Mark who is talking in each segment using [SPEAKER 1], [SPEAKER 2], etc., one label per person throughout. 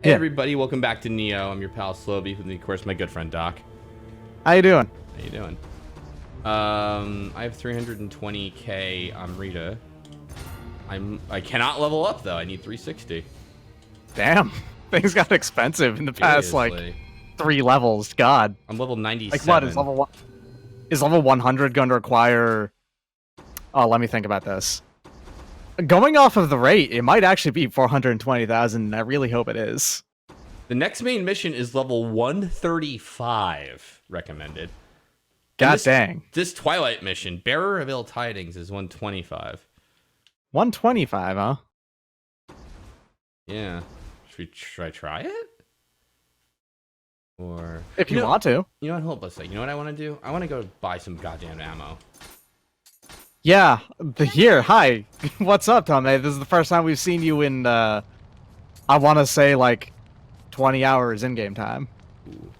[SPEAKER 1] Hey
[SPEAKER 2] Yeah.
[SPEAKER 1] everybody, welcome back to Nioh. I'm your pal slowbeef, and of course my good friend Doc.
[SPEAKER 2] How you doing?
[SPEAKER 1] How you doing? I have 320k on Rita. I cannot level up though. I need 360.
[SPEAKER 2] Damn, things got expensive in the past
[SPEAKER 1] Seriously.
[SPEAKER 2] like 3 levels. God,
[SPEAKER 1] I'm level 97.
[SPEAKER 2] like what is level 1? Is level 100 going to require? Oh, let me think about this. Going off of the rate, it might actually be 420,000. I really hope it is.
[SPEAKER 1] The next main mission is level 135 recommended.
[SPEAKER 2] God dang.
[SPEAKER 1] This Twilight mission, Bearer of Ill Tidings, is 125.
[SPEAKER 2] 125, huh?
[SPEAKER 1] Yeah. Should I try it? Or
[SPEAKER 2] If you want to.
[SPEAKER 1] You know what? Hold on a second. You know what I want to do? I want to go buy some goddamn ammo.
[SPEAKER 2] Yeah, here. Hi, what's up, Tommy? This is the first time we've seen you in. I want to say like 20 hours in-game time.
[SPEAKER 1] Ooh.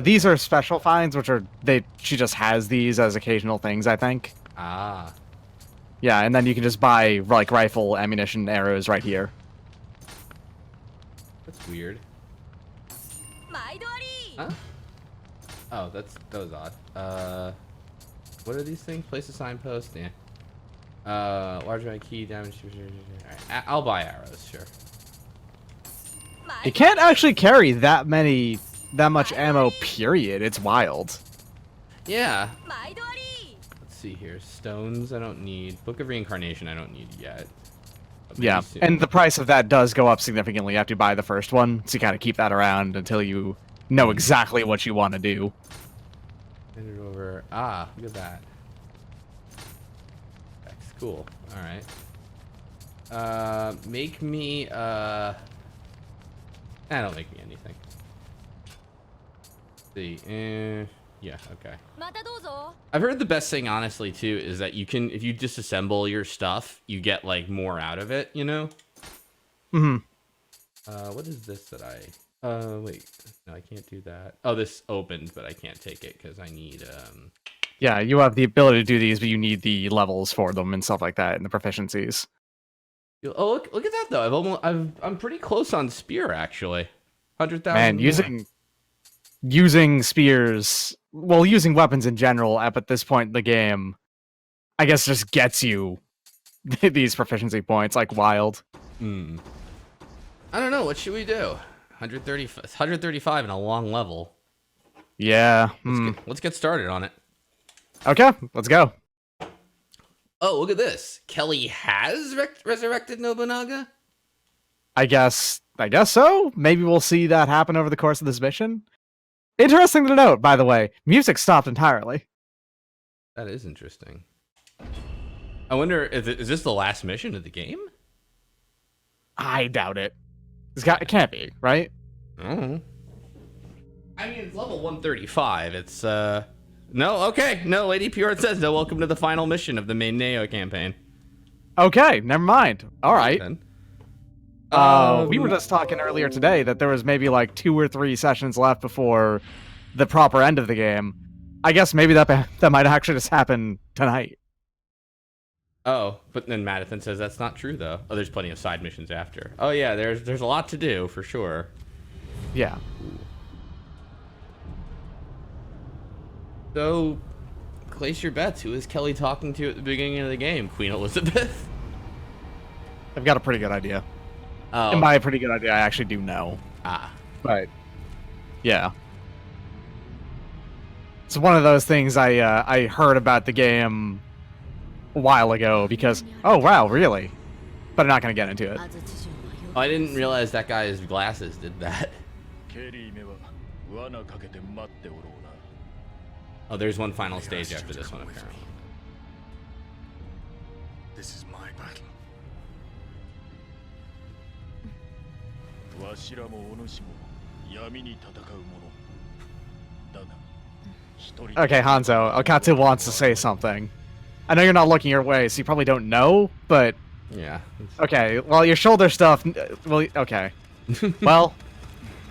[SPEAKER 2] These are special finds, which are she just has these as occasional things, I think.
[SPEAKER 1] Ah.
[SPEAKER 2] Yeah, and then you can just buy like rifle, ammunition, arrows right here.
[SPEAKER 1] That's weird. Huh? Oh, that was odd. What are these things? Place a signpost. Yeah. Large amount of key damage. Right. I'll buy arrows, sure.
[SPEAKER 2] You can't actually carry that much ammo. Period. It's wild.
[SPEAKER 1] Yeah. Let's see here. Stones I don't need. Book of Reincarnation I don't need yet.
[SPEAKER 2] Yeah, and the price of that does go up significantly after you buy the first one, so you kind of keep that around until you know exactly what you want to do.
[SPEAKER 1] Hand it over. Ah, look at that. That's cool. All right. Make me don't make me anything. Let's see. Yeah, okay. I've heard the best thing, honestly, too, is that you can, if you disassemble your stuff, you get, like, more out of it, you know?
[SPEAKER 2] Mm-hmm.
[SPEAKER 1] What is this that wait. No, I can't do that. Oh, this opened, but I can't take it, because I need,
[SPEAKER 2] Yeah, you have the ability to do these, but you need the levels for them and stuff like that, and the proficiencies.
[SPEAKER 1] Oh, look at that, though. I'm pretty close on spear, actually. 100,000
[SPEAKER 2] Man, using spears, well, using weapons in general at this point in the game, I guess just gets you these proficiency points like wild.
[SPEAKER 1] I don't know. What should we do? 135 in a long level.
[SPEAKER 2] Yeah.
[SPEAKER 1] Let's get started on it.
[SPEAKER 2] Okay, let's go.
[SPEAKER 1] Oh, look at this. Kelly has resurrected Nobunaga?
[SPEAKER 2] I guess so. Maybe we'll see that happen over the course of this mission. Interesting to note, by the way, music stopped entirely.
[SPEAKER 1] That is interesting. I wonder, is this the last mission of the game?
[SPEAKER 2] I doubt it. It can't be, right?
[SPEAKER 1] I mean, it's level 135. It's, no, okay. No, Lady Pure says, no, welcome to the final mission of the main Nioh campaign.
[SPEAKER 2] Okay, never mind. All right.
[SPEAKER 1] Then.
[SPEAKER 2] We were just talking earlier today that there was maybe like 2 or 3 sessions left before the proper end of the game. I guess maybe that might actually just happen tonight.
[SPEAKER 1] Oh, but then Madison says that's not true, though. Oh, there's plenty of side missions after. Oh, yeah, there's a lot to do, for sure.
[SPEAKER 2] Yeah.
[SPEAKER 1] So, place your bets. Who is Kelly talking to at the beginning of the game? Queen Elizabeth?
[SPEAKER 2] I've got a pretty good idea.
[SPEAKER 1] Oh.
[SPEAKER 2] And by a pretty good idea, I actually do know.
[SPEAKER 1] Ah.
[SPEAKER 2] But, yeah. It's one of those things I heard about the game a while ago because, oh wow, really? But I'm not going to get into it.
[SPEAKER 1] Oh, I didn't realize that guy's glasses did that. Oh, there's one final stage after this one, apparently.
[SPEAKER 3] This is my battle.
[SPEAKER 2] Okay, Hanzo, Okatsu wants to say something. I know you're not looking your way, so you probably don't know, but...
[SPEAKER 1] Yeah.
[SPEAKER 2] Okay, well, your shoulder stuff... Well, okay. Well,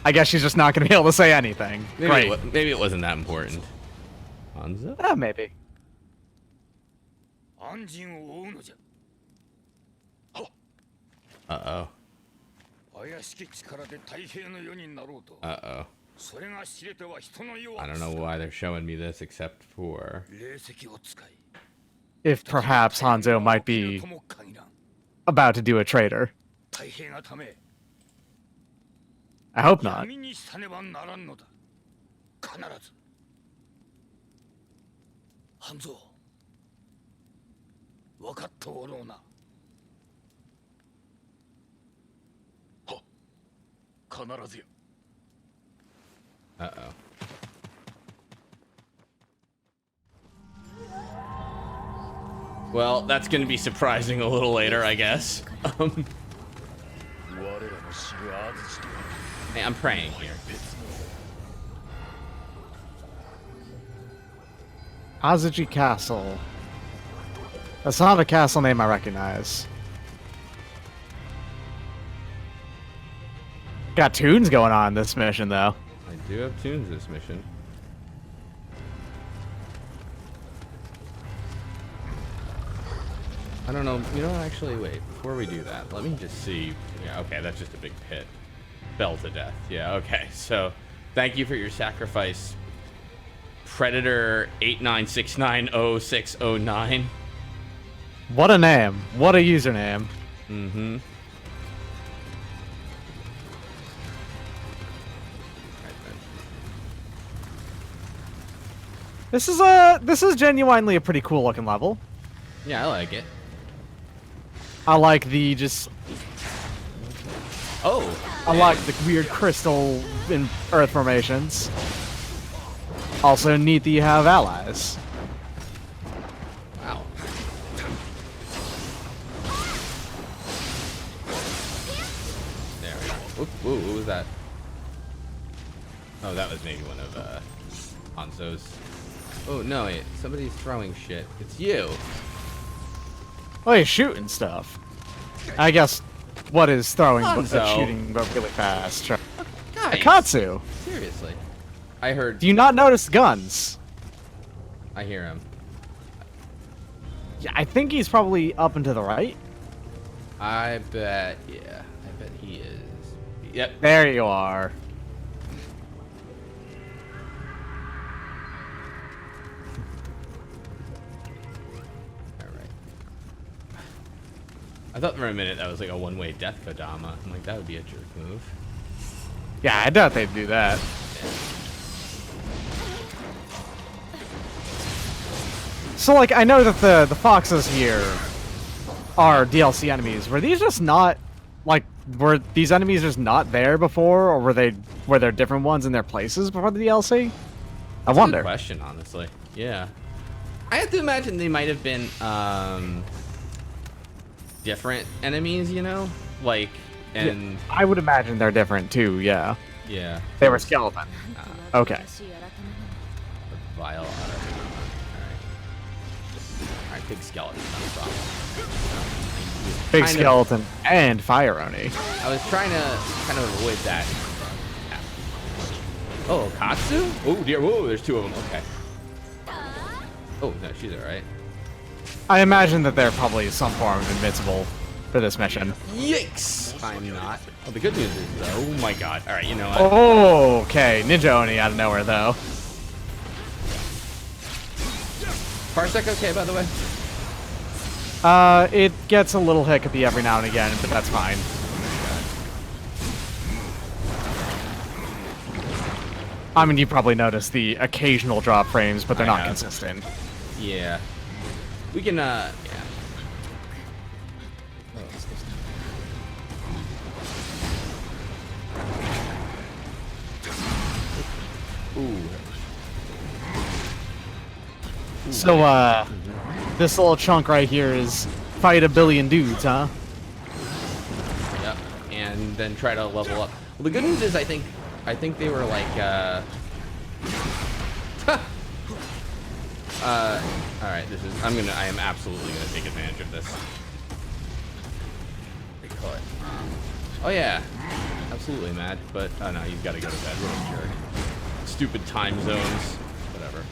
[SPEAKER 2] I guess she's just not going to be able to say anything.
[SPEAKER 1] Maybe it wasn't that important. Hanzo?
[SPEAKER 2] Maybe.
[SPEAKER 3] 安心を追うのじゃ。
[SPEAKER 1] Uh-oh.
[SPEAKER 3] 怪しき力で太平の世になろうと。
[SPEAKER 1] Uh-oh.
[SPEAKER 3] それが知れては人の世は
[SPEAKER 1] I don't know why they're showing me this except for...
[SPEAKER 3] 霊石を使い
[SPEAKER 2] If perhaps Hanzo might be about to do a traitor.
[SPEAKER 3] 太平がため
[SPEAKER 2] I hope not.
[SPEAKER 3] 闇にさねばならんのだ。必ず。半蔵、分かっておろうな。はっ、必ずや。
[SPEAKER 1] Uh-oh. Well, that's gonna be surprising a little later, I guess. Hey, I'm praying here.
[SPEAKER 2] Azuchi Castle. That's not a castle name I recognize. Got tunes going on in this mission, though.
[SPEAKER 1] I do have tunes this mission. I don't know. You know what? Actually, wait. Before we do that, let me just see. Yeah, okay, that's just a big pit. Fell to death. Yeah, okay. So, thank you for your sacrifice, Predator 89690609.
[SPEAKER 2] What a name. What a username.
[SPEAKER 1] Mm-hmm.
[SPEAKER 2] This is genuinely a pretty cool looking level.
[SPEAKER 1] Yeah, I like it.
[SPEAKER 2] I like the just
[SPEAKER 1] Oh.
[SPEAKER 2] I like the weird crystal and earth formations. Also neat that you have allies.
[SPEAKER 1] Wow. There we go. Whoop, whoa, what was that? Oh, that was maybe one of Hanzo's. Oh no, wait, somebody's throwing shit. It's you.
[SPEAKER 2] Oh, you're shooting stuff. I guess what is throwing but
[SPEAKER 1] Hanzo.
[SPEAKER 2] shooting but really fast. Sure.
[SPEAKER 1] Guys,
[SPEAKER 2] Akatsu!
[SPEAKER 1] seriously. I heard.
[SPEAKER 2] Do you not notice guns?
[SPEAKER 1] I hear him.
[SPEAKER 2] Yeah, I think he's probably up and to the right.
[SPEAKER 1] I bet, yeah. I bet he is. Yep.
[SPEAKER 2] There you are.
[SPEAKER 1] Alright. I thought for a minute that was like a one-way death Kodama. I'm like, that would be a jerk move.
[SPEAKER 2] Yeah, I doubt they'd do that. So, like, I know that the foxes here are DLC enemies. Were these just not, like, were these enemies just not there before, or were there different ones in their places before the DLC? I wonder.
[SPEAKER 1] Good question, honestly. Yeah. I have to imagine they might have been different enemies, you know? Like, and...
[SPEAKER 2] Yeah, I would imagine they're different, too, yeah.
[SPEAKER 1] Yeah.
[SPEAKER 2] They were skeleton. Okay.
[SPEAKER 1] Vile Alright, big skeleton, not a problem.
[SPEAKER 2] Big
[SPEAKER 1] Kind of-
[SPEAKER 2] skeleton and Fire Oni.
[SPEAKER 1] I was trying to kind of avoid that. Oh, Katsu? Oh dear, whoa, there's two of them, okay. Oh, no, she's alright.
[SPEAKER 2] I imagine that they're probably some form of invincible for this mission.
[SPEAKER 1] Yikes! I'm not. Oh, the good news is, though, oh my god. Alright, you know what?
[SPEAKER 2] Oh, okay. Ninja Oni out of nowhere, though.
[SPEAKER 1] Parsec okay, by the way?
[SPEAKER 2] It gets a little hiccupy every now and again, but that's fine. I mean, you probably noticed the occasional drop frames, but they're not consistent.
[SPEAKER 1] Yeah. We can, yeah. Ooh.
[SPEAKER 2] So, this little chunk right here is fight a billion dudes, huh?
[SPEAKER 1] Yep. And then try to level up. Well, the good news is I think they were like, alright, I am absolutely gonna take advantage of this. Oh yeah, absolutely mad, but, oh no, you've gotta go to bed, what a jerk. Stupid time zones, whatever.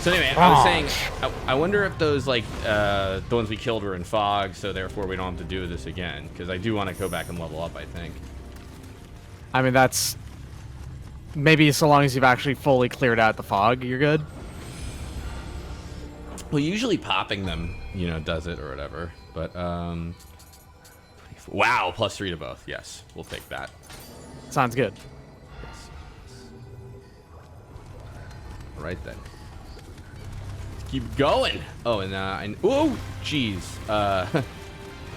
[SPEAKER 1] So anyway, I was saying, I wonder if those, like, the ones we killed were in fog, so therefore we don't have to do this again. Because I do want to go back and level up, I think.
[SPEAKER 2] I mean, that's... Maybe so long as you've actually fully cleared out the fog, you're good.
[SPEAKER 1] Well, usually popping them, you know, does it or whatever. But, wow, +3 to both. Yes, we'll take that.
[SPEAKER 2] Sounds good.
[SPEAKER 1] Yes. All right, then. Keep going. Oh, and oh, jeez.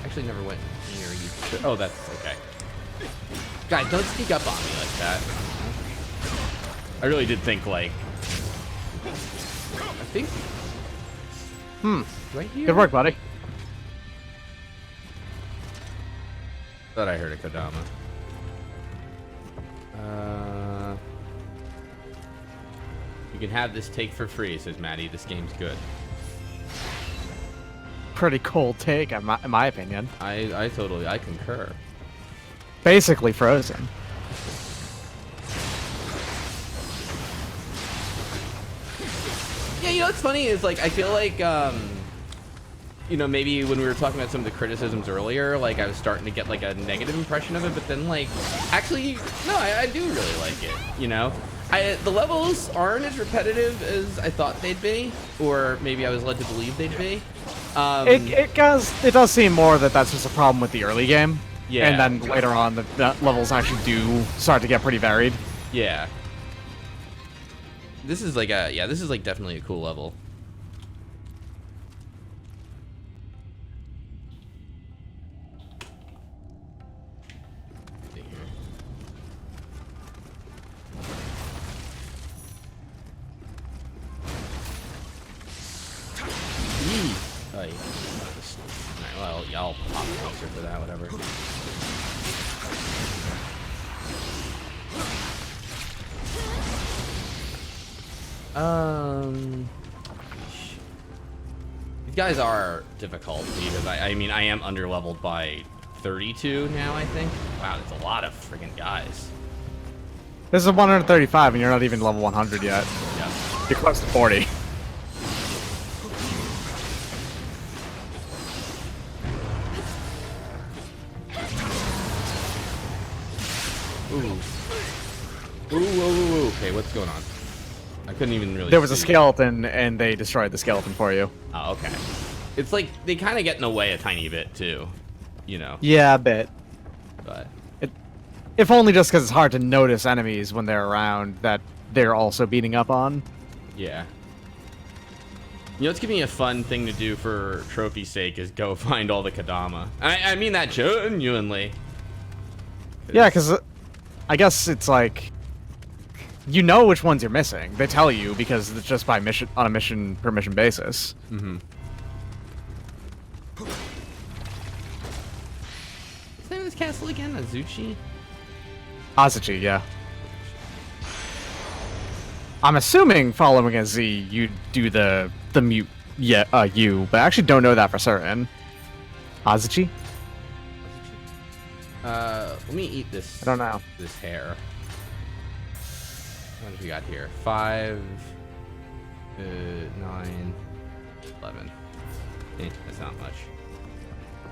[SPEAKER 1] Actually, never went near you. Oh, that's okay. Guys, don't sneak up on me like that. I really did think like. I think. Right here.
[SPEAKER 2] Good work, buddy.
[SPEAKER 1] Thought I heard a Kodama. You can have this take for free, says Maddie. This game's good.
[SPEAKER 2] Pretty cold take, in my opinion.
[SPEAKER 1] I concur.
[SPEAKER 2] Basically frozen.
[SPEAKER 1] Yeah, you know what's funny is like I feel like you know, maybe when we were talking about some of the criticisms earlier, like I was starting to get like a negative impression of it, but then like actually no, I do really like it, you know. The levels aren't as repetitive as I thought they'd be, or maybe I was led to believe they'd be.
[SPEAKER 2] It does seem more that that's just a problem with the early game.
[SPEAKER 1] Yeah.
[SPEAKER 2] And then later on, the levels actually do start to get pretty varied.
[SPEAKER 1] Yeah. This is like this is like definitely a cool level. Alright, well, y'all pop closer for that, whatever. These guys are difficult because I mean I am underleveled by 32 now, I think. Wow, that's a lot of freaking guys.
[SPEAKER 2] This is 135 and you're not even level 100 yet.
[SPEAKER 1] Yeah.
[SPEAKER 2] You're close to 40.
[SPEAKER 1] Ooh. Ooh. Okay, what's going on? I couldn't even really
[SPEAKER 2] There was a
[SPEAKER 1] see.
[SPEAKER 2] skeleton and they destroyed the skeleton for you.
[SPEAKER 1] Oh, okay. It's like they kind of get in the way a tiny bit too, you know.
[SPEAKER 2] Yeah, a bit.
[SPEAKER 1] But
[SPEAKER 2] If only just because it's hard to notice enemies when they're around that they're also beating up on.
[SPEAKER 1] yeah. You know, it's giving me a fun thing to do for trophy's sake is go find all the Kodama. I mean that genuinely.
[SPEAKER 2] Yeah, because I guess it's like you know which ones you're missing. They tell you because it's just by mission on a mission per mission basis.
[SPEAKER 1] Mm-hmm. What's the name of this castle again? Azuchi?
[SPEAKER 2] Azuchi, yeah. I'm assuming following a Z, you do the mute U, but I actually don't know that for certain. Azuchi?
[SPEAKER 1] Let me eat this.
[SPEAKER 2] I don't know.
[SPEAKER 1] This hair. What have we got here? 5, 9, 11. That's not much.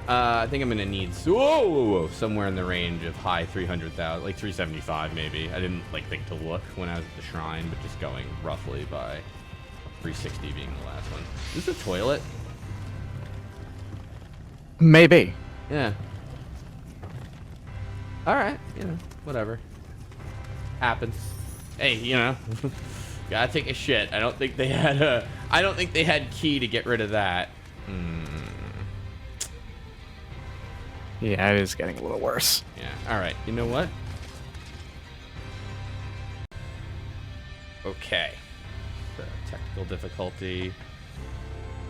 [SPEAKER 1] I think I'm gonna need whoa, somewhere in the range of high 300,000, like 375 maybe. I didn't like think to look when I was at the shrine, but just going roughly by 360 being the last one. Is this a toilet?
[SPEAKER 2] Maybe.
[SPEAKER 1] Yeah. All right, you know, whatever. Happens. Hey, you know, gotta take a shit. I don't think they had key to get rid of that.
[SPEAKER 2] Yeah, it is getting a little worse.
[SPEAKER 1] Yeah. All right. You know what? Okay. So, technical difficulty.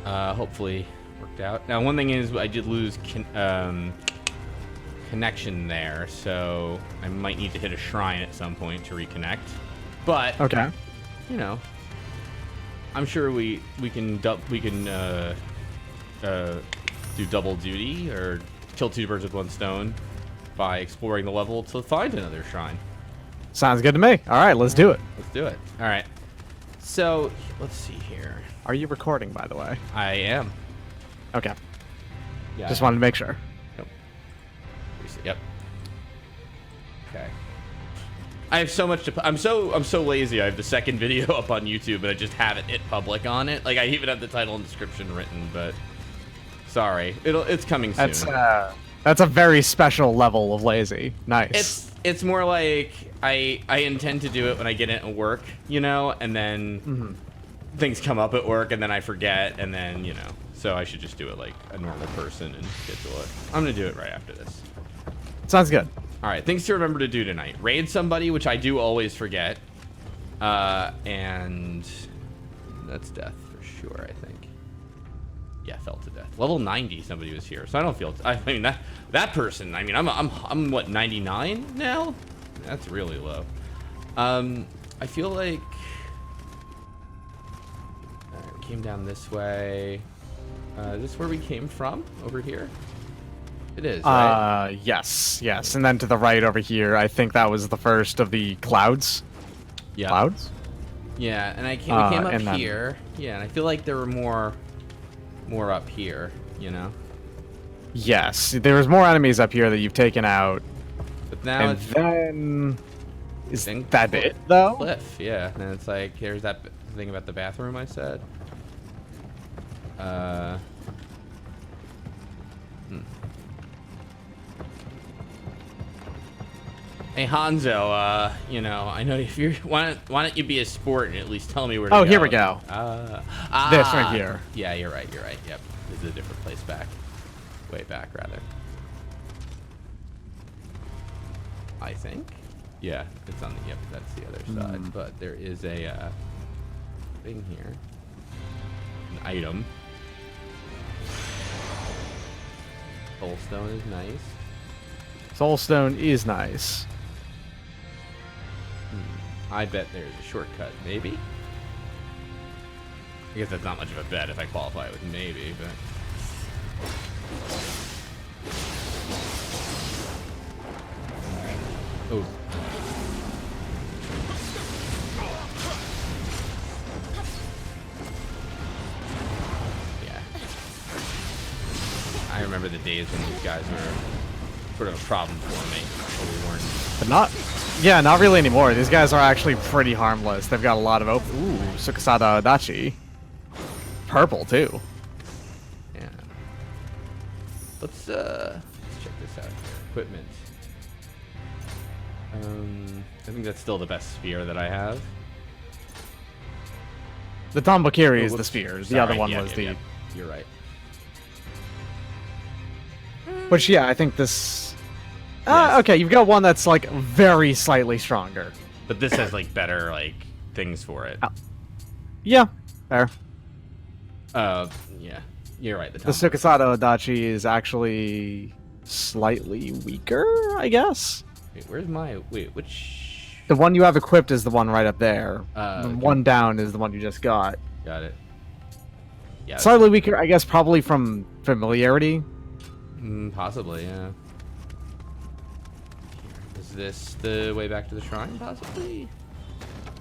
[SPEAKER 1] Hopefully worked out. Now, one thing is I did lose connection there, so I might need to hit a shrine at some point to reconnect. But
[SPEAKER 2] Okay.
[SPEAKER 1] you know, I'm sure we can do double duty or kill two birds with one stone by exploring the level to find another shrine.
[SPEAKER 2] Sounds good to me. All right, let's do it.
[SPEAKER 1] Let's do it. All right. So let's see here.
[SPEAKER 2] Are you recording, by the way?
[SPEAKER 1] I am.
[SPEAKER 2] Okay.
[SPEAKER 1] Yeah.
[SPEAKER 2] Just wanted to make sure.
[SPEAKER 1] Yep. Yep. Okay. I have so much to. I'm so lazy. I have the second video up on YouTube, but I just haven't hit public on it. Like I even have the title and description written, but sorry, it's coming soon.
[SPEAKER 2] That's a very special level of lazy. Nice.
[SPEAKER 1] It's more like I intend to do it when I get into work, you know, and then things come up at work, and then I forget, and then you know, so I should just do it like a normal person and schedule it. I'm gonna do it right after this.
[SPEAKER 2] Sounds good.
[SPEAKER 1] All right, things to remember to do tonight. Raid somebody, which I do always forget. And that's death for sure, I think. Yeah, fell to death. Level 90 somebody was here, so I don't feel... I mean, that person, I mean, I'm what, 99 now? That's really low. I feel like... we came down this way. Is this where we came from? Over here? It is, right?
[SPEAKER 2] Yes. And then to the right over here, I think that was the first of the clouds.
[SPEAKER 1] Yeah.
[SPEAKER 2] Clouds?
[SPEAKER 1] Yeah, and we came up
[SPEAKER 2] and then-
[SPEAKER 1] here. Yeah, and I feel like there were more up here, you know?
[SPEAKER 2] Yes. There's more enemies up here that you've taken out.
[SPEAKER 1] But now
[SPEAKER 2] And
[SPEAKER 1] it's
[SPEAKER 2] then... Is
[SPEAKER 1] Then
[SPEAKER 2] that it, though?
[SPEAKER 1] cliff, yeah. And it's like, here's that thing about the bathroom I said. Hey Hanzo, you know, I know if you're why don't you be a sport and at least tell me where to go?
[SPEAKER 2] Oh, here we go. This right here.
[SPEAKER 1] Yeah, you're right. Yep. This is a different place back. Way back, rather. I think. Yeah, it's on the, yep, that's the other side. But there is a thing here. An item. Soulstone is nice.
[SPEAKER 2] Soulstone is nice.
[SPEAKER 1] I bet there's a shortcut, maybe? I guess that's not much of a bet if I qualify it with maybe, but... Oh. Yeah. I remember the days when these guys were sort of a problem for me, but we weren't.
[SPEAKER 2] But not really anymore. These guys are actually pretty harmless. They've got a lot of ooh, Sukasada Adachi. Purple, too.
[SPEAKER 1] Yeah. Let's check this out. Equipment. I think that's still the best spear that I have.
[SPEAKER 2] The Tombakiri is the
[SPEAKER 1] whoops.
[SPEAKER 2] spear. The
[SPEAKER 1] Sorry,
[SPEAKER 2] other one
[SPEAKER 1] yeah,
[SPEAKER 2] was
[SPEAKER 1] yeah,
[SPEAKER 2] the...
[SPEAKER 1] yeah. You're right.
[SPEAKER 2] Which, yeah, I think this...
[SPEAKER 1] Yes.
[SPEAKER 2] Okay, you've got one that's, like, very slightly stronger.
[SPEAKER 1] But this has like better like things for it.
[SPEAKER 2] Yeah, fair.
[SPEAKER 1] Yeah, you're right.
[SPEAKER 2] The Sukasada Adachi is actually slightly weaker, I guess.
[SPEAKER 1] Wait, where's my which?
[SPEAKER 2] The one you have equipped is the one right up there. The
[SPEAKER 1] Okay.
[SPEAKER 2] one down is the one you just got.
[SPEAKER 1] Got it. Yeah.
[SPEAKER 2] Slightly weaker, I guess, probably from familiarity.
[SPEAKER 1] Possibly, yeah. Is this the way back to the shrine? Possibly.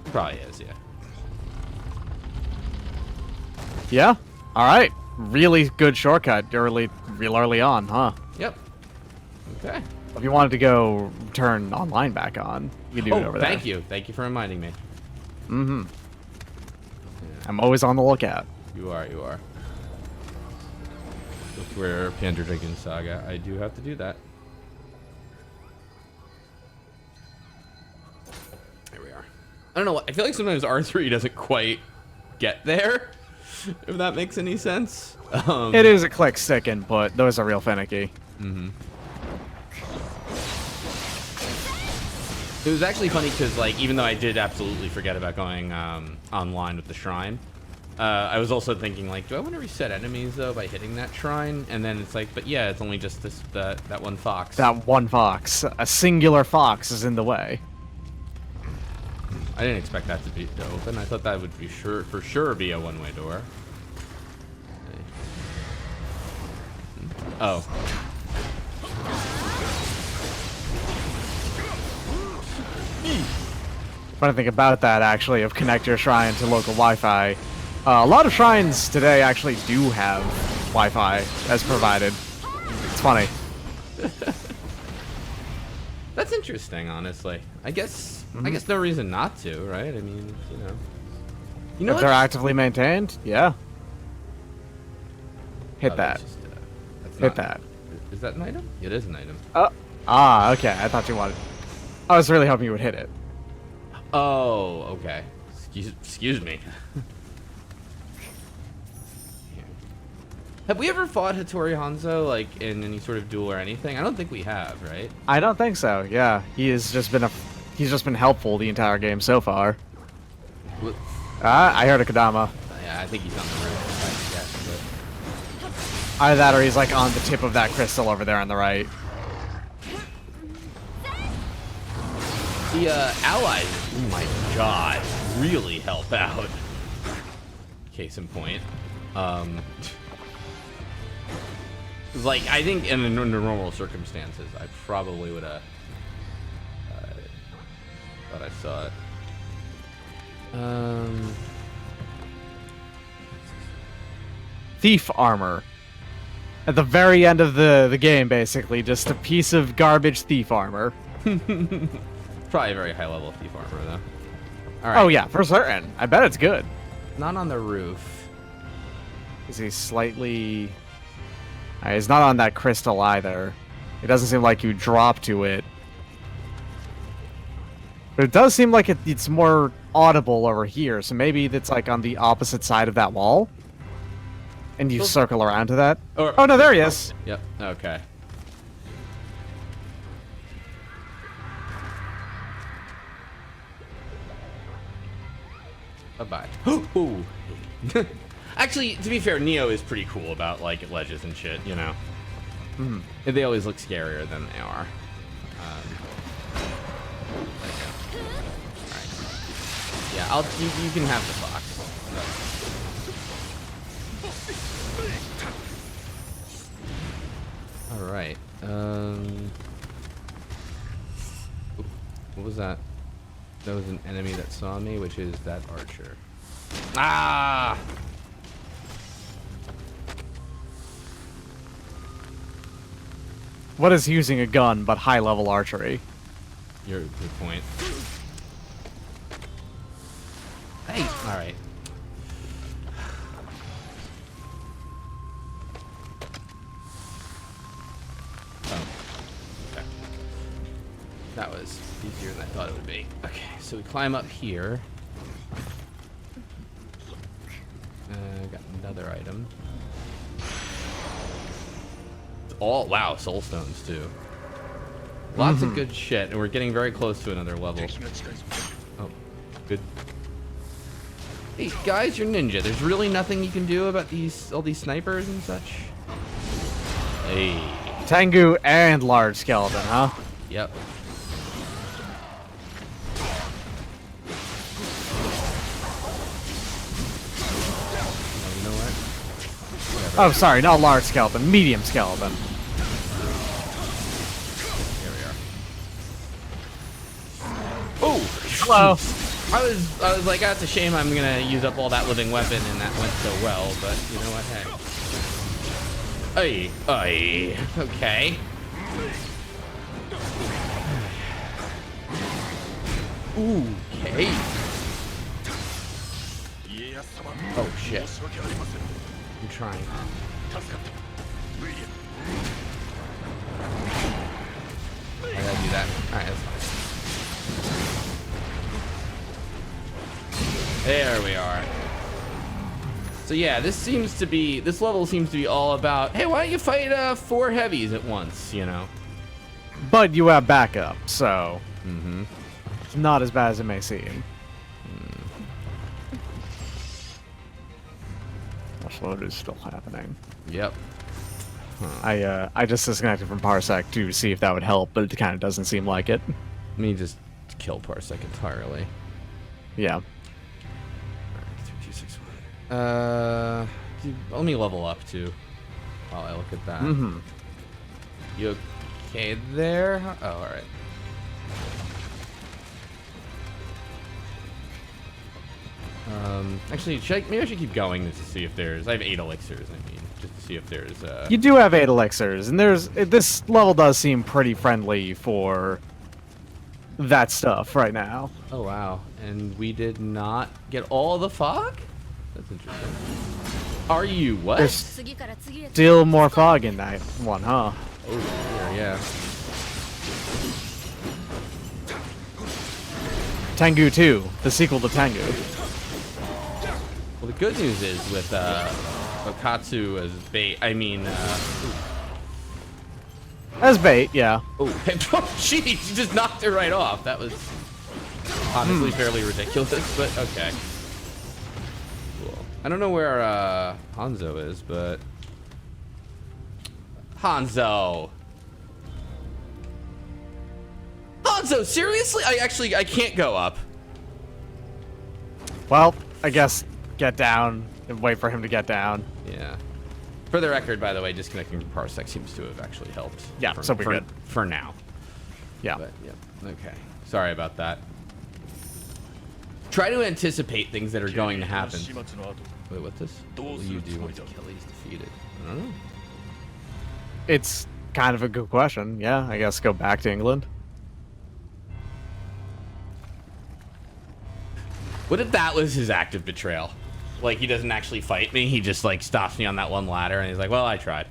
[SPEAKER 1] Probably is, yeah.
[SPEAKER 2] Yeah. All right. Really good shortcut real early on, huh?
[SPEAKER 1] Yep. Okay.
[SPEAKER 2] If you wanted to go turn online back on, you can do it over there.
[SPEAKER 1] Thank you. Thank you for reminding me.
[SPEAKER 2] Mm-hmm. I'm always on the lookout.
[SPEAKER 1] You are. That's where Panzer Dragon Saga. I do have to do that. There we are. I don't know. I feel like sometimes R3 doesn't quite get there. If that makes any sense.
[SPEAKER 2] It is a click stick input. Those are real finicky.
[SPEAKER 1] Mm-hmm. It was actually funny because, like, even though I did absolutely forget about going online with the shrine, I was also thinking, like, do I want to reset enemies though by hitting that shrine? And then it's like, but yeah, it's only just that one fox.
[SPEAKER 2] That one fox, a singular fox, is in the way.
[SPEAKER 1] I didn't expect that to open. I thought that would be for sure be a one-way door. Oh.
[SPEAKER 2] Funny thing about that, actually, of connect your shrine to local Wi-Fi. A lot of shrines today actually do have Wi-Fi as provided. It's funny.
[SPEAKER 1] That's interesting, honestly. I guess no reason not to, right? I mean, you know
[SPEAKER 2] If they're
[SPEAKER 1] what?
[SPEAKER 2] actively maintained, yeah. Hit
[SPEAKER 1] Oh,
[SPEAKER 2] that.
[SPEAKER 1] that's
[SPEAKER 2] Hit
[SPEAKER 1] not
[SPEAKER 2] that.
[SPEAKER 1] Is that an item? It is an item.
[SPEAKER 2] Okay. I thought you wanted. I was really hoping you would hit it.
[SPEAKER 1] Oh, okay. Excuse me. Have we ever fought Hattori Hanzo like in any sort of duel or anything? I don't think we have, right?
[SPEAKER 2] I don't think so. Yeah, he's just been helpful the entire game so far.
[SPEAKER 1] What-
[SPEAKER 2] I heard a Kodama.
[SPEAKER 1] Yeah, I think he's on the roof. I guess,
[SPEAKER 2] Either that or he's like on the tip of that crystal over there on the right.
[SPEAKER 1] but the allies, oh my god, really help out. Case in point. Like, I think in normal circumstances, I probably would have thought I saw it.
[SPEAKER 2] Thief armor. At the very end of the game, basically, just a piece of garbage thief armor.
[SPEAKER 1] Probably a very high level thief armor, though. All right.
[SPEAKER 2] Oh yeah, for certain. I bet it's good.
[SPEAKER 1] Not on the roof.
[SPEAKER 2] Is he slightly... he's not on that crystal either. It doesn't seem like you drop to it. But it does seem like it's more audible over here, so maybe it's like on the opposite side of that wall. And you circle around to that. Oh no, there he is!
[SPEAKER 1] Yep, okay. Bye-bye. Ooh. Actually, to be fair, Nioh is pretty cool about, like, ledges and shit, you know?
[SPEAKER 2] Mhm.
[SPEAKER 1] They always look scarier than they are. There you go. Alright. Yeah, you can have the fox. Alright, what was that? That was an enemy that saw me, which is that archer. Ah!
[SPEAKER 2] What is using a gun but high-level archery?
[SPEAKER 1] Your point. Hey! Alright. Oh. Okay. That was easier than I thought it would be. Okay, so we climb up here. Got another item. All wow, soul stones too. Lots of good shit, and we're getting very close to another level. Oh, good. Hey guys, you're ninja. There's really nothing you can do about all these snipers and such. Hey.
[SPEAKER 2] Tengu and large skeleton, huh?
[SPEAKER 1] Yep. Oh, you know what? Whatever.
[SPEAKER 2] Oh, sorry, not large skeleton, medium skeleton.
[SPEAKER 1] Here we are. Oh!
[SPEAKER 2] Hello.
[SPEAKER 1] I was like, that's a shame I'm gonna use up all that living weapon, and that went so well, but you know what, hey. Ay. Okay. Ooh, okay. Oh, shit. I'm trying. I gotta do that. Alright, that's fine. There we are. So yeah, this level seems to be all about, hey, why don't you fight 4 heavies at once, you know?
[SPEAKER 2] But you have backup, so
[SPEAKER 1] Mm-hmm.
[SPEAKER 2] it's not as bad as it may seem. Upload is still happening.
[SPEAKER 1] Yep.
[SPEAKER 2] I just disconnected from Parsec to see if that would help, but it kind of doesn't seem like it.
[SPEAKER 1] Let me just kill Parsec entirely.
[SPEAKER 2] Yeah.
[SPEAKER 1] 3261. Let me level up too. While I look at that.
[SPEAKER 2] Mm-hmm.
[SPEAKER 1] You okay there? Oh, all right. Actually, maybe I should keep going just to see if there's. I have 8 elixirs. I mean, just to see if there's.
[SPEAKER 2] You do have 8 elixirs, and this level does seem pretty friendly for that stuff right now.
[SPEAKER 1] Oh wow! And we did not get all the fog. That's interesting. Are you what?
[SPEAKER 2] There's still more fog in that one, huh?
[SPEAKER 1] Oh, yeah.
[SPEAKER 2] Tengu 2, the sequel to Tengu.
[SPEAKER 1] Well, the good news is with Okatsu as bait. I mean,
[SPEAKER 2] As bait, yeah.
[SPEAKER 1] oh, jeez, you just knocked it right off. That was honestly fairly ridiculous, but okay. Cool. I don't know where Hanzo is, but Hanzo, seriously? I can't go up.
[SPEAKER 2] Well, I guess get down and wait for him to get down.
[SPEAKER 1] Yeah. For the record, by the way, disconnecting from Parsec seems to have actually helped.
[SPEAKER 2] Yeah, so we're good.
[SPEAKER 1] For now.
[SPEAKER 2] Yeah.
[SPEAKER 1] But, yeah. Okay. Sorry about that. Try to anticipate things that are going to happen. Wait, what's this? What will you do once Kelly's defeated? I don't know.
[SPEAKER 2] It's kind of a good question. Yeah, I guess go back to England.
[SPEAKER 1] What if that was his act of betrayal? Like, he doesn't actually fight me, he just, like, stops me on that one ladder, and he's like, well, I tried.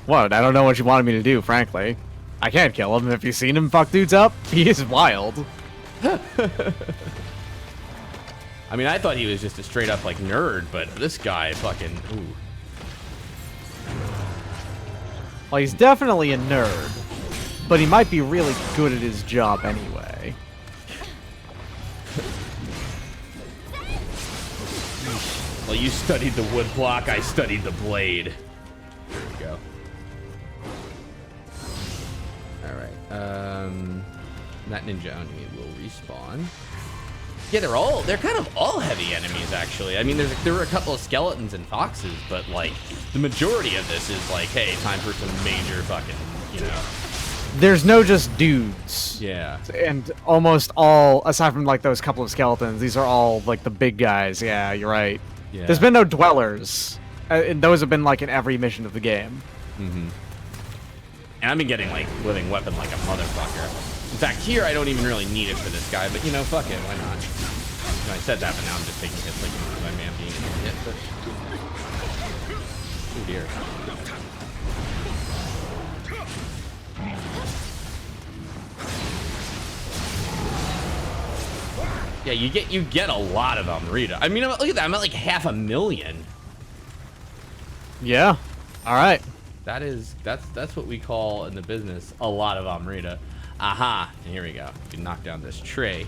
[SPEAKER 2] What? I don't know what you wanted me to do, frankly. I can't kill him. Have you seen him fuck dudes up? He is wild.
[SPEAKER 1] I mean, I thought he was just a straight-up, like, nerd, but this guy fucking, ooh.
[SPEAKER 2] Well, he's definitely a nerd, but he might be really good at his job anyway.
[SPEAKER 1] Well, you studied the wood block, I studied the blade. There we go. Alright, that ninja Oni will respawn. Yeah, they're kind of all heavy enemies, actually. I mean, there were a couple of skeletons and foxes, but, like, the majority of this is like, hey, time for some major fucking, you know.
[SPEAKER 2] There's no just dudes.
[SPEAKER 1] Yeah.
[SPEAKER 2] And almost all, aside from, like, those couple of skeletons, these are all, like, the big guys. Yeah, you're right.
[SPEAKER 1] Yeah.
[SPEAKER 2] There's been no dwellers. And those have been, like, in every mission of the game.
[SPEAKER 1] Mm-hmm. And I've been getting, like, living weapon like a motherfucker. In fact, here I don't even really need it for this guy, but, you know, fuck it, why not? You know, I said that, but now I'm just taking hits like my man being hit, but... Oh, dear. Yeah, you get a lot of Amrita. I mean, look at that. I'm at like 500,000.
[SPEAKER 2] Yeah. All right.
[SPEAKER 1] That's what we call in the business a lot of Amrita. Aha! And here we go. We can knock down this tree.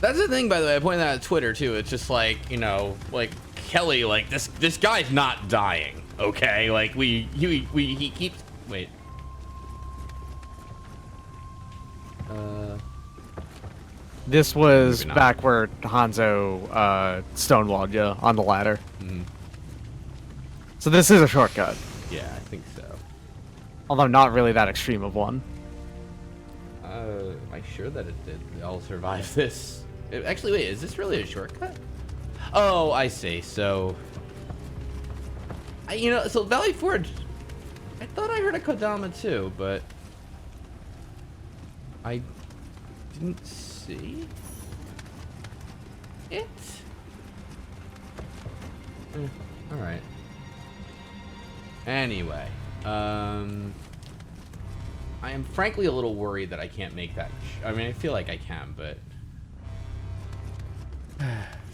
[SPEAKER 1] That's the thing, by the way. I pointed that out on Twitter too. It's just like, you know, like Kelly, like this guy's not dying. Okay, like he keeps wait.
[SPEAKER 2] This was back where Hanzo stonewalled you on the ladder.
[SPEAKER 1] Mm-hmm.
[SPEAKER 2] So this is a shortcut.
[SPEAKER 1] Yeah, I think so.
[SPEAKER 2] Although not really that extreme of one.
[SPEAKER 1] Am I sure that it did? I'll survive this. Actually, wait, is this really a shortcut? Oh, I see. So, you know, so Valley Forge, I thought I heard a Kodama too, but I didn't see it. All right. Anyway, I am frankly a little worried that I can't make that. I mean, I feel like I can, but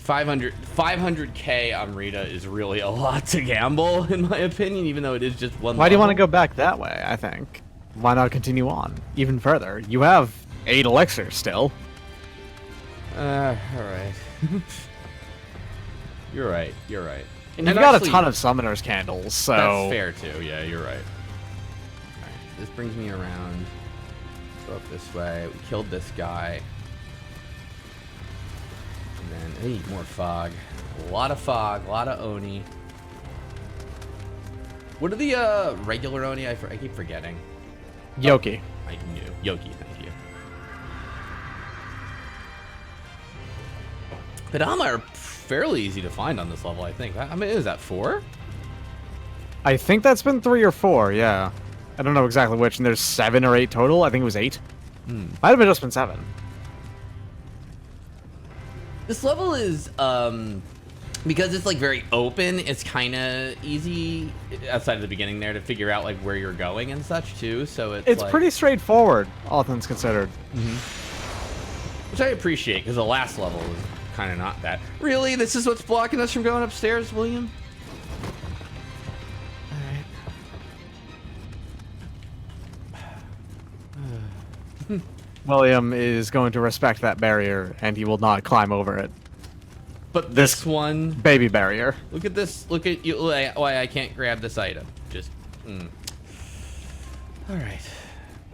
[SPEAKER 1] 500k Amrita is really a lot to gamble, in my opinion, even though it is just one.
[SPEAKER 2] Why do you want to go back that way? I think. Why not continue on even further? You have 8 elixirs still.
[SPEAKER 1] All right. You're right. You're right.
[SPEAKER 2] And you've got actually, a ton of summoners candles, so...
[SPEAKER 1] That's fair, too. Yeah, you're right. Alright, this brings me around. Go up this way. We killed this guy. And then, hey, more fog. A lot of fog. A lot of Oni. What are the regular Oni? I keep forgetting.
[SPEAKER 2] Yoki.
[SPEAKER 1] I knew. Yoki, thank you. Kodama are fairly easy to find on this level, I think. I mean, is that 4?
[SPEAKER 2] I think that's been 3 or 4, yeah. I don't know exactly which, and there's 7 or 8 total. I think it was 8. Might have been just been 7.
[SPEAKER 1] This level is, because it's like very open, it's kind of easy outside of the beginning there to figure out like where you're going and such too. So it's like,
[SPEAKER 2] pretty straightforward, all things considered.
[SPEAKER 1] which I appreciate because the last level was kind of not that. Really, this is what's blocking us from going upstairs, William? All right.
[SPEAKER 2] William is going to respect that barrier, and he will not climb over it.
[SPEAKER 1] But this one,
[SPEAKER 2] baby barrier.
[SPEAKER 1] look at this. Look at you. Why I can't grab this item? Just.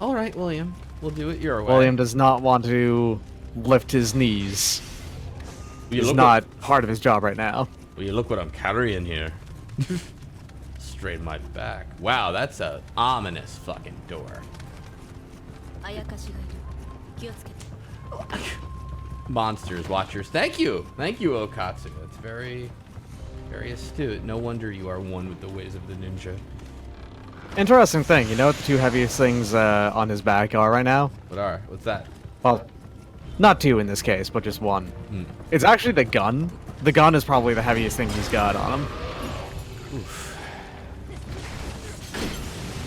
[SPEAKER 1] All right, William. We'll do it your way.
[SPEAKER 2] William does not want to lift his knees. He's not part of his job right now.
[SPEAKER 1] Will you look what I'm carrying here? Straight my back. Wow, that's a ominous fucking door. Monsters, watchers. Thank you, Okatsu. That's very, very astute. No wonder you are one with the ways of the ninja.
[SPEAKER 2] Interesting thing, you know what the 2 heaviest things on his back are right now?
[SPEAKER 1] What's that?
[SPEAKER 2] Well, not 2 in this case, but just 1. It's actually the gun. The gun is probably the heaviest thing he's got on him.
[SPEAKER 1] Oof.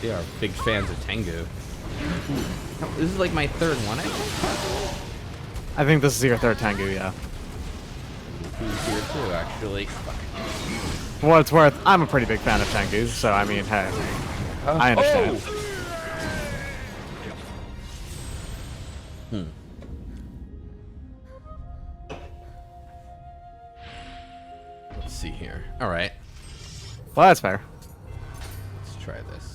[SPEAKER 1] They are big fans of Tengu. This is like my 3rd one, I think.
[SPEAKER 2] I think this is your 3rd Tengu, yeah.
[SPEAKER 1] Who's here too, actually.
[SPEAKER 2] For what it's worth, I'm a pretty big fan of Tengus, so I mean, hey, I understand.
[SPEAKER 1] Let's see here. All right.
[SPEAKER 2] Well, that's fair.
[SPEAKER 1] Let's try this.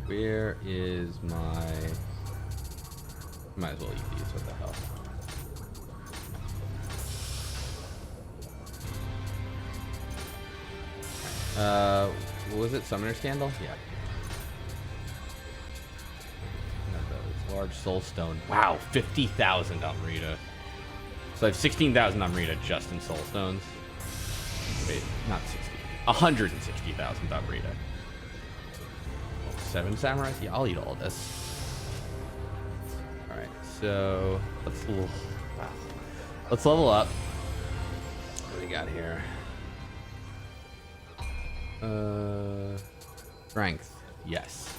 [SPEAKER 1] Where is my... Might as well eat these. What the hell? What was it? Summoner Scandal? Yeah. Large soul stone. Wow, 50,000 on Rita. So I have 16,000 on Rita just in soul stones. Wait, not 60. 160,000 on Rita. 7 samurais? Yeah, I'll eat all this. Alright, so let's level up. What do we got here? Strength. Yes.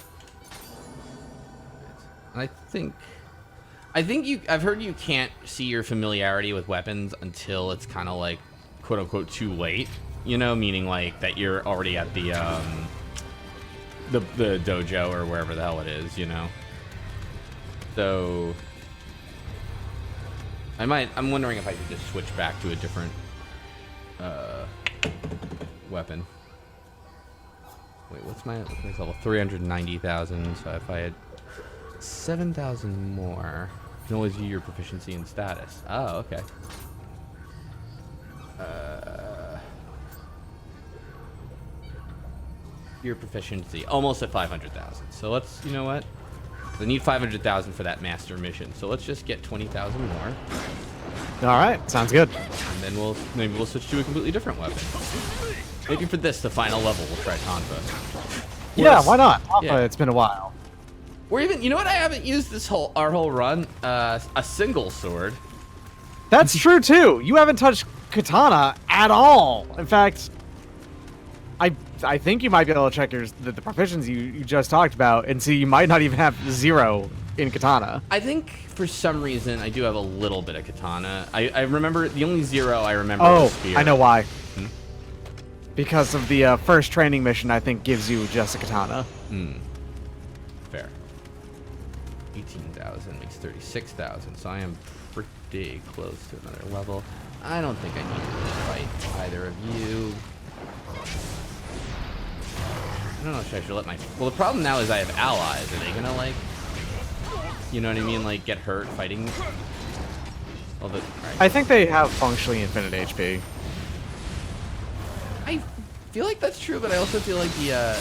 [SPEAKER 1] And I've heard you can't see your familiarity with weapons until it's kind of like quote unquote too late, you know, meaning like that you're already at the dojo or wherever the hell it is, you know. So I'm wondering if I could just switch back to a different weapon. Wait, what's my level? 390,000. So if I had 7,000 more, you can always view your proficiency and status. Oh, okay. Your proficiency almost at 500,000. So let's, you know what? I need 500,000 for that master mission. So let's just get 20,000 more.
[SPEAKER 2] All right, sounds good.
[SPEAKER 1] And then maybe we'll switch to a completely different weapon. Maybe for this, the final level, we'll try Tonfa.
[SPEAKER 2] Yeah, why not?
[SPEAKER 1] Yeah.
[SPEAKER 2] It's been a while.
[SPEAKER 1] Or even, you know what? I haven't used our whole run. A single sword.
[SPEAKER 2] That's true too. You haven't touched katana at all. In fact, I think you might be able to check the proficiency you just talked about and see you might not even have 0 in katana.
[SPEAKER 1] I think for some reason I do have a little bit of katana. I remember the only 0 I remember was spear.
[SPEAKER 2] I know why. Because of the first training mission, I think gives you just a katana.
[SPEAKER 1] Fair. 18,000 makes 36,000, so I am pretty close to another level. I don't think I need to really fight either of you. I don't know if I should let my... Well, the problem now is I have allies. Are they gonna, like... You know what I mean? Like, get hurt fighting? Well, right.
[SPEAKER 2] I think they have functionally infinite HP.
[SPEAKER 1] I feel like that's true, but I also feel like the,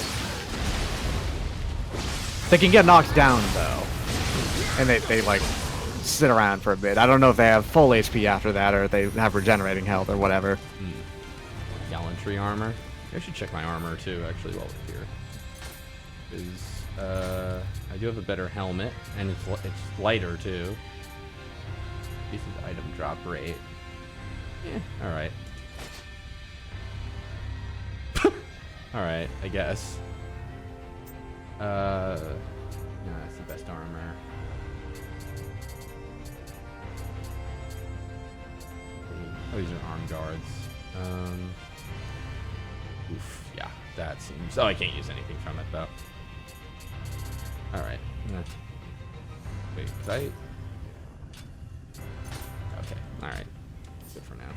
[SPEAKER 2] They can get knocked down, though. And they like, sit around for a bit. I don't know if they have full HP after that or if they have regenerating health or whatever.
[SPEAKER 1] Gallantry armor. I should check my armor too, actually, while we're here. Because I do have a better helmet, and it's lighter too. Decent item drop rate. Yeah, all right. All right, I guess. No, that's the best armor. Oh, these are arm guards. Oof, yeah, that seems... Oh, I can't use anything from it, though. Alright. Wait, was I... Okay, alright. Good for now.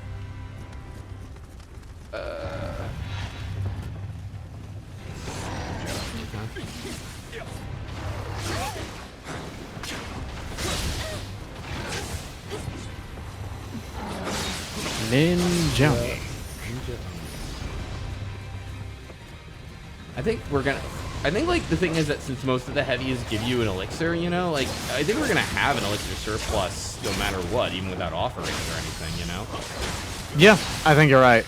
[SPEAKER 2] Ninja.
[SPEAKER 1] I think like the thing is that since most of the heavies give you an elixir, you know, like I think we're gonna have an elixir surplus no matter what, even without offerings or anything, you know.
[SPEAKER 2] Yeah, I think you're right.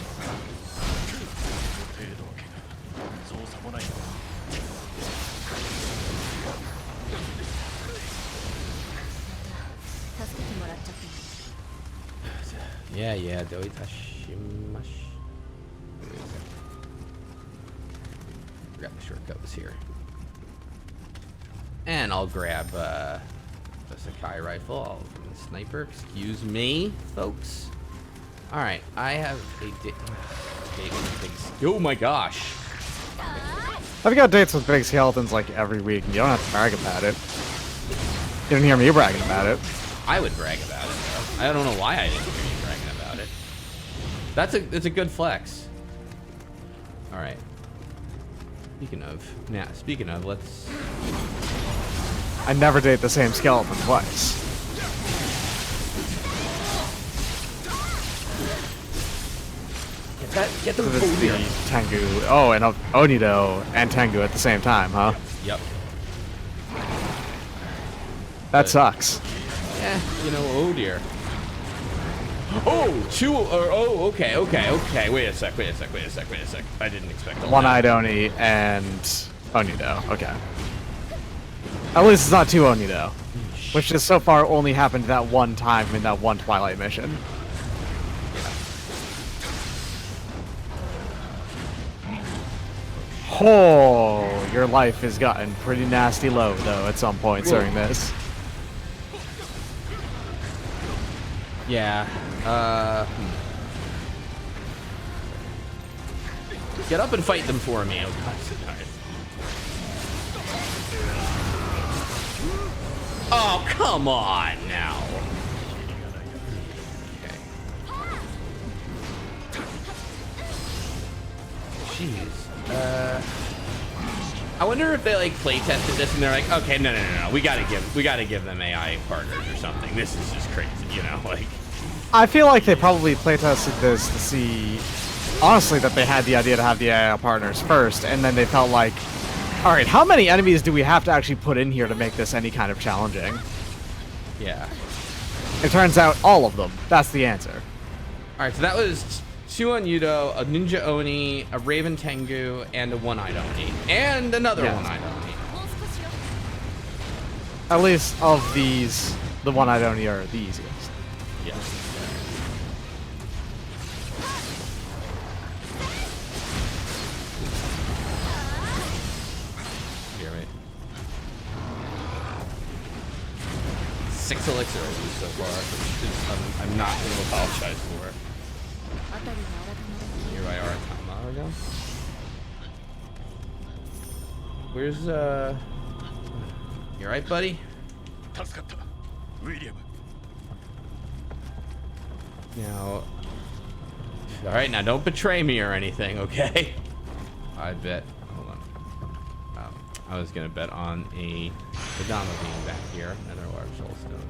[SPEAKER 1] Yeah, Doitashimash. Forgot the shortcut was here. And I'll grab the Sakai rifle. I'll grab the sniper. Excuse me, folks. Alright, I have a oh my gosh.
[SPEAKER 2] I've got dates with big skeletons like every week, and you don't have to brag about it. You didn't hear me bragging about it.
[SPEAKER 1] I would brag about it, though. I don't know why I didn't hear you bragging about it. It's a good flex. Alright. Speaking of, let's...
[SPEAKER 2] I never date the same skeleton twice.
[SPEAKER 1] Get the
[SPEAKER 2] So this is the Tengu. Oh, and Onido and Tengu at the same time, huh?
[SPEAKER 1] Yep.
[SPEAKER 2] That sucks.
[SPEAKER 1] Yeah, you know, oh dear. Okay. Wait a sec. I didn't expect all
[SPEAKER 2] One-eyed
[SPEAKER 1] that.
[SPEAKER 2] Oni and Onido. Okay. At least it's not two Onido. Which has so far only happened that one time in that one Twilight mission. Oh, your life has gotten pretty nasty low, though, at some points during this.
[SPEAKER 1] Yeah. Get up and fight them for me. Oh, God. Oh, come on now. Okay. Jeez. I wonder if they like play tested this and they're like, okay, no. We gotta give them AI partners or something. This is just crazy, you know, like.
[SPEAKER 2] I feel like they probably playtested this to see, honestly, that they had the idea to have the AI partners first, and then they felt like, all right, how many enemies do we have to actually put in here to make this any kind of challenging?
[SPEAKER 1] Yeah.
[SPEAKER 2] It turns out all of them. That's the answer.
[SPEAKER 1] All right, so that was two Yudo, a Ninja Oni, a Raven Tengu, and a One-Eyed Oni, and another
[SPEAKER 2] Yeah.
[SPEAKER 1] One-Eyed Oni.
[SPEAKER 2] At least of these, the one-eyed Oni are the easiest.
[SPEAKER 1] Yeah. Here, wait. 6 elixir I used so far, which I'm not going to apologize for. Here I are, Tama again. Where's you alright, buddy?
[SPEAKER 3] 助かったウィリアム
[SPEAKER 1] Now, all right, now don't betray me or anything, okay? I bet. Hold on. I was gonna bet on a Kodama being back here. Another large soulstone.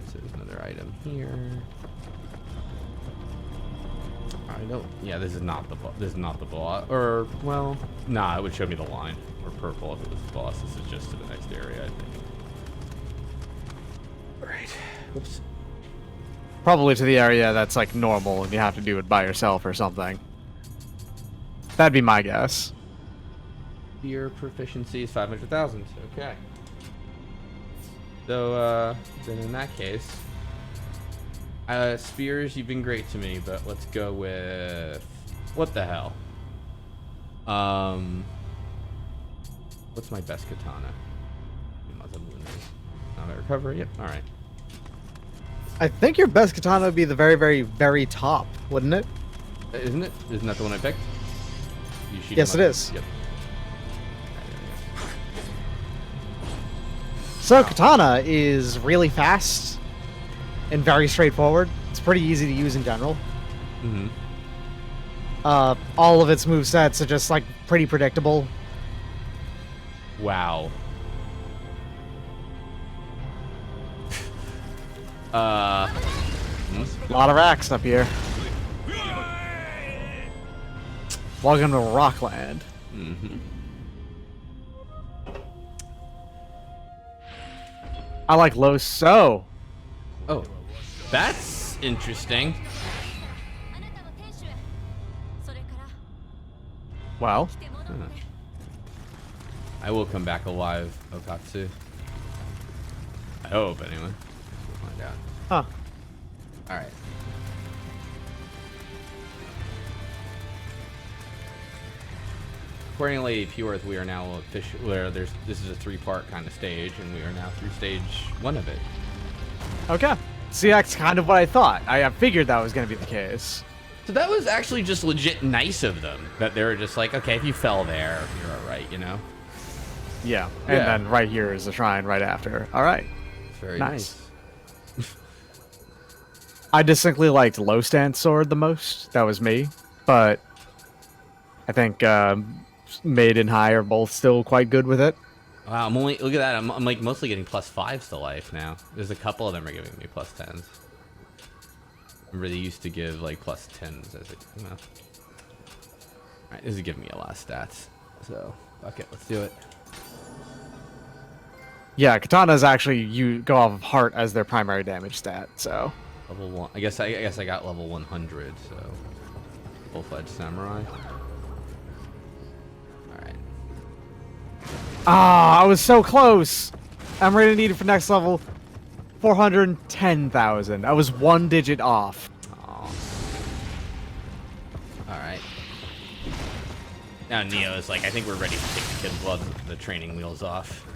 [SPEAKER 1] So there's another item here. I don't. Yeah, this is not the boss. Or well, nah, it would show me the line or purple if it was the boss. This is just to the next area, I think. All right. Whoops.
[SPEAKER 2] Probably to the area that's like normal and you have to do it by yourself or something. That'd be my guess.
[SPEAKER 1] Your proficiency is 500,000. Okay. So then in that case, spears, you've been great to me, but let's go with what the hell? What's my best katana? Recovery. Yep. All right.
[SPEAKER 2] I think your best katana would be the very, very, very top, wouldn't it?
[SPEAKER 1] Isn't it? Isn't that the one I picked?
[SPEAKER 2] Yes, it is.
[SPEAKER 1] Yep.
[SPEAKER 2] So katana is really fast and very straightforward. It's pretty easy to use in general.
[SPEAKER 1] Mm-hmm.
[SPEAKER 2] All of its movesets are just like pretty predictable.
[SPEAKER 1] Wow.
[SPEAKER 2] A lot of racks up here. Welcome to Rockland.
[SPEAKER 1] Mm-hmm.
[SPEAKER 2] I like low so.
[SPEAKER 1] Oh, that's interesting.
[SPEAKER 2] Well,
[SPEAKER 1] I will come back alive, Okatsu. I hope, anyway. We'll find out.
[SPEAKER 2] huh.
[SPEAKER 1] Alright. According to Lady Pureworth, we are now official. This is a 3-part kind of stage, and we are now through stage 1 of it.
[SPEAKER 2] Okay. See, that's kind of what I thought. I figured that was going to be the case.
[SPEAKER 1] So that was actually just legit nice of them. That they were just like, okay, if you fell there, you're alright, you know?
[SPEAKER 2] Yeah. And
[SPEAKER 1] Yeah.
[SPEAKER 2] then right here is the shrine right after. All right.
[SPEAKER 1] It's very
[SPEAKER 2] Nice.
[SPEAKER 1] nice.
[SPEAKER 2] I distinctly liked low stance sword the most. That was me. But I think mid and high are both still quite good with it.
[SPEAKER 1] Wow, look at that. I'm like mostly getting +5s to life now. There's a couple of them are giving me +10s. Remember they used to give like +10s as it, you know. Alright, this is giving me a lot of stats. So, fuck it, let's do it.
[SPEAKER 2] Yeah, katanas actually you go off of heart as their primary damage stat, so.
[SPEAKER 1] Level 1. I guess I got level 100, so full-fledged samurai. Alright.
[SPEAKER 2] Ah, I was so close. I'm ready to need it for next level. 410,000. I was 1 digit off.
[SPEAKER 1] Alright. Now Nioh is like, I think we're ready to take the kid gloves, the training wheels off.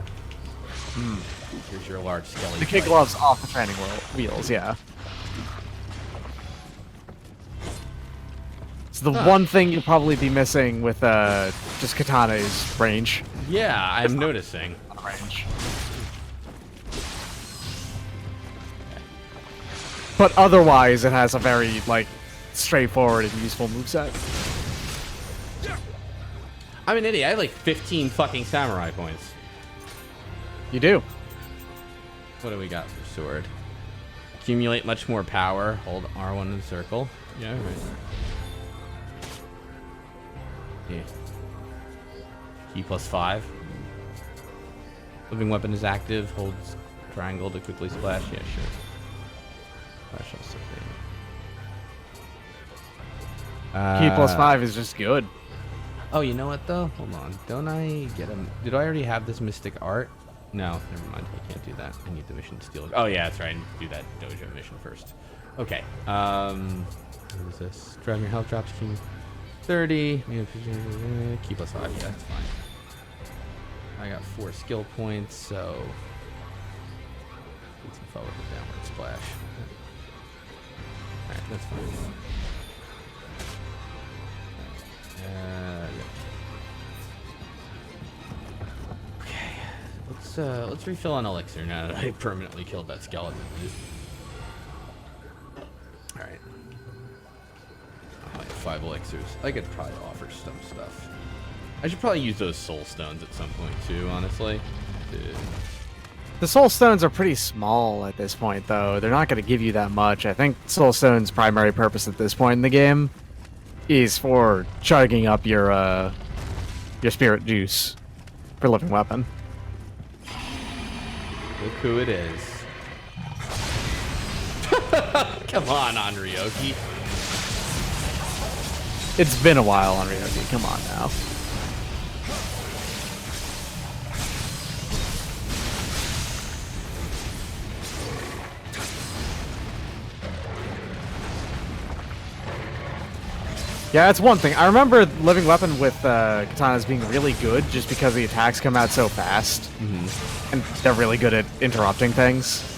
[SPEAKER 1] Here's your large skelly.
[SPEAKER 2] The kid
[SPEAKER 1] fight.
[SPEAKER 2] gloves off the training wheels, yeah. So the one thing you'll probably be missing with just katana is range.
[SPEAKER 1] Yeah, I'm noticing.
[SPEAKER 2] Range. But otherwise, it has a very like straightforward and useful moveset.
[SPEAKER 1] I'm an idiot. I have like 15 fucking samurai points.
[SPEAKER 2] You do.
[SPEAKER 1] What do we got for sword? Accumulate much more power. Hold R1 in circle. Yeah, right. Yeah. Key +5. Living weapon is active. Holds triangle to quickly splash. Yeah, sure. Splash also.
[SPEAKER 2] Key +5 is just good.
[SPEAKER 1] Oh, you know what though? Hold on. Don't I get him? Did I already have this mystic art? No, never mind. I can't do that. I need the mission to steal. Oh yeah, that's right. I need to do that dojo mission first. Okay. What is this? Drive your health drops. Key 30. Key +5. Yeah, that's fine. I got 4 skill points, so get some forward with downward splash. Alright, that's fine. Yep. Okay, let's refill on elixir now that I permanently killed that skeleton. All right. I have 5 elixirs. I could probably offer some stuff. I should probably use those soul stones at some point too, honestly.
[SPEAKER 2] The soul stones are pretty small at this point, though. They're not going to give you that much. I think soul stone's primary purpose at this point in the game is for chugging up your spirit juice for living weapon.
[SPEAKER 1] Look who it is. Come on, Onryoki.
[SPEAKER 2] It's been a while on Ryoki. Come on now. Yeah, that's one thing. I remember living weapon with katanas being really good just because the attacks come out so fast. Mm-hmm. And they're really good at interrupting things.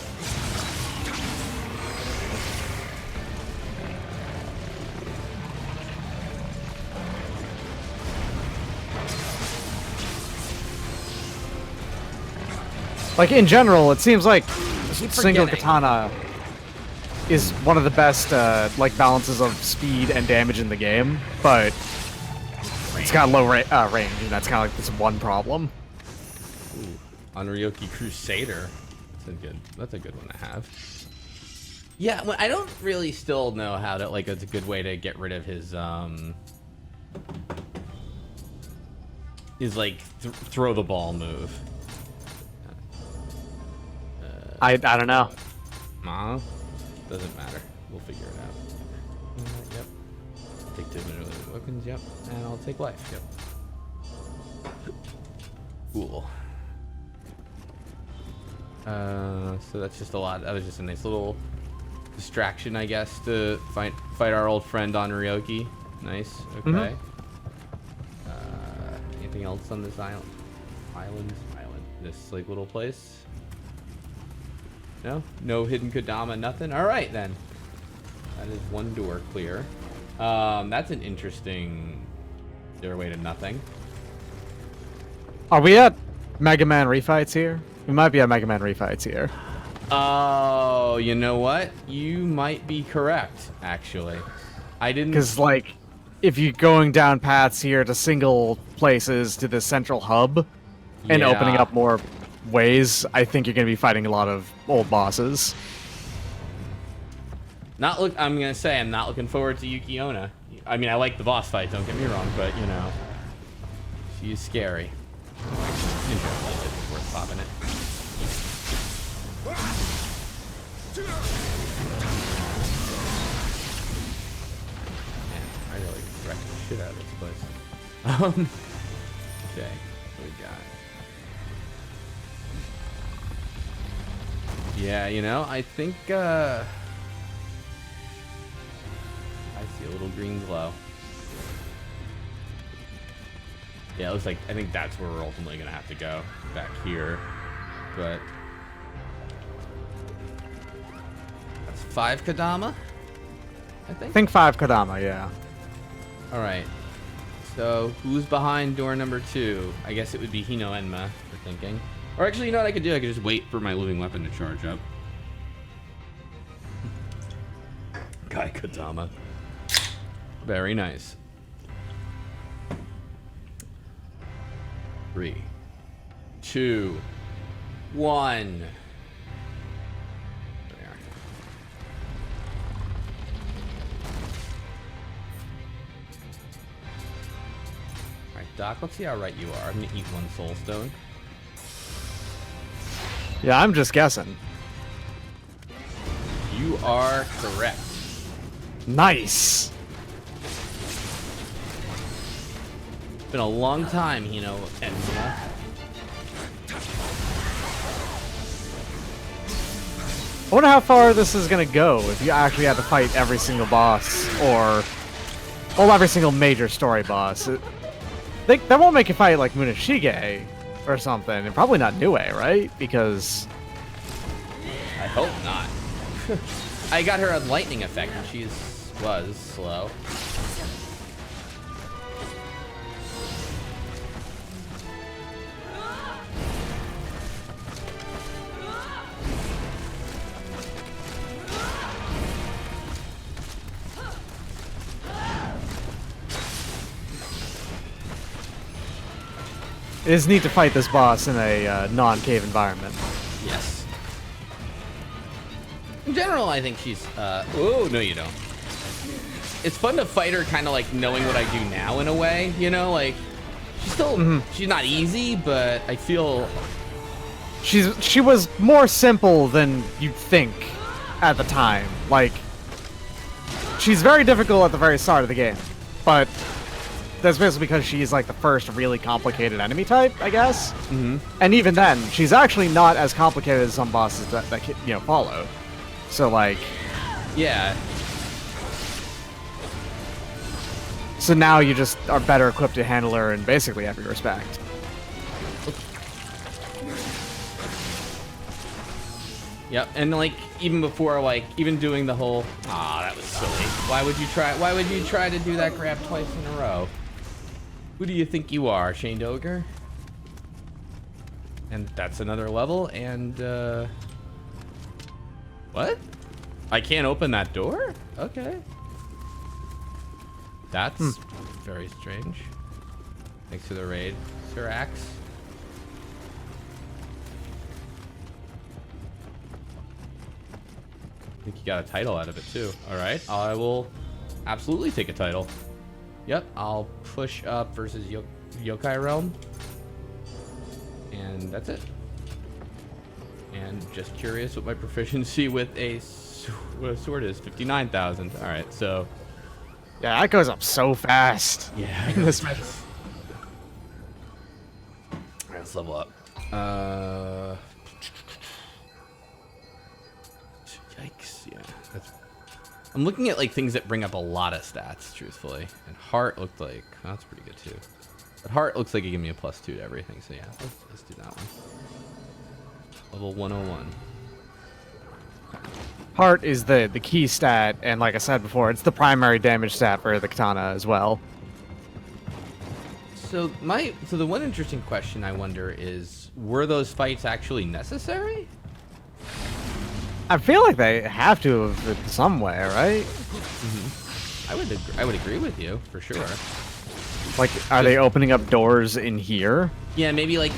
[SPEAKER 2] Like, in general, it seems like single katana is one of the best, like, balances of speed and damage in the game, but it's got low range, and that's kind of like this one problem.
[SPEAKER 1] Ooh, Onryoki Crusader. That's a good one to have. Yeah, well, I don't really still know how to, like, it's a good way to get rid of his, throw the ball move.
[SPEAKER 2] I don't know.
[SPEAKER 1] Doesn't matter. We'll figure it out. Yep. Take 2 minute weapons, yep. And I'll take life, yep. Cool. So that's just a lot. That was just a nice little distraction, I guess, to fight our old friend Onryoki. Nice. Okay. Mm-hmm. Anything else on this island? This like little place? No hidden Kodama, nothing? Alright then. That is one door clear. That's an interesting doorway to nothing.
[SPEAKER 2] Are we at Mega Man refights here? We might be at Mega Man refights here.
[SPEAKER 1] Oh, you know what? You might be correct, actually. I didn't...
[SPEAKER 2] Because, like, if you're going down paths here to single places to the central hub and opening up more ways, I think you're going to be fighting a lot of old bosses.
[SPEAKER 1] I'm going to say I'm not looking forward to Yuki Onna. I mean, I like the boss fight, don't get me wrong, but, you know, she is scary. Interesting, it's worth popping it. Man, I really wrecked the shit out of this place. Okay, what we got? Yeah, you know, I think, I see a little green glow. Yeah, it looks like, I think that's where we're ultimately gonna have to go, back here, but... That's 5 Kodama, I think?
[SPEAKER 2] I think 5 Kodama, yeah.
[SPEAKER 1] Alright, so who's behind door number 2? I guess it would be Hino Enma, we're thinking. Or actually, you know what I could do? I could just wait for my living weapon to charge up. Guy Kodama. Very nice. 3, 2, 1. There we are. Alright, Doc, let's see how right you are. I'm gonna eat 1 soul stone.
[SPEAKER 2] Yeah, I'm just guessing.
[SPEAKER 1] You are correct.
[SPEAKER 2] Nice!
[SPEAKER 1] It's been a long time, you know, Enma.
[SPEAKER 2] I wonder how far this is gonna go if you actually had to fight every single boss, or well, every single major story boss. That won't make you fight like Munashige or something, and probably not Nioh, right? Because
[SPEAKER 1] I hope not. I got her a lightning effect, and she was slow.
[SPEAKER 2] it is neat to fight this boss in a non-cave environment.
[SPEAKER 1] Yes. In general, I think she's, oh, no you don't. it's fun to fight her kind of like knowing what I do now in a way, you know, like she's still she's not easy, but I feel
[SPEAKER 2] she was more simple than you'd think at the time. Like, she's very difficult at the very start of the game, but that's basically because she's like the first really complicated enemy type, I guess. And even then, she's actually not as complicated as some bosses that you know follow. So like,
[SPEAKER 1] yeah.
[SPEAKER 2] So now you just are better equipped to handle her in basically every respect.
[SPEAKER 1] Yep, and like even before, like even doing the whole that was silly. Why would you try to do that grab twice in a row? Who do you think you are, Shane Doger? And that's another level, and what? I can't open that door? Okay. That's very strange. Thanks for the raid, Sir Axe. I think you got a title out of it too. All right, I will absolutely take a title. Yep, I'll push up versus Yokai Realm. And that's it. And just curious what my proficiency with a sword is. 59,000. All right, so.
[SPEAKER 2] Yeah, that goes up so fast.
[SPEAKER 1] Yeah.
[SPEAKER 2] This
[SPEAKER 1] All right, let's level up. Yikes, yeah. I'm looking at like things that bring up a lot of stats, truthfully. And heart looked like, oh, that's pretty good too. But heart looks like it gave me a +2 to everything, so yeah, let's do that one. Level 101.
[SPEAKER 2] Heart is the key stat, and like I said before, it's the primary damage stat for the katana as well.
[SPEAKER 1] So the one interesting question I wonder is, were those fights actually necessary?
[SPEAKER 2] I feel like they have to have in some way, right?
[SPEAKER 1] I would agree with you for sure.
[SPEAKER 2] Like, are they opening up doors in here?
[SPEAKER 1] Yeah, maybe like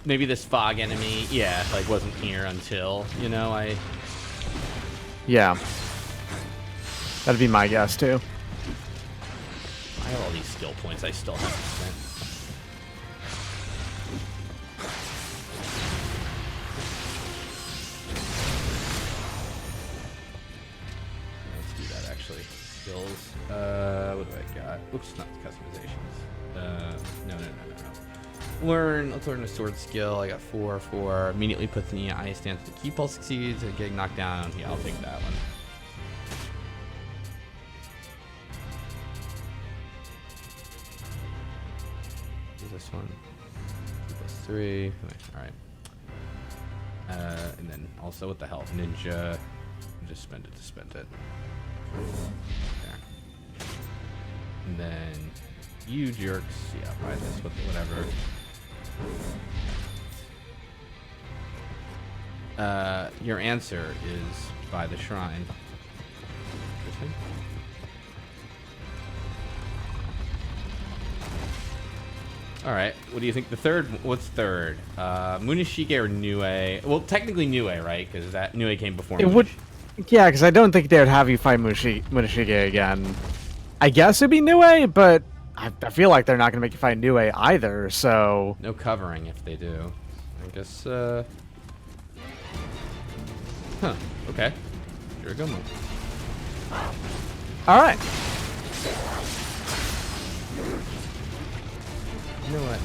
[SPEAKER 1] maybe this fog enemy, yeah, like wasn't here until, you know,
[SPEAKER 2] Yeah. That'd be my guess, too.
[SPEAKER 1] I have all these skill points I still haven't spent. Let's do that actually. Skills. What do I got? Oops, not customizations. No. Let's learn a sword skill. I got 4. Immediately put the Nioh eye stance to keep all succeeds and getting knocked down. Yeah, I'll take that one. This one 2+3. All right. And then also with the health ninja, just spend it to spend it. There. And then you jerks, yeah, buy this with whatever. Your answer is by the shrine. Interesting. All right, what do you think? The third, what's third? Munishige or Nioh? Well, technically Nioh, right? Because that Nioh came before.
[SPEAKER 2] It would, yeah, because I don't think they would have you fight Munishige again. I guess it'd be Nioh, but I feel like they're not gonna make you fight Nioh either. So
[SPEAKER 1] no covering if they do. I guess. Huh. Okay. Here we go.
[SPEAKER 2] all right.
[SPEAKER 1] You know what?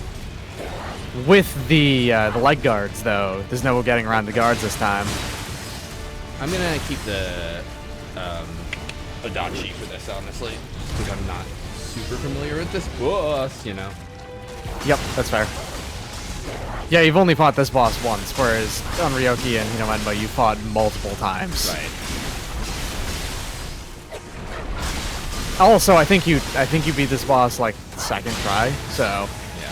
[SPEAKER 2] With the leg guards, though, there's no getting around the guards this time.
[SPEAKER 1] I'm gonna keep the Adachi for this, honestly, because I'm not super familiar with this boss, you know.
[SPEAKER 2] Yep, that's fair. Yeah, you've only fought this boss once, whereas on Ryoki and Hinoenma you fought multiple times.
[SPEAKER 1] Right.
[SPEAKER 2] Also, I think you beat this boss like second try, so.
[SPEAKER 1] Yeah.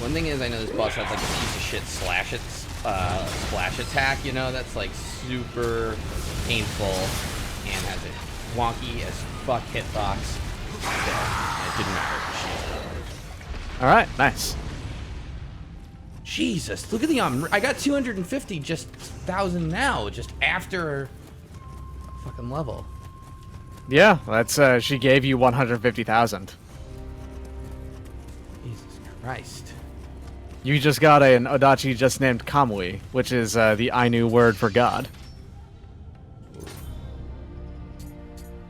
[SPEAKER 1] One thing is, I know this boss has like a piece of shit splash attack, you know, that's like super painful and has a wonky as fuck hitbox. It didn't matter.
[SPEAKER 2] All right, nice.
[SPEAKER 1] Jesus, look at the I got 250 just thousand now, just after fucking level.
[SPEAKER 2] Yeah, that's she gave you 150,000.
[SPEAKER 1] Jesus Christ.
[SPEAKER 2] You just got an Odachi just named Kamui, which is the Ainu word for God.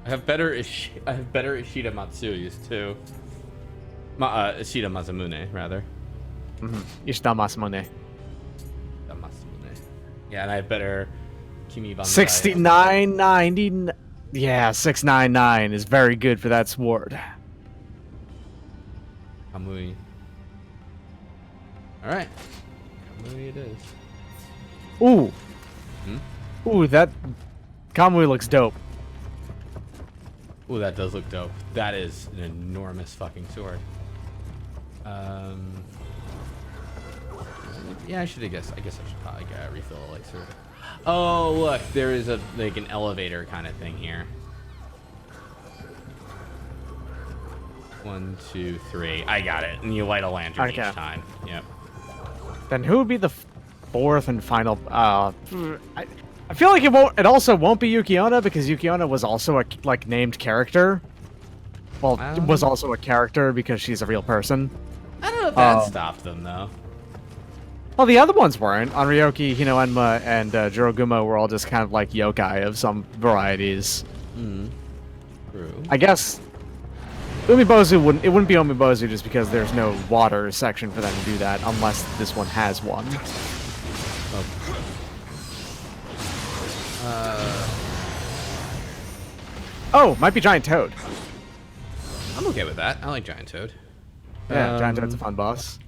[SPEAKER 1] I have better Ishida Matsuyas too. Ishida Mazamune rather.
[SPEAKER 2] Ishida Masamune.
[SPEAKER 1] Masamune. Yeah, and I have better Kimi Banzai.
[SPEAKER 2] 69.90. Yeah, 699 is very good for that sword.
[SPEAKER 1] Kamui. All right. Kamui it is.
[SPEAKER 2] Ooh. Ooh, that Kamui looks dope.
[SPEAKER 1] Ooh, that does look dope. That is an enormous fucking sword. Yeah, I should have guessed. I guess I should probably refill the elixir. Oh, look, there is a like an elevator kind of thing here. 1, 2, 3. I got it. And you light a lantern each time. Yep.
[SPEAKER 2] Then who would be the fourth and final? I feel like it won't. It also won't be Yukiona because Yukiona was also a like named character. Well, was also a character because she's a real person.
[SPEAKER 1] I don't know if that stopped them though.
[SPEAKER 2] Well, the other ones weren't. Onryoki, Hinoenma, and Jirogumo were all just kind of like yokai of some varieties.
[SPEAKER 1] True.
[SPEAKER 2] I guess Umibozu wouldn't be Umibozu just because there's no water section for them to do that unless this one has one. Oh, might be Giant Toad.
[SPEAKER 1] I'm okay with that. I like Giant Toad.
[SPEAKER 2] Yeah, Giant Toad's a fun boss.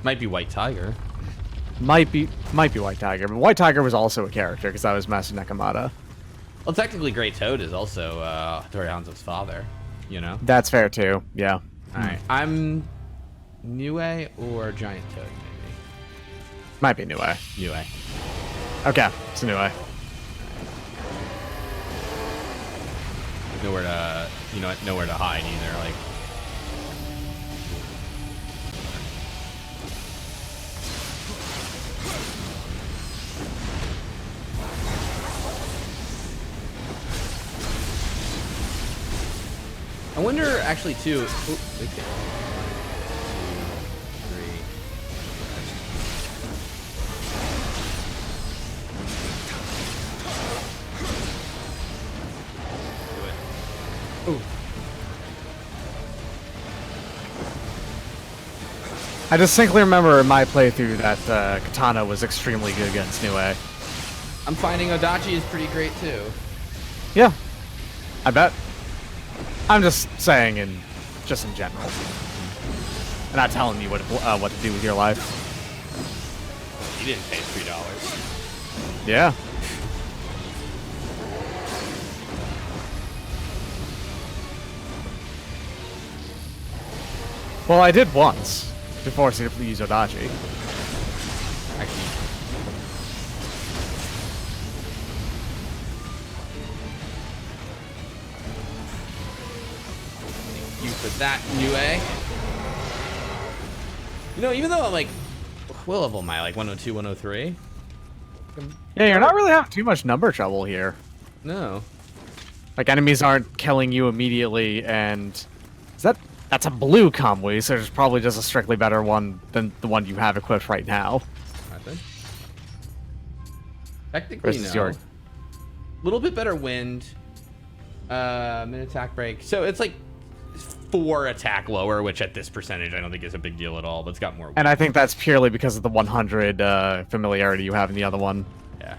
[SPEAKER 1] Might be White Tiger.
[SPEAKER 2] Might be White Tiger, but White Tiger was also a character because that was Master Nekomata.
[SPEAKER 1] Well, technically, Great Toad is also Hattori Hanzo's father. You know.
[SPEAKER 2] That's fair too. Yeah.
[SPEAKER 1] All right. I'm Nioh or Giant Toad, maybe.
[SPEAKER 2] Might be Nioh.
[SPEAKER 1] Nioh.
[SPEAKER 2] Okay, it's Nioh.
[SPEAKER 1] Nowhere to, nowhere to hide either. Like. I wonder, actually, too. Oh, okay. 1, 2, 3. Do it. Ooh.
[SPEAKER 2] I distinctly remember in my playthrough that Katana was extremely good against Nioh.
[SPEAKER 1] I'm finding Odachi is pretty great too.
[SPEAKER 2] Yeah, I bet. I'm just saying, just in general. I'm not telling you what to do with your life.
[SPEAKER 1] You didn't pay $3.
[SPEAKER 2] Yeah. Well, I did once before I started to use Odachi.
[SPEAKER 1] Actually. Thank you for that, Nioh. You know, even though I'm like, what level am I? Like 102, 103?
[SPEAKER 2] Yeah, you're not really having too much number trouble here.
[SPEAKER 1] No.
[SPEAKER 2] Like, enemies aren't killing you immediately, and... That's a blue Kamui, so there's probably just a strictly better one than the one you have equipped right now.
[SPEAKER 1] I think. Technically,
[SPEAKER 2] Versus
[SPEAKER 1] no.
[SPEAKER 2] your...
[SPEAKER 1] Little bit better wind. Mid attack break. So it's like 4 attack lower, which at this percentage I don't think is a big deal at all, but it's got more wind.
[SPEAKER 2] And I think that's purely because of the 100 familiarity you have in the other one.
[SPEAKER 1] Yeah,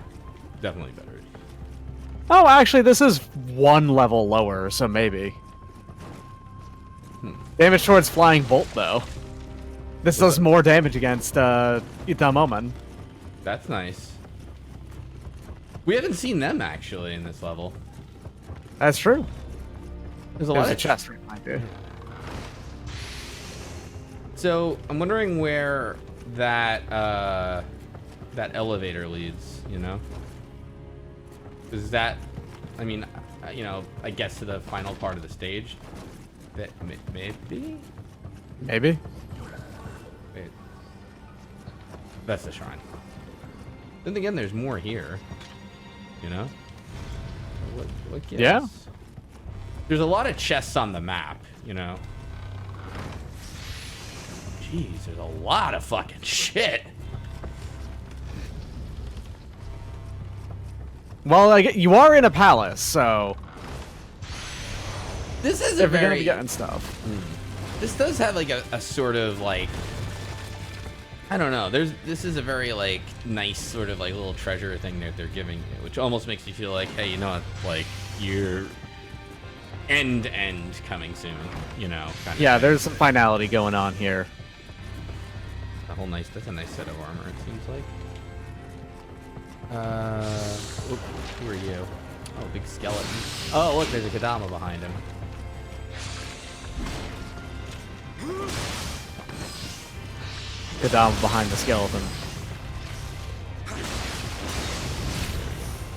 [SPEAKER 1] definitely better.
[SPEAKER 2] Oh, actually, this is 1 level lower, so maybe. Damage towards Flying Bolt, though. This does more damage against Itamoman.
[SPEAKER 1] That's nice. We haven't seen them, actually, in this level.
[SPEAKER 2] That's true.
[SPEAKER 1] There's a lot of
[SPEAKER 2] chest right behind you.
[SPEAKER 1] So, I'm wondering where that, that elevator leads, you know? Is that... I mean, you know, I guess to the final part of the stage. That maybe?
[SPEAKER 2] Maybe?
[SPEAKER 1] Wait. That's the shrine. Then again, there's more here. You know? What gives?
[SPEAKER 2] Yeah.
[SPEAKER 1] There's a lot of chests on the map, you know? Jeez, there's a lot of fucking shit.
[SPEAKER 2] Well, like, you are in a palace, so
[SPEAKER 1] This is
[SPEAKER 2] if you're gonna be getting stuff.
[SPEAKER 1] This does have like a sort of like, I don't know. This is a very like nice sort of like little treasure thing that they're giving you, which almost makes you feel like, hey, you know what, like you're end coming soon, you know? Kind
[SPEAKER 2] Yeah,
[SPEAKER 1] of thing.
[SPEAKER 2] there's some finality going on here.
[SPEAKER 1] That's a nice set of armor. It seems like. Who are you? Oh, big skeleton. Oh, look, there's a Kodama behind him.
[SPEAKER 2] Kodama behind the skeleton.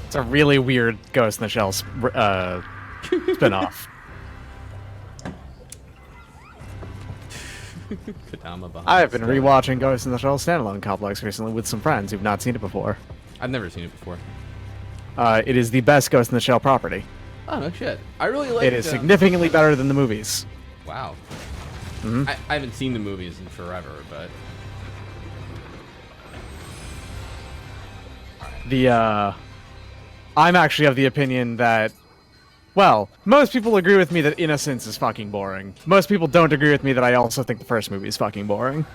[SPEAKER 2] It's a really weird Ghost in the Shell spin-off.
[SPEAKER 1] Kodama behind.
[SPEAKER 2] I've been
[SPEAKER 1] the skeleton.
[SPEAKER 2] rewatching Ghost in the Shell standalone complex recently with some friends who've not seen it before.
[SPEAKER 1] I've never seen it before.
[SPEAKER 2] It is the best Ghost in the Shell property.
[SPEAKER 1] Oh no shit! I really like
[SPEAKER 2] It is significantly better than the movies.
[SPEAKER 1] Wow.
[SPEAKER 2] Mhm.
[SPEAKER 1] I haven't seen the movies in forever, but
[SPEAKER 2] I'm actually of the opinion that, well, most people agree with me that Innocence is fucking boring. Most people don't agree with me that I also think the first movie is fucking boring.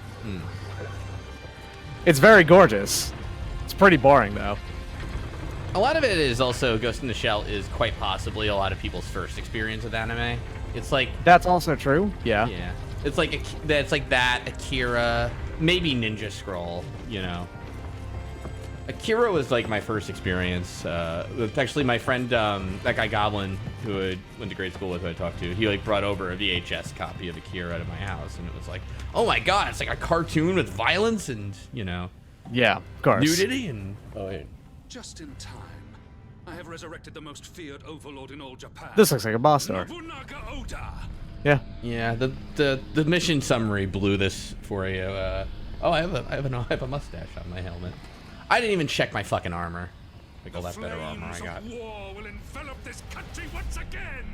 [SPEAKER 2] It's very gorgeous. It's pretty boring, though.
[SPEAKER 1] a lot of it is also Ghost in the Shell is quite possibly a lot of people's first experience with anime. It's like,
[SPEAKER 2] That's also true. Yeah.
[SPEAKER 1] yeah, it's like that Akira, maybe Ninja Scroll, you know. Akira was like my first experience with actually my friend, that guy Goblin, who I went to grade school with, who I talked to. He like brought over a VHS copy of Akira to my house, and it was like, oh my god, it's like a cartoon with violence and, you know,
[SPEAKER 2] Yeah, of course.
[SPEAKER 1] nudity and
[SPEAKER 3] Just in time. I have resurrected the most feared overlord in all Japan.
[SPEAKER 2] This looks like a boss door.
[SPEAKER 3] Nobunaga Oda.
[SPEAKER 2] Yeah.
[SPEAKER 1] yeah. The mission summary blew this for you. Oh, I have a mustache on my helmet. I didn't even check my fucking armor. Like all that better armor I got.
[SPEAKER 3] Flames of war will envelop this country once again.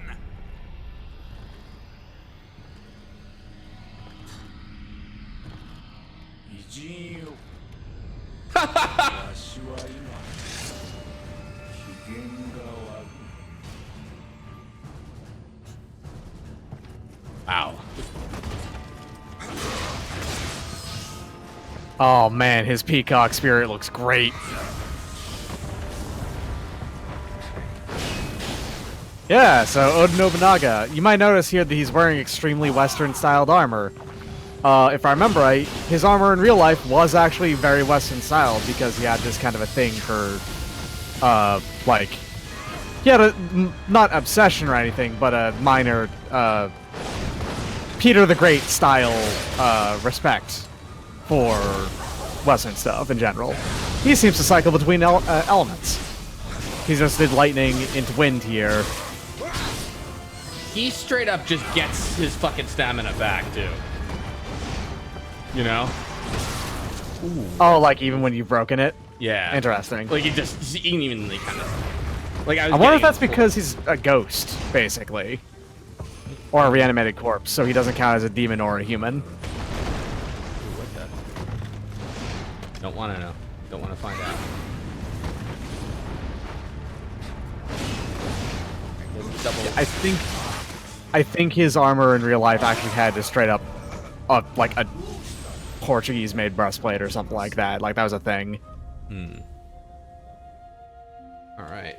[SPEAKER 1] Wow.
[SPEAKER 2] Oh man, his peacock spirit looks great. Yeah, so Oda Nobunaga. You might notice here that he's wearing extremely Western-styled armor. If I remember right, his armor in real life was actually very Western-styled because he had this kind of a thing for, like, he had a, not obsession or anything, but a minor, Peter the Great style, respect for Western stuff in general. He seems to cycle between elements. He just did lightning into wind here.
[SPEAKER 1] He straight up just gets his fucking stamina back too. You know? Ooh.
[SPEAKER 2] Oh, like even when you've broken it?
[SPEAKER 1] Yeah.
[SPEAKER 2] Interesting.
[SPEAKER 1] Like he can even like kind of like I
[SPEAKER 2] wonder if that's because he's a ghost, basically. Or a reanimated corpse, so he doesn't count as a demon or a human.
[SPEAKER 1] What the? Don't want to know. Don't want to find out.
[SPEAKER 2] I think his armor in real life actually had a straight up, like a Portuguese-made breastplate or something like that. Like that was a thing.
[SPEAKER 1] All right.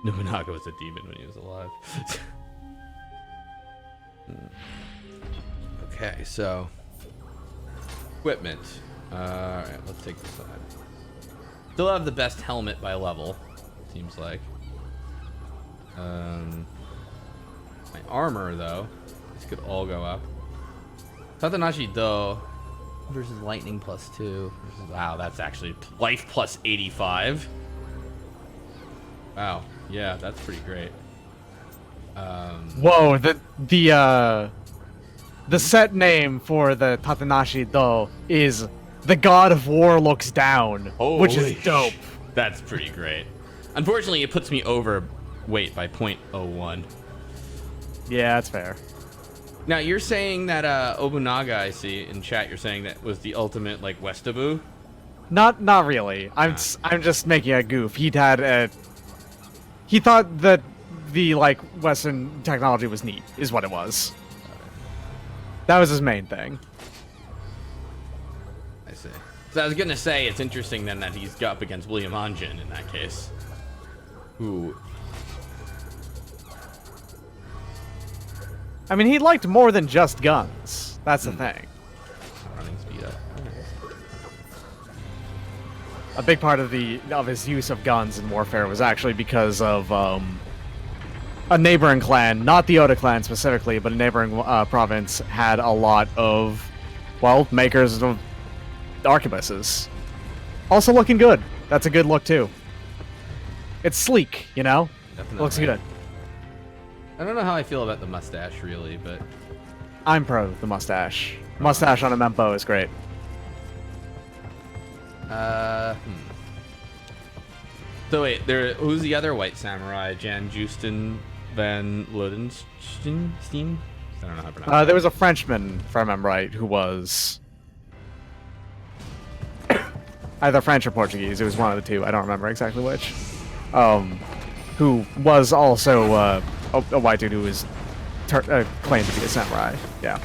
[SPEAKER 1] Nobunaga was a demon when he was alive. Okay, so equipment. All right, let's take this side. Still have the best helmet by level. Seems like. My armor though, this could all go up. Tatanashi Do versus lightning +2. Wow, that's actually life +85. Wow, yeah, that's pretty great.
[SPEAKER 2] Whoa, The set name for the Tatanashi Do is "The God of War Looks Down," which is dope.
[SPEAKER 1] That's pretty great. Unfortunately, it puts me over weight by 0.01.
[SPEAKER 2] Yeah, that's fair.
[SPEAKER 1] Now, you're saying that Nobunaga, I see in chat, you're saying that was the ultimate, like, Westabu?
[SPEAKER 2] Not really. I'm just making a goof. He thought that the like Western technology was neat, is what it was. That was his main thing.
[SPEAKER 1] I see. So I was gonna say, it's interesting then that he's got up against William Onjin in that case. Who...
[SPEAKER 2] I mean, he liked more than just guns. That's the thing.
[SPEAKER 1] Running speed up.
[SPEAKER 2] A big part of his use of guns in warfare was actually because of a neighboring clan, not the Oda clan specifically, but a neighboring province had a lot of, well, makers of arquebuses. Also looking good. That's a good look too. It's sleek, you know?
[SPEAKER 1] Definitely.
[SPEAKER 2] Looks good.
[SPEAKER 1] I don't know how I feel about the mustache, really, but...
[SPEAKER 2] I'm pro the mustache. Mustache on a Mempo is great.
[SPEAKER 1] So wait, who's the other white samurai? Jan Justin Van Lodenstein? I don't know how to pronounce that.
[SPEAKER 2] There was a Frenchman, if I remember right, who was either French or Portuguese. It was one of the two. I don't remember exactly which. Who was also a white dude who was claimed to be a samurai. Yeah.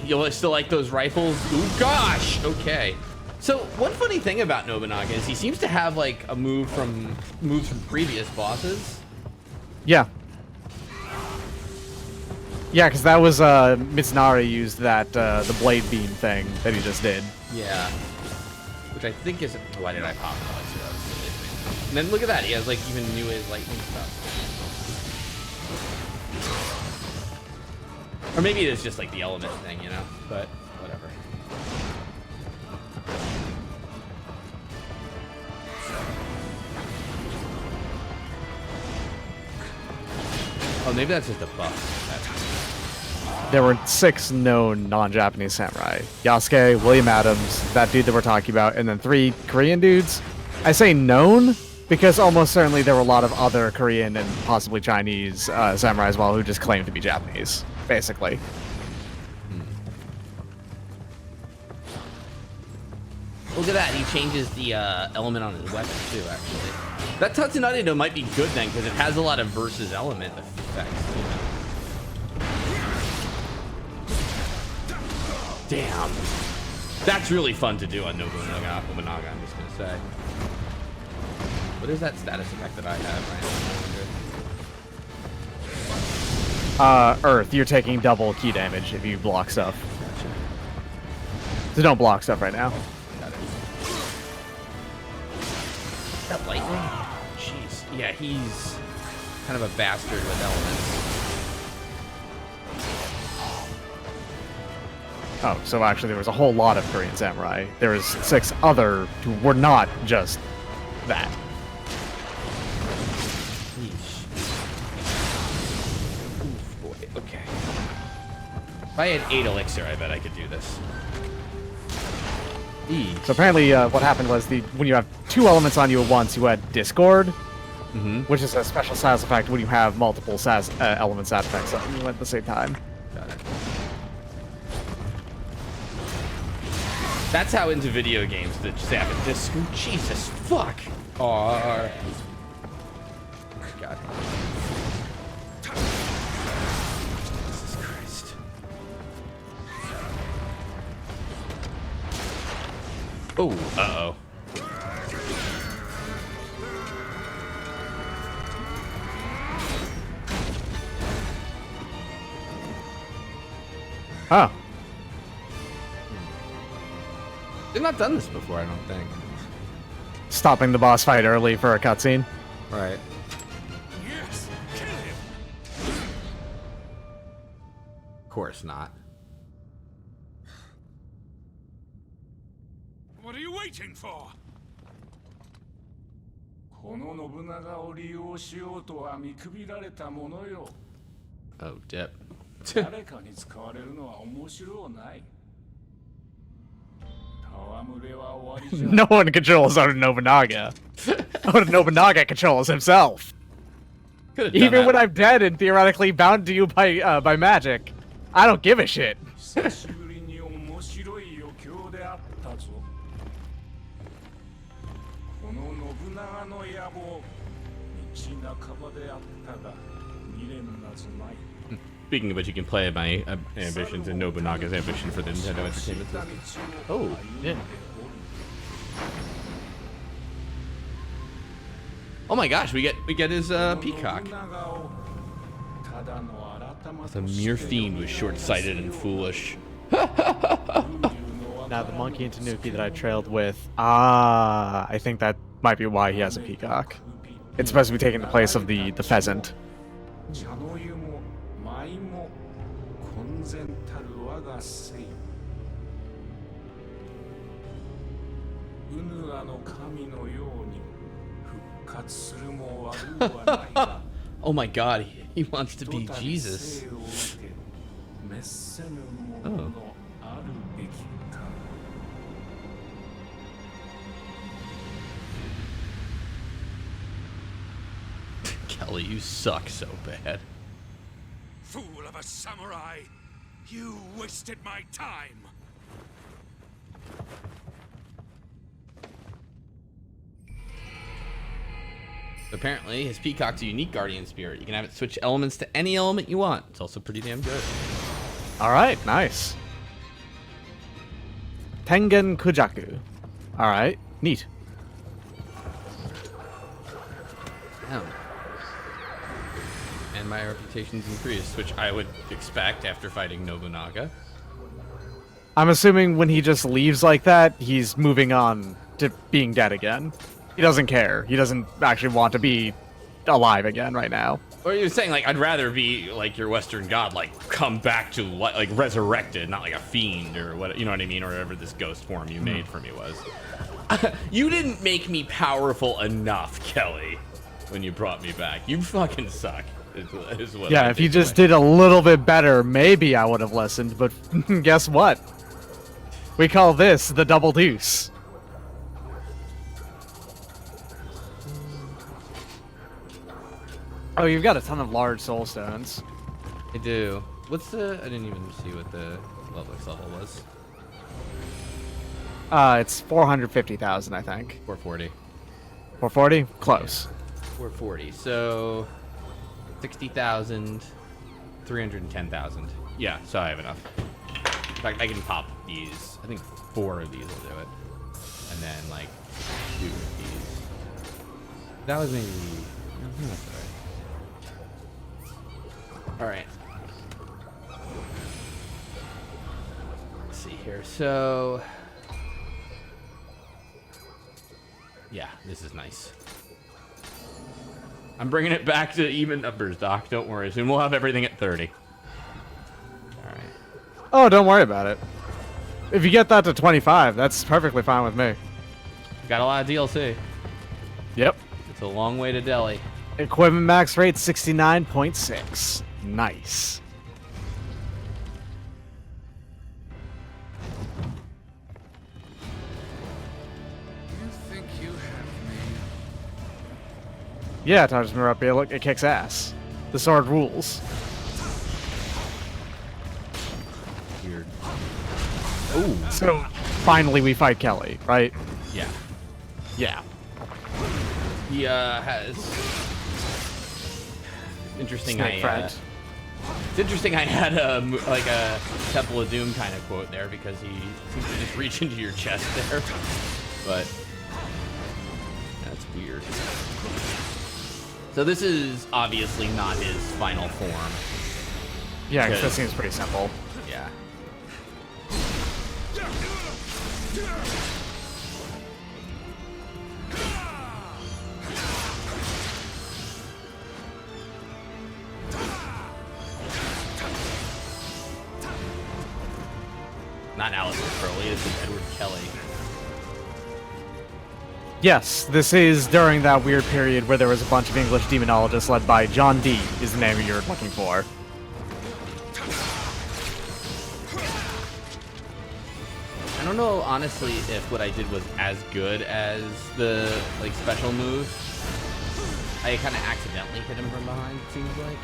[SPEAKER 1] You still like those rifles? Ooh, gosh! Okay. So, one funny thing about Nobunaga is he seems to have, like, moves from previous bosses.
[SPEAKER 2] Yeah. Yeah, because that was, Mitsunari used that, the blade beam thing that he just did.
[SPEAKER 1] Yeah. Which I think is... Why did I pop that? And then look at that, he has, like, even new lightning stuff. Or maybe it is just, like, the element thing, you know? But, whatever. Oh, maybe that's just a buff.
[SPEAKER 2] There were 6 known non-Japanese samurai. Yasuke, William Adams, that dude that we're talking about, and then 3 Korean dudes. I say known because almost certainly there were a lot of other Korean and possibly Chinese samurai as well who just claimed to be Japanese, basically.
[SPEAKER 1] Look at that, he changes the element on his weapon too, actually. That Tatsunade though might be good then, because it has a lot of versus element effects. Damn. That's really fun to do on Nobunaga, I'm just gonna say. What is that status effect that I have?
[SPEAKER 2] Earth, you're taking double key damage if you block stuff.
[SPEAKER 1] Gotcha.
[SPEAKER 2] So don't block stuff right now.
[SPEAKER 1] Got it. Is that lightning? Jeez. Yeah, he's kind of a bastard with elements.
[SPEAKER 2] Oh, so actually there was a whole lot of Korean samurai. There was 6 other who were not just that.
[SPEAKER 1] Oof, boy. Okay. If I had 8 elixir, I bet I could do this.
[SPEAKER 2] So apparently what happened was when you have 2 elements on you at once, you had Discord, which is a special status effect when you have multiple element stat effects on you at the same time.
[SPEAKER 1] Got it. That's how into video games that just happen. This Jesus fuck. God. Jesus Christ. Oh, uh-oh.
[SPEAKER 2] Oh.
[SPEAKER 1] They've not done this before, I don't think.
[SPEAKER 2] Stopping the boss fight early for a cutscene.
[SPEAKER 1] Right.
[SPEAKER 3] Yes, kill him.
[SPEAKER 1] Of course not.
[SPEAKER 3] What are you waiting for?
[SPEAKER 4] この信長を利用しようとは見くびられたものよ。
[SPEAKER 1] Oh, dip.
[SPEAKER 4] 誰かに使われるのは面白ない。戯れは終わりじゃ。
[SPEAKER 2] No one controls Oda Nobunaga. Oda Nobunaga controls himself.
[SPEAKER 1] Could've done
[SPEAKER 2] Even
[SPEAKER 1] that.
[SPEAKER 2] when I'm dead and theoretically bound to you by magic, I don't give a shit.
[SPEAKER 4] 久しぶりに面白い余興であったぞ。この信長の野望、道半ばであったが、未練なずない。
[SPEAKER 1] Speaking of which, you can play my ambitions and Nobunaga's ambition for the Nintendo Entertainment System. Oh,
[SPEAKER 2] yeah.
[SPEAKER 1] Oh my gosh, we get his peacock. The mere fiend was short-sighted and foolish.
[SPEAKER 2] Now the monkey and Tanuki that I trailed with, I think that might be why he has a peacock. It's supposed to be taking the place of the pheasant.
[SPEAKER 4] 茶の湯も舞も混然たる我が生。ウヌアの神のように復活するも悪うはないが。
[SPEAKER 1] Oh my god, he wants to be Jesus.
[SPEAKER 4] 滅せぬもののあるべきか。
[SPEAKER 1] Kelly, you suck so bad.
[SPEAKER 3] Fool of a samurai! You wasted my time!
[SPEAKER 1] Apparently, his peacock's a unique guardian spirit. You can have it switch elements to any element you want. It's also pretty damn good.
[SPEAKER 2] Alright, nice. Tengen Kujaku. Alright, neat.
[SPEAKER 1] Damn. And my reputation's increased, which I would expect after fighting Nobunaga.
[SPEAKER 2] I'm assuming when he just leaves like that, he's moving on to being dead again. He doesn't care. He doesn't actually want to be alive again right now.
[SPEAKER 1] Or you're saying, like, I'd rather be like your Western god, like, come back to, like, resurrected, not like a fiend or what, you know what I mean? Or whatever this ghost form you made for me was. You didn't make me powerful enough, Kelly, when you brought me back. You fucking suck. Is what
[SPEAKER 2] Yeah,
[SPEAKER 1] I
[SPEAKER 2] if you
[SPEAKER 1] take
[SPEAKER 2] just
[SPEAKER 1] away.
[SPEAKER 2] did a little bit better, maybe I would have listened, but guess what? We call this the double deuce. Oh, you've got a ton of large soul stones.
[SPEAKER 1] I do. What's the... I didn't even see what the Lovelock's level was.
[SPEAKER 2] It's 450,000, I think.
[SPEAKER 1] 440.
[SPEAKER 2] 440? Close.
[SPEAKER 1] 440. So 60,000, 310,000. Yeah, so I have enough. In fact, I can pop these. I think 4 of these will do it. And then like 2 of these. That was maybe... no, that's all right. Let's see here. So yeah, this is nice. I'm bringing it back to even numbers, Doc. Don't worry. Soon we'll have everything at 30. All right.
[SPEAKER 2] Oh, don't worry about it. If you get that to 25, that's perfectly fine with me.
[SPEAKER 1] Got a lot of DLC.
[SPEAKER 2] Yep.
[SPEAKER 1] It's a long way to Delhi.
[SPEAKER 2] Equipment max rate 69.6. Nice.
[SPEAKER 3] You think you have me?
[SPEAKER 2] Yeah, Taj Murapi, look, it kicks ass. The sword rules.
[SPEAKER 1] Weird. Oh.
[SPEAKER 2] So, finally we fight Kelly, right?
[SPEAKER 1] Yeah.
[SPEAKER 2] Yeah.
[SPEAKER 1] He has interesting.
[SPEAKER 2] Snake friend.
[SPEAKER 1] It's interesting. I had like a Temple of Doom kind of quote there because he seems to just reach into your chest there, but that's weird. So this is obviously not his final form.
[SPEAKER 2] Yeah, 'cause that
[SPEAKER 1] Because-
[SPEAKER 2] seems pretty simple.
[SPEAKER 1] Yeah. Not Alistair Crowley, this is Edward Kelly.
[SPEAKER 2] Yes, this is during that weird period where there was a bunch of English demonologists led by John Dee, is the name you're looking for.
[SPEAKER 1] I don't know, honestly, if what I did was as good as the, like, special move. I kind of accidentally hit him from behind, it seems like.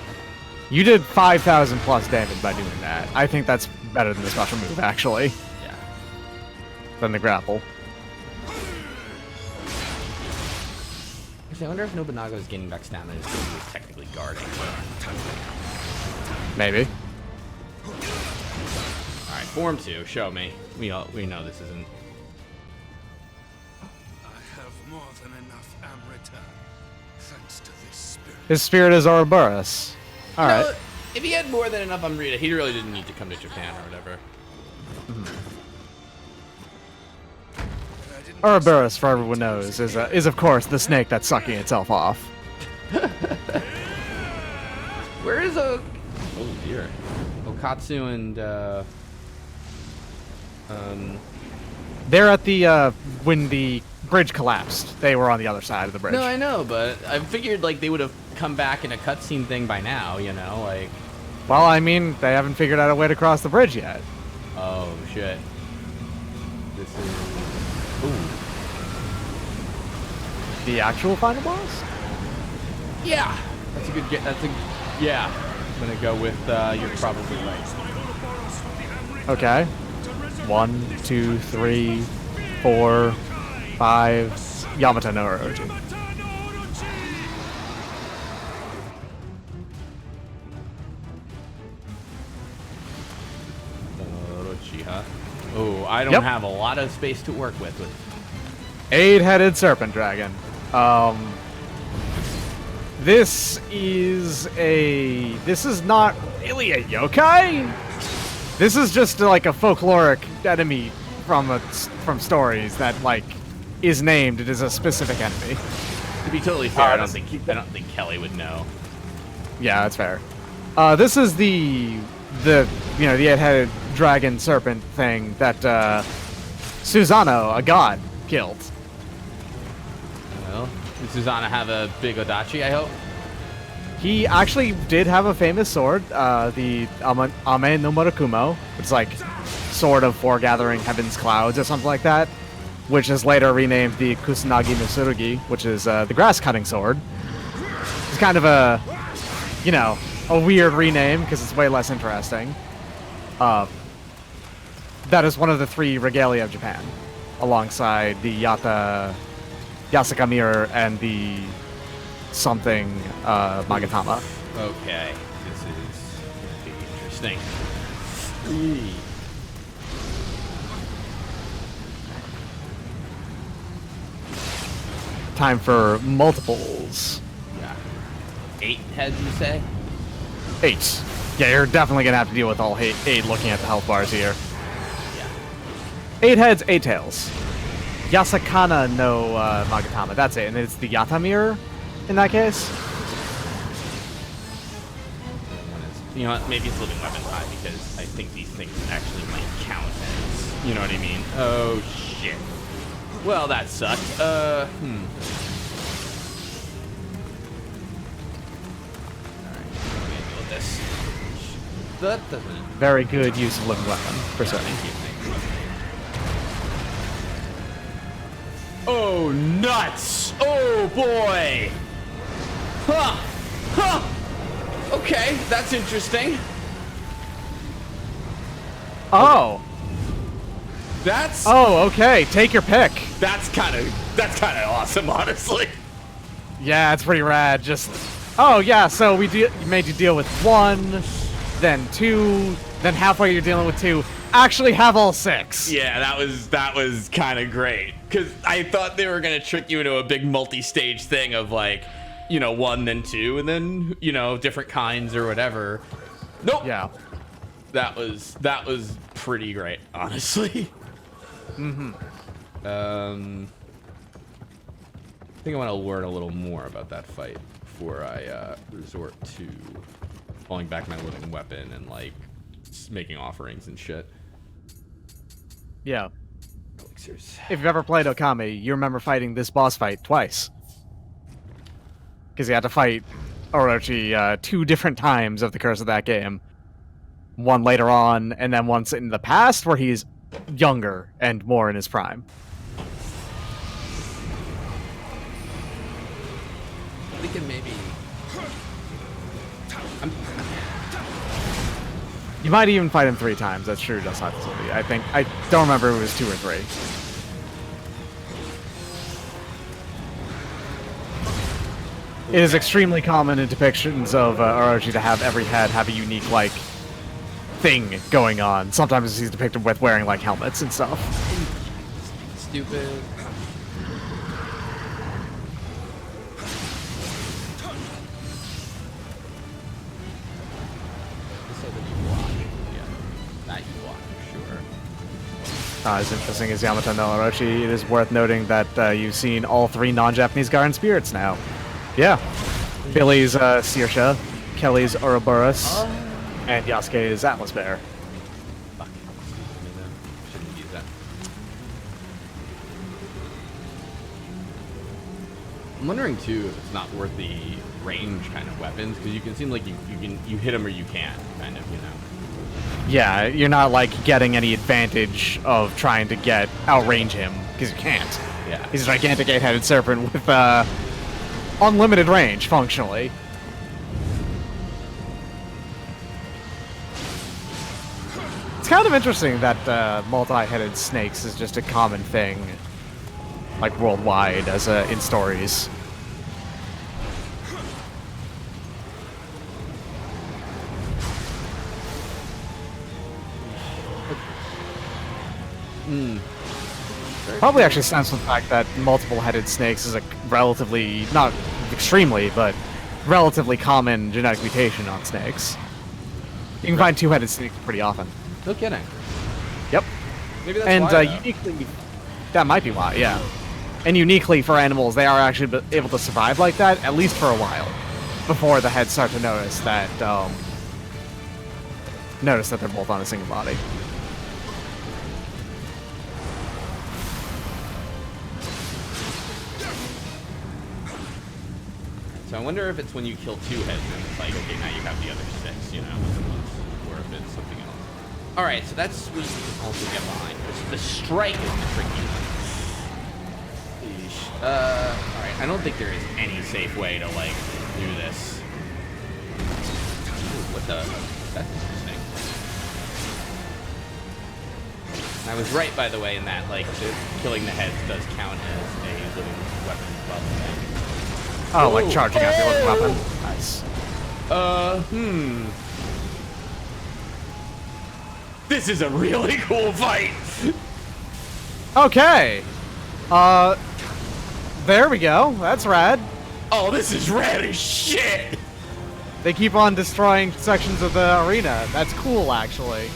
[SPEAKER 2] You did 5,000 plus damage by doing that. I think that's better than the special move, actually,
[SPEAKER 1] Yeah.
[SPEAKER 2] than the grapple.
[SPEAKER 1] Actually, I wonder if Nobunaga is gaining back stamina because he was technically guarding.
[SPEAKER 2] Maybe.
[SPEAKER 1] Alright, Form 2, show me. We know this isn't...
[SPEAKER 3] I have more than enough Amrita, thanks to this spirit.
[SPEAKER 2] His spirit is Ouroboros. All right.
[SPEAKER 1] No, if he had more than enough Amrita, he really didn't need to come to Japan or whatever.
[SPEAKER 2] Ouroboros, for everyone knows, is of course the snake that's sucking itself off.
[SPEAKER 1] Where is oh dear, Okatsu and
[SPEAKER 2] They're at the when the bridge collapsed. They were on the other side of the bridge.
[SPEAKER 1] No, I know, but I figured like they would have come back in a cutscene thing by now, you know, like.
[SPEAKER 2] Well, I mean, they haven't figured out a way to cross the bridge yet.
[SPEAKER 1] Oh shit. This is. Ooh.
[SPEAKER 2] The actual final boss?
[SPEAKER 1] Yeah. That's a good get. That's a. Yeah. I'm gonna go with. You're probably right.
[SPEAKER 2] Okay. 1, 2, 3, 4, 5. Yamata no Orochi.
[SPEAKER 1] Orochi, huh? Oh, I don't
[SPEAKER 2] Yep.
[SPEAKER 1] have a lot of space to work with.
[SPEAKER 2] 8-headed serpent dragon. This is not really a yokai. This is just like a folkloric enemy from stories that like is named. It is a specific enemy.
[SPEAKER 1] To be totally fair, I don't think Kelly would know.
[SPEAKER 2] Yeah, that's fair. This is the 8-headed dragon serpent thing that Susanoo, a god, killed.
[SPEAKER 1] Well, does Susanoo have a big Odachi, I hope?
[SPEAKER 2] He actually did have a famous sword, the Ame no Murakumo, which is like sword of foregathering heaven's clouds or something like that, which is later renamed the Kusanagi no Tsurugi, which is the grass cutting sword. It's kind of a weird rename because it's way less interesting. That is one of the 3 regalia of Japan, alongside the Yasaka mirror and the something Magatama.
[SPEAKER 1] Okay, this is gonna be interesting.
[SPEAKER 2] Time for multiples.
[SPEAKER 1] Yeah. 8 heads, you say?
[SPEAKER 2] 8. Yeah, you're definitely gonna have to deal with all 8 looking at the health bars here.
[SPEAKER 1] Yeah.
[SPEAKER 2] 8 heads, 8 tails. Yasakana no Magatama, that's it, and it's the Yata mirror in that case.
[SPEAKER 1] You know what? Maybe it's living weapon high because I think these things actually might count as. You know what I mean? Oh shit. Well, that sucked. Alright, I'm gonna deal with this. That doesn't.
[SPEAKER 2] Very good use of living weapon, for certain.
[SPEAKER 1] Thank you. Oh, nuts! Oh, boy! Huh! Huh! Okay, that's interesting.
[SPEAKER 2] Oh!
[SPEAKER 1] That's
[SPEAKER 2] Oh, okay. Take your pick.
[SPEAKER 1] that's kind of awesome, honestly.
[SPEAKER 2] Yeah, it's pretty rad. Just, oh yeah. So we made you deal with 1, then 2, then halfway you're dealing with 2. Actually, have all 6.
[SPEAKER 1] Yeah, that was kind of great because I thought they were gonna trick you into a big multi-stage thing of like, 1 then 2 and then different kinds or whatever. Nope.
[SPEAKER 2] Yeah.
[SPEAKER 1] That was pretty great, honestly.
[SPEAKER 2] Mm-hmm.
[SPEAKER 1] I think I want to learn a little more about that fight before I resort to pulling back my living weapon and like making offerings and shit.
[SPEAKER 2] Yeah.
[SPEAKER 1] Elixirs.
[SPEAKER 2] If you've ever played Okami, you remember fighting this boss fight twice. Because you had to fight Orochi 2 different times of the curse of that game. One later on, and then once in the past where he's younger and more in his prime.
[SPEAKER 1] Thinking maybe. I'm,
[SPEAKER 2] You might even fight him 3 times. That's true, just hypothetically. I don't remember if it was 2 or 3. It is extremely common in depictions of Orochi to have every head have a unique, like, thing going on. Sometimes he's depicted with wearing, like, helmets and stuff.
[SPEAKER 1] stupid.
[SPEAKER 2] As interesting as Yamata no Orochi, it is worth noting that you've seen all 3 non-Japanese Garden Spirits now. Yeah. Billy's Saoirse, Kelly's Ouroboros, and Yasuke's Atlas Bear.
[SPEAKER 1] Fuck. Shouldn't use that. I'm wondering too if it's not worth the range kind of weapons, because you can seem like you hit them or you can't, kind of, you know.
[SPEAKER 2] Yeah, you're not, like, getting any advantage of trying to outrange him, because you can't.
[SPEAKER 1] Yeah.
[SPEAKER 2] He's a gigantic 8-headed serpent with, unlimited range, functionally. It's kind of interesting that, multi-headed snakes is just a common thing, like, worldwide, as, in stories. Probably actually stems from the fact that multiple-headed snakes is a relatively, not extremely, but relatively common genetic mutation on snakes. You can find 2-headed snakes pretty often.
[SPEAKER 1] No kidding.
[SPEAKER 2] Yep.
[SPEAKER 1] Maybe that's
[SPEAKER 2] And
[SPEAKER 1] why, though.
[SPEAKER 2] uniquely, that might be why, yeah. And uniquely for animals, they are actually able to survive like that, at least for a while, before the heads start to notice that they're both on a single body.
[SPEAKER 1] So I wonder if it's when you kill 2 heads and it's like, okay, now you have the other 6, you know, or if it's something else. All right, so that's sweet. You can also get behind. The strike is the tricky one. All right, I don't think there is any safe way to like do this. Ooh, what the? That's interesting. I was right, by the way, in that like killing the heads does count as a living weapon level.
[SPEAKER 2] Oh, like charging out the other weapon. Nice.
[SPEAKER 1] This is a really cool fight.
[SPEAKER 2] Okay. There we go. That's rad.
[SPEAKER 1] Oh, this is rad as shit.
[SPEAKER 2] They keep on destroying sections of the arena. That's cool, actually.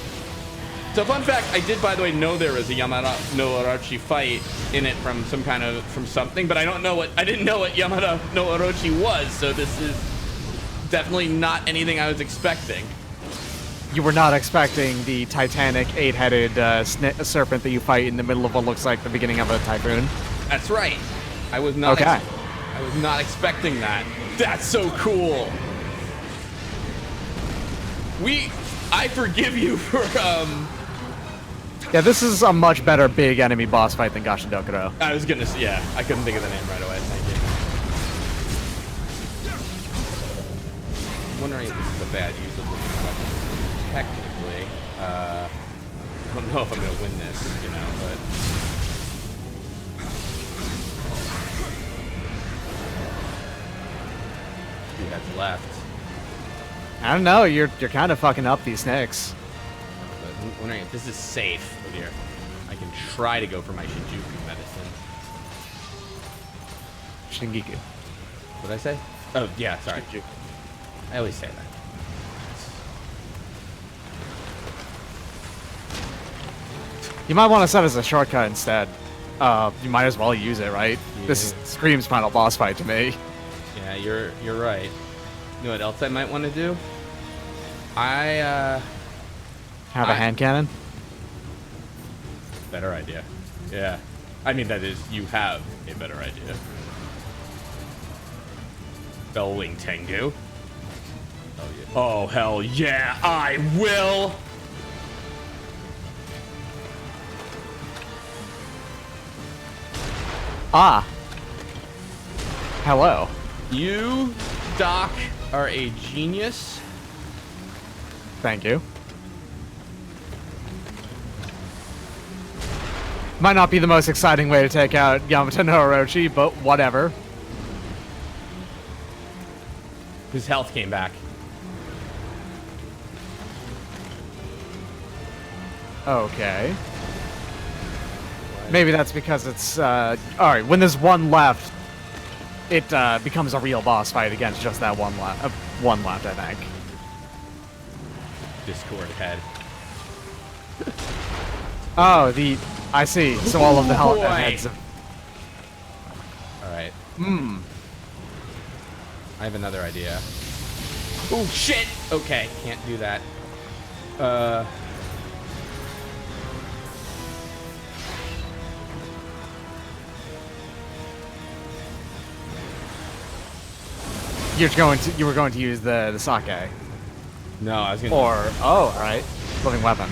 [SPEAKER 1] So fun fact, I did, by the way, know there was a Yamata no Orochi fight in it from something, but I didn't know what Yamata no Orochi was, so this is definitely not anything I was expecting.
[SPEAKER 2] You were not expecting the titanic 8-headed serpent that you fight in the middle of what looks like the beginning of a typhoon.
[SPEAKER 1] That's right. I was not
[SPEAKER 2] Okay.
[SPEAKER 1] I was not expecting that. That's so cool. I forgive you for
[SPEAKER 2] Yeah, this is a much better big enemy boss fight than Gashindokuro.
[SPEAKER 1] I was gonna say, yeah, I couldn't think of the name right away. Thank you. I'm wondering if this is a bad use of this weapon. Technically, I don't know if I'm gonna win this, you know, but. 2 heads left.
[SPEAKER 2] I don't know, you're kind of fucking up these snakes.
[SPEAKER 1] But I'm wondering if this is safe. Oh dear. I can try to go for my Shinjuku medicine.
[SPEAKER 2] Shingiku.
[SPEAKER 1] What did I say? Oh, yeah, sorry. I always say that.
[SPEAKER 2] You might want to set as a shortcut instead. You might as well use it, right?
[SPEAKER 1] Yeah.
[SPEAKER 2] This screams final boss fight to me.
[SPEAKER 1] Yeah, you're right. You know what else I might want to do? Have
[SPEAKER 2] a hand cannon?
[SPEAKER 1] Better idea. Yeah. I mean, that is, you have a better idea. Bellwing Tengu. Oh, yeah. Oh, hell yeah, I will!
[SPEAKER 2] Ah. Hello.
[SPEAKER 1] You, Doc, are a genius.
[SPEAKER 2] Thank you. Might not be the most exciting way to take out Yamata no Orochi, but whatever.
[SPEAKER 1] His health came back.
[SPEAKER 2] Okay. Maybe that's because it's, alright, when there's one left, it, becomes a real boss fight against just that one left, I think.
[SPEAKER 1] Discord head.
[SPEAKER 2] Oh, I see. So all of the
[SPEAKER 1] Boy.
[SPEAKER 2] heads.
[SPEAKER 1] Alright.
[SPEAKER 2] Hmm.
[SPEAKER 1] I have another idea. Oh, shit! Okay, can't do that.
[SPEAKER 2] You were going to use the sake.
[SPEAKER 1] No, I was gonna...
[SPEAKER 2] Oh, alright. Living weapon.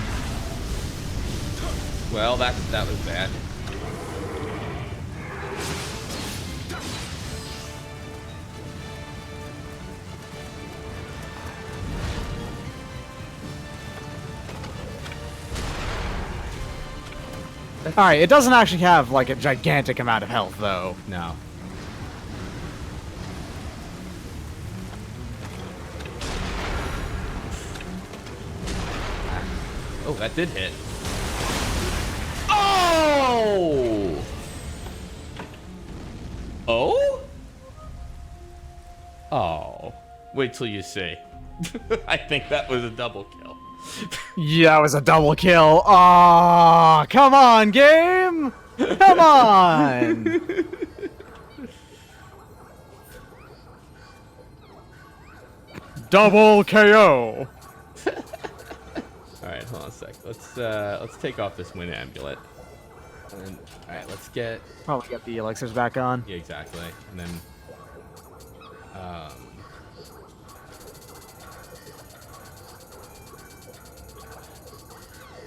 [SPEAKER 1] Well, that was bad.
[SPEAKER 2] Alright, it doesn't actually have, like, a gigantic amount of health, though.
[SPEAKER 1] No. Oh, that did hit. Oh! Oh? Oh. Wait till you see. I think that was a double kill.
[SPEAKER 2] Yeah, it was a double kill. Aw, come on, game! Come on! Double KO!
[SPEAKER 1] Alright, hold on a sec. Let's take off this wind amulet. And alright, let's get...
[SPEAKER 2] Probably get the elixirs back on.
[SPEAKER 1] Yeah, exactly. And then...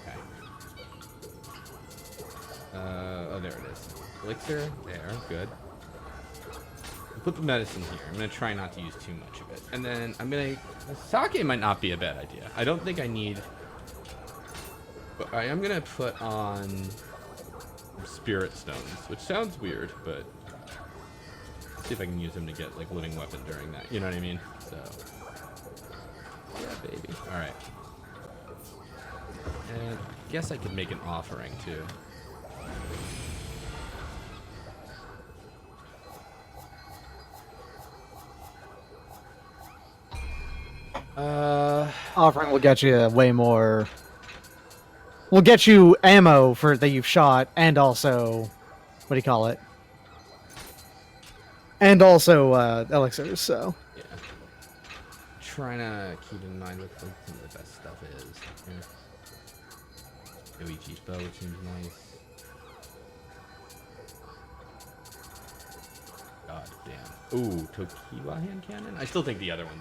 [SPEAKER 1] Okay. Oh, there it is. Elixir, there, good. Put the medicine here. I'm gonna try not to use too much of it. And then I'm gonna... Sake might not be a bad idea. I don't think I need... But I am gonna put on spirit stones, which sounds weird, but see if I can use them to get like living weapon during that. You know what I mean? So yeah, baby. All right. And I guess I could make an offering too.
[SPEAKER 2] Offering will get you way more... Will get you ammo for that you've shot, and also... What do you call it? And also, elixirs, so...
[SPEAKER 1] Yeah. Trying to keep in mind what some of the best stuff is. Here. Yoichi's bow, which seems nice. God damn. Ooh, Tokiwa hand cannon? I still think the other one.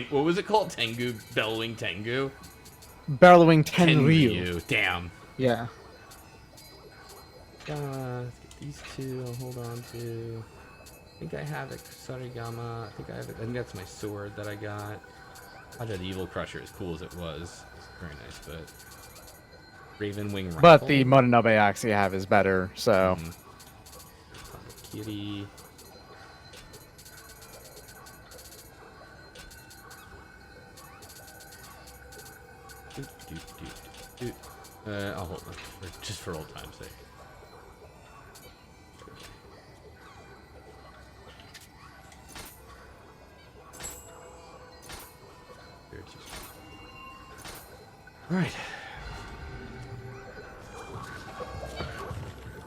[SPEAKER 1] What was it called? Tengu? Bellowing Tengu?
[SPEAKER 2] Bellowing Tenryu.
[SPEAKER 1] Damn.
[SPEAKER 2] Yeah.
[SPEAKER 1] Let's get these two. I'll hold on to. I think I have a Sarigama. I think that's my sword that I got. I thought the Evil Crusher, as cool as it was, very nice, but Raven Wing Rifle.
[SPEAKER 2] But the Mononobe axe you have is better, so...
[SPEAKER 1] Kitty. I'll hold them, just for old time's sake. Alright.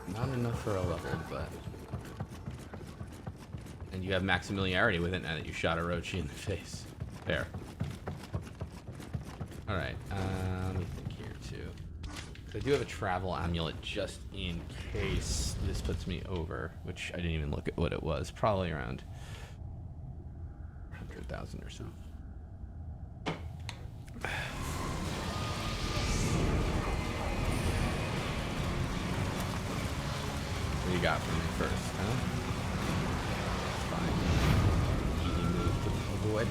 [SPEAKER 1] Not enough for a level, but... And you have max familiarity with it now that you shot Orochi in the face. Fair. Alright, let me think here too. I do have a travel amulet just in case this puts me over, which I didn't even look at what it was. Probably around 100,000 or so. you got for me first, huh? Fine. Easy move to avoid.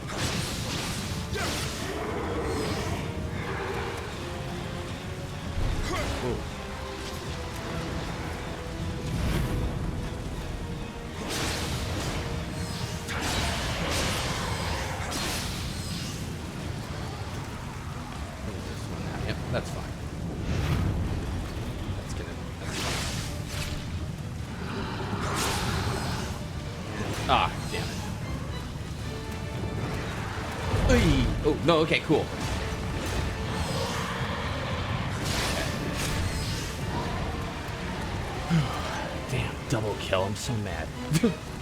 [SPEAKER 1] Ooh. Yep, that's fine. That's fine. Ah, damn it. Oy. Oh, no, okay, cool. Damn, double kill. I'm so mad.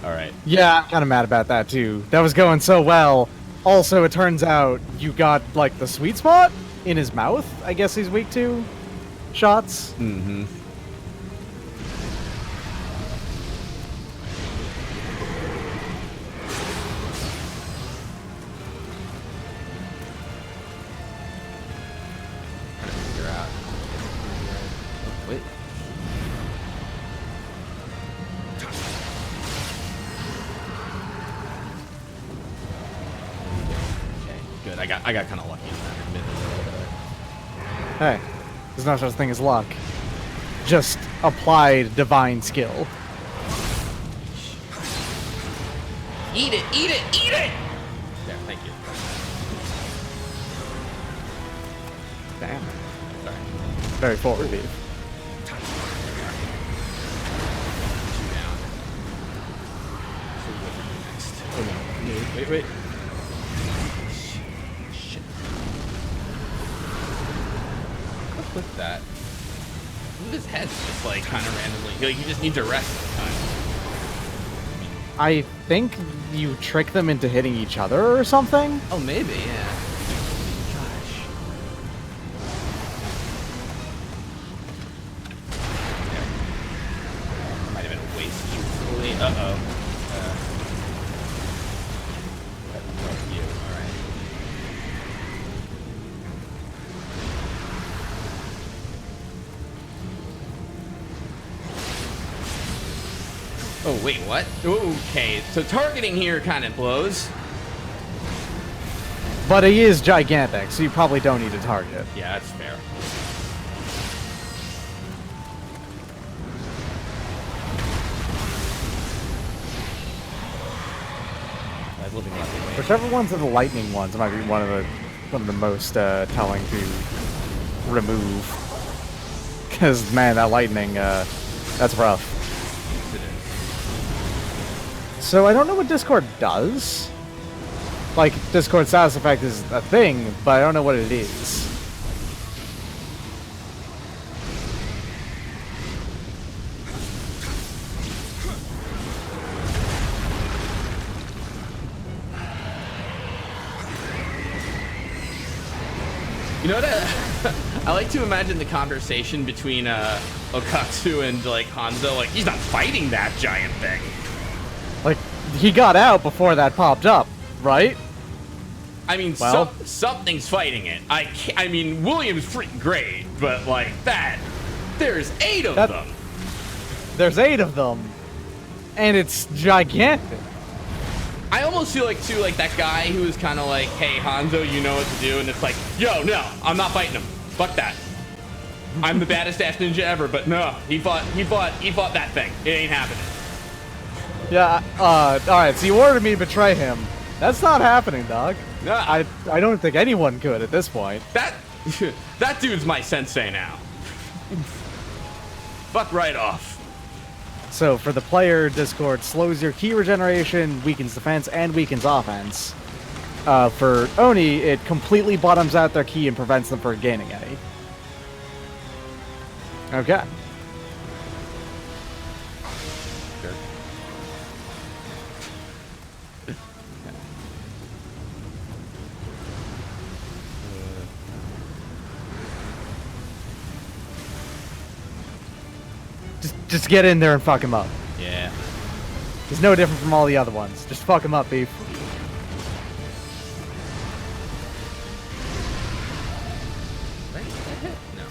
[SPEAKER 1] All right.
[SPEAKER 2] Yeah, I'm kind of mad about that too. That was going so well. Also, it turns out you got like the sweet spot in his mouth. I guess he's weak to shots.
[SPEAKER 1] Mm-hmm. Trying to figure out. Oh, wait. Okay, good. I got kind of lucky in that. Admittedly.
[SPEAKER 2] Hey, there's no such thing as luck. Just applied divine skill.
[SPEAKER 1] Eat it! Eat it! Eat it! There, thank you.
[SPEAKER 2] Damn.
[SPEAKER 1] Sorry.
[SPEAKER 2] Very forward beef.
[SPEAKER 1] Two down. So what do we do next? Oh no. Wait. Shit. What's with that? Look at his head's just like kind of randomly. Like he just needs to rest sometimes.
[SPEAKER 2] I think you trick them into hitting each other or something.
[SPEAKER 1] Oh, maybe, yeah. Gosh. Might have been a waste. Uh-oh. You. All right. Oh, wait, what? Okay, so targeting here kind of blows.
[SPEAKER 2] But he is gigantic, so you probably don't need to target.
[SPEAKER 1] Yeah, that's fair. I'm living left away.
[SPEAKER 2] Whichever ones are the lightning ones might be one of the most telling to remove. Because man, that lightning, that's rough.
[SPEAKER 1] It is.
[SPEAKER 2] So I don't know what Discord does. Like, Discord status effect is a thing, but I don't know what it is.
[SPEAKER 1] You know what? I like to imagine the conversation between Okatsu and like Hanzo. Like he's not fighting that giant thing.
[SPEAKER 2] Like, he got out before that popped up, right?
[SPEAKER 1] I mean,
[SPEAKER 2] Well,
[SPEAKER 1] something's fighting it. I mean, William's freaking great, but like that, there's 8 of them.
[SPEAKER 2] There's 8 of them, and it's gigantic.
[SPEAKER 1] I almost feel like too, like that guy who was kind of like, "Hey, Hanzo, you know what to do," and it's like, "Yo, no, I'm not fighting him. Fuck that. I'm the baddest ass ninja ever." But no, he fought that thing. It ain't happening.
[SPEAKER 2] Yeah. All right. So you ordered me to betray him. That's not happening, dog.
[SPEAKER 1] No,
[SPEAKER 2] I don't think anyone could at this point.
[SPEAKER 1] that dude's my sensei now. Fuck right off.
[SPEAKER 2] So for the player, Discord slows your ki regeneration, weakens defense, and weakens offense. For Oni, it completely bottoms out their ki and prevents them from gaining any. Okay.
[SPEAKER 1] Sure.
[SPEAKER 2] Just get in there and fuck him up.
[SPEAKER 1] Yeah.
[SPEAKER 2] He's no different from all the other ones. Just fuck him up, beef.
[SPEAKER 1] Right? Is that hit? No.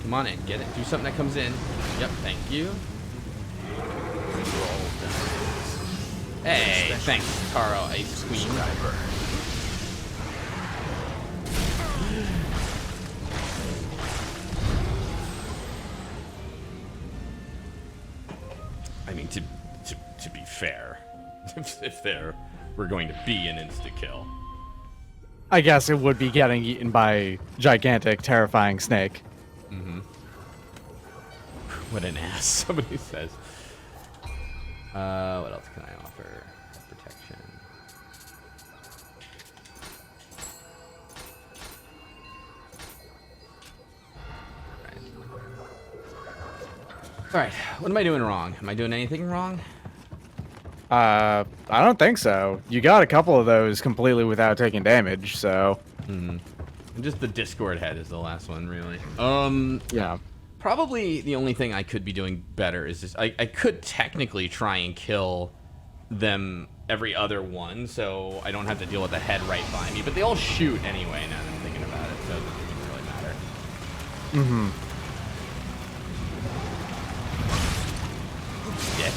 [SPEAKER 1] Come on in, get it. Do something that comes in. Yep, thank you. Hey, thanks, Taro Ice Queen. I mean, to be fair, if there were going to be an insta-kill.
[SPEAKER 2] I guess it would be getting eaten by gigantic, terrifying snake.
[SPEAKER 1] Mm-hmm. What an ass, somebody says. What else can I offer? Protection. Alright, what am I doing wrong? Am I doing anything wrong?
[SPEAKER 2] I don't think so. You got a couple of those completely without taking damage, so...
[SPEAKER 1] Just the Discord head is the last one, really.
[SPEAKER 2] Yeah.
[SPEAKER 1] Probably the only thing I could be doing better is just... I could technically try and kill them every other one, so I don't have to deal with the head right by me. But they all shoot anyway, now that I'm thinking about it, so it doesn't really matter.
[SPEAKER 2] Mm-hmm.
[SPEAKER 1] Dick.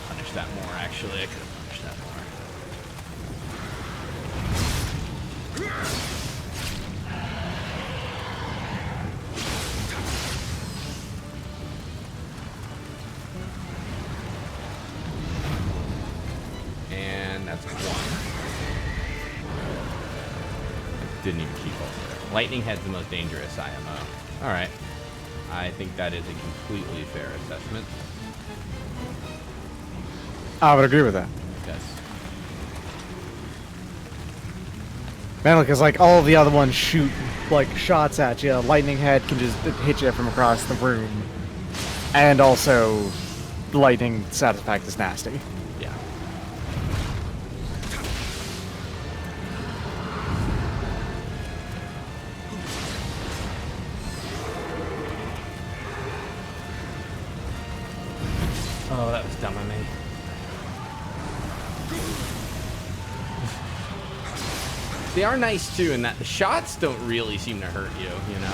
[SPEAKER 1] Punish that more, actually. I could have punished that more. And that's one. Didn't even keep over. Lightning Head's the most dangerous IMO. Alright. I think that is a completely fair assessment.
[SPEAKER 2] I would agree with that.
[SPEAKER 1] Yes.
[SPEAKER 2] Man, because like all of the other ones shoot like shots at you. Lightning Head can just hit you from across the room, and also lightning status effect is nasty.
[SPEAKER 1] Yeah. Oh, that was dumb of me. They are nice too in that the shots don't really seem to hurt you, you know?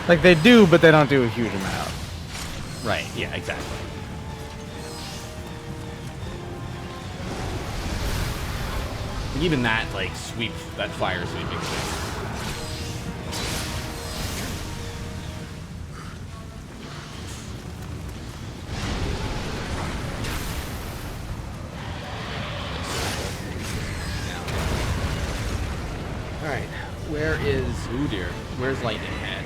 [SPEAKER 2] Like they do, but they don't do a huge amount.
[SPEAKER 1] Right, yeah, exactly. Even that, like, sweep, that fire sweeping thing. Alright, where is... Ooh dear. Where's Lightning Head?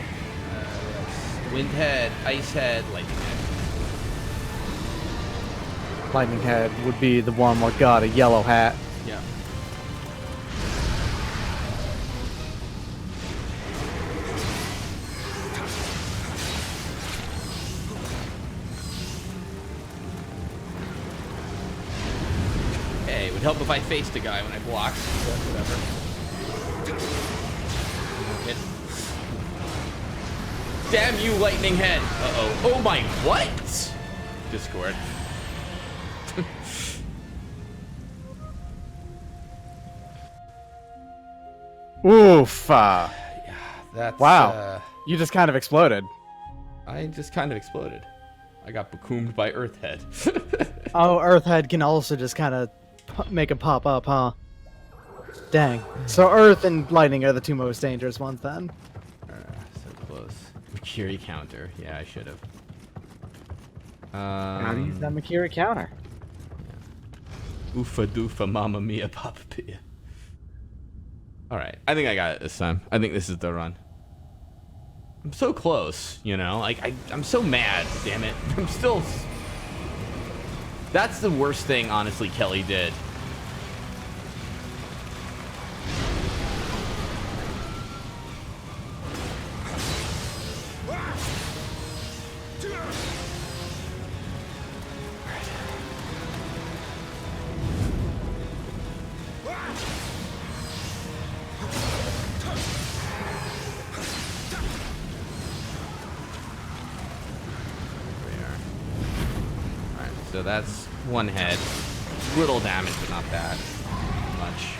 [SPEAKER 1] Wind Head, Ice Head, Lightning Head.
[SPEAKER 2] Lightning Head would be the one that got a yellow hat.
[SPEAKER 1] Yeah. Hey, it would help if I faced a guy when I blocked, but whatever. Hit. Damn you, Lightning Head! Uh-oh. Oh my, what? Discord.
[SPEAKER 2] Oof.
[SPEAKER 1] That's,
[SPEAKER 2] Wow. You just kind of exploded.
[SPEAKER 1] I just kind of exploded. I got becoomed by Earthhead.
[SPEAKER 2] Oh, Earthhead can also just kind of make a pop up, huh? Dang. So Earth and Lightning are the two most dangerous ones then.
[SPEAKER 1] So close. Makiri counter. Yeah, I should have.
[SPEAKER 2] How to use that Makiri counter?
[SPEAKER 1] Oofa doofa mamma mia papa pia. Alright, I think I got it this time. I think this is the run. I'm so close, you know? Like, I'm so mad, damn it. I'm still... That's the worst thing, honestly, Kelly did. So that's one head. Little damage, but not that much.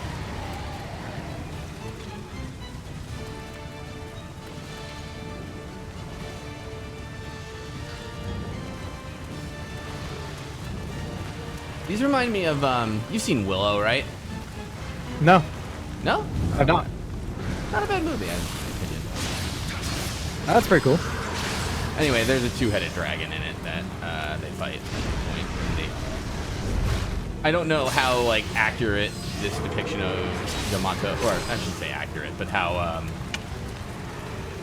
[SPEAKER 1] These remind me of, you've seen Willow, right?
[SPEAKER 2] No,
[SPEAKER 1] No?
[SPEAKER 2] I've not.
[SPEAKER 1] Not a bad movie, in my opinion.
[SPEAKER 2] That's pretty cool.
[SPEAKER 1] Anyway, there's a two-headed dragon in it that they fight at one point. I don't know how like accurate this depiction of Yamata, or I shouldn't say accurate, but how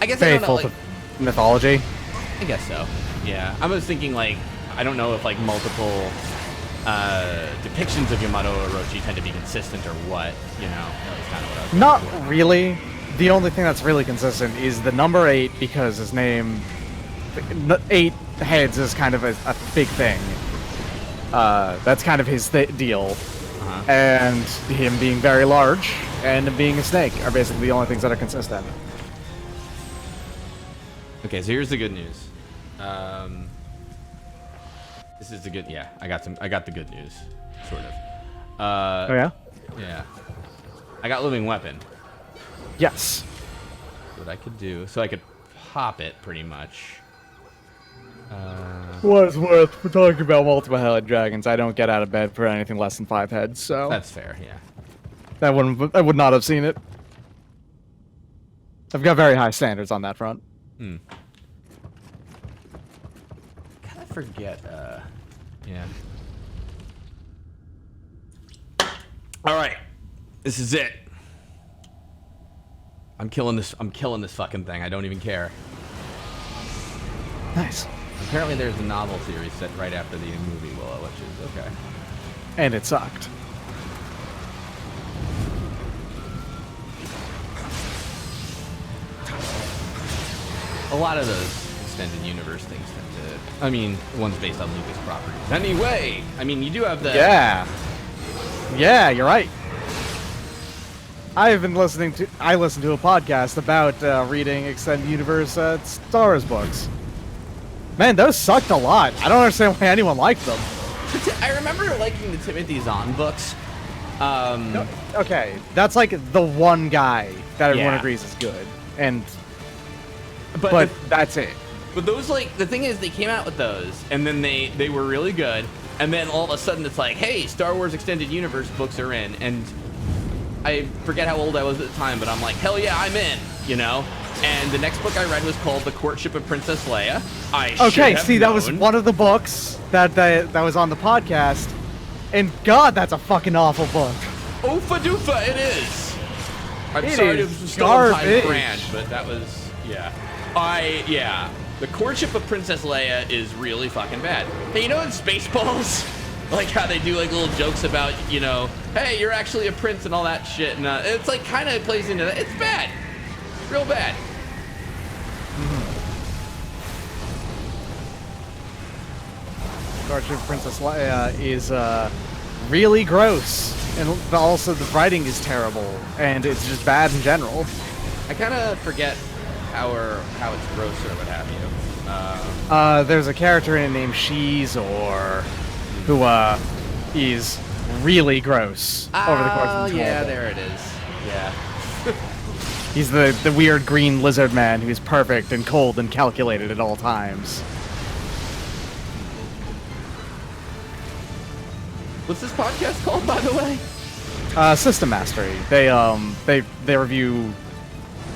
[SPEAKER 1] I guess
[SPEAKER 2] Faithful
[SPEAKER 1] I don't know,
[SPEAKER 2] to mythology.
[SPEAKER 1] I guess so. Yeah, I was thinking like I don't know if like multiple depictions of Yamato or Orochi tend to be consistent or what. You know, that was kind of what I was.
[SPEAKER 2] Not
[SPEAKER 1] thinking.
[SPEAKER 2] really. The only thing that's really consistent is the number 8 because his name, 8 heads is kind of a big thing. That's kind of his deal. And him being very large and him being a snake are basically the only things that are consistent.
[SPEAKER 1] Okay, so here's the good news. This is the good. Yeah, I got the good news, sort of.
[SPEAKER 2] Oh yeah?
[SPEAKER 1] Yeah. I got living weapon.
[SPEAKER 2] Yes.
[SPEAKER 1] What I could do, so I could pop it pretty much.
[SPEAKER 2] What's worth we're talking about multiple headed dragons. I don't get out of bed for anything less than 5 heads, so
[SPEAKER 1] That's fair. Yeah.
[SPEAKER 2] I would not have seen it. I've got very high standards on that front.
[SPEAKER 1] God, I forget. Yeah. All right. This is it. I'm killing this fucking thing. I don't even care.
[SPEAKER 2] Nice.
[SPEAKER 1] Apparently there's a novel series set right after the movie Willow, which is okay.
[SPEAKER 2] And it sucked.
[SPEAKER 1] A lot of those extended universe things tend to... I mean, one's based on Lucas properties. Anyway, I mean, you do have the...
[SPEAKER 2] Yeah. Yeah, you're right. I listened to a podcast about reading extended universe Star Wars books. Man, those sucked a lot. I don't understand why anyone liked them.
[SPEAKER 1] I remember liking the Timothy Zahn books.
[SPEAKER 2] Okay, that's like the one guy that everyone
[SPEAKER 1] Yeah.
[SPEAKER 2] agrees is good, and
[SPEAKER 1] But
[SPEAKER 2] that's it.
[SPEAKER 1] But those, like, the thing is, they came out with those, and then they were really good, and then all of a sudden it's like, hey, Star Wars Extended Universe books are in, and I forget how old I was at the time, but I'm like, hell yeah, I'm in, you know? And the next book I read was called The Courtship of Princess Leia.
[SPEAKER 2] Okay, see, that was one of the books that was on the podcast, and God, that's a fucking awful book.
[SPEAKER 1] Oofa doofa, it is. I'm
[SPEAKER 2] It
[SPEAKER 1] sorry
[SPEAKER 2] is
[SPEAKER 1] to steal time
[SPEAKER 2] garbage.
[SPEAKER 1] brand, but that was, yeah. The Courtship of Princess Leia is really fucking bad. Hey, you know in Spaceballs, like how they do like little jokes about, you know, hey, you're actually a prince and all that shit, and it's like kind of plays into that. It's bad, real bad.
[SPEAKER 2] Courtship of Princess Leia is really gross, and also the writing is terrible, and it's just bad in general.
[SPEAKER 1] I kind of forget how it's gross or what have you.
[SPEAKER 2] There's a character in it named She's-Or who is really gross over the course of the
[SPEAKER 1] yeah,
[SPEAKER 2] novel.
[SPEAKER 1] there it is. Yeah.
[SPEAKER 2] He's the weird green lizard man who's perfect and cold and calculated at all times.
[SPEAKER 1] What's this podcast called, by the way?
[SPEAKER 2] System Mastery. They review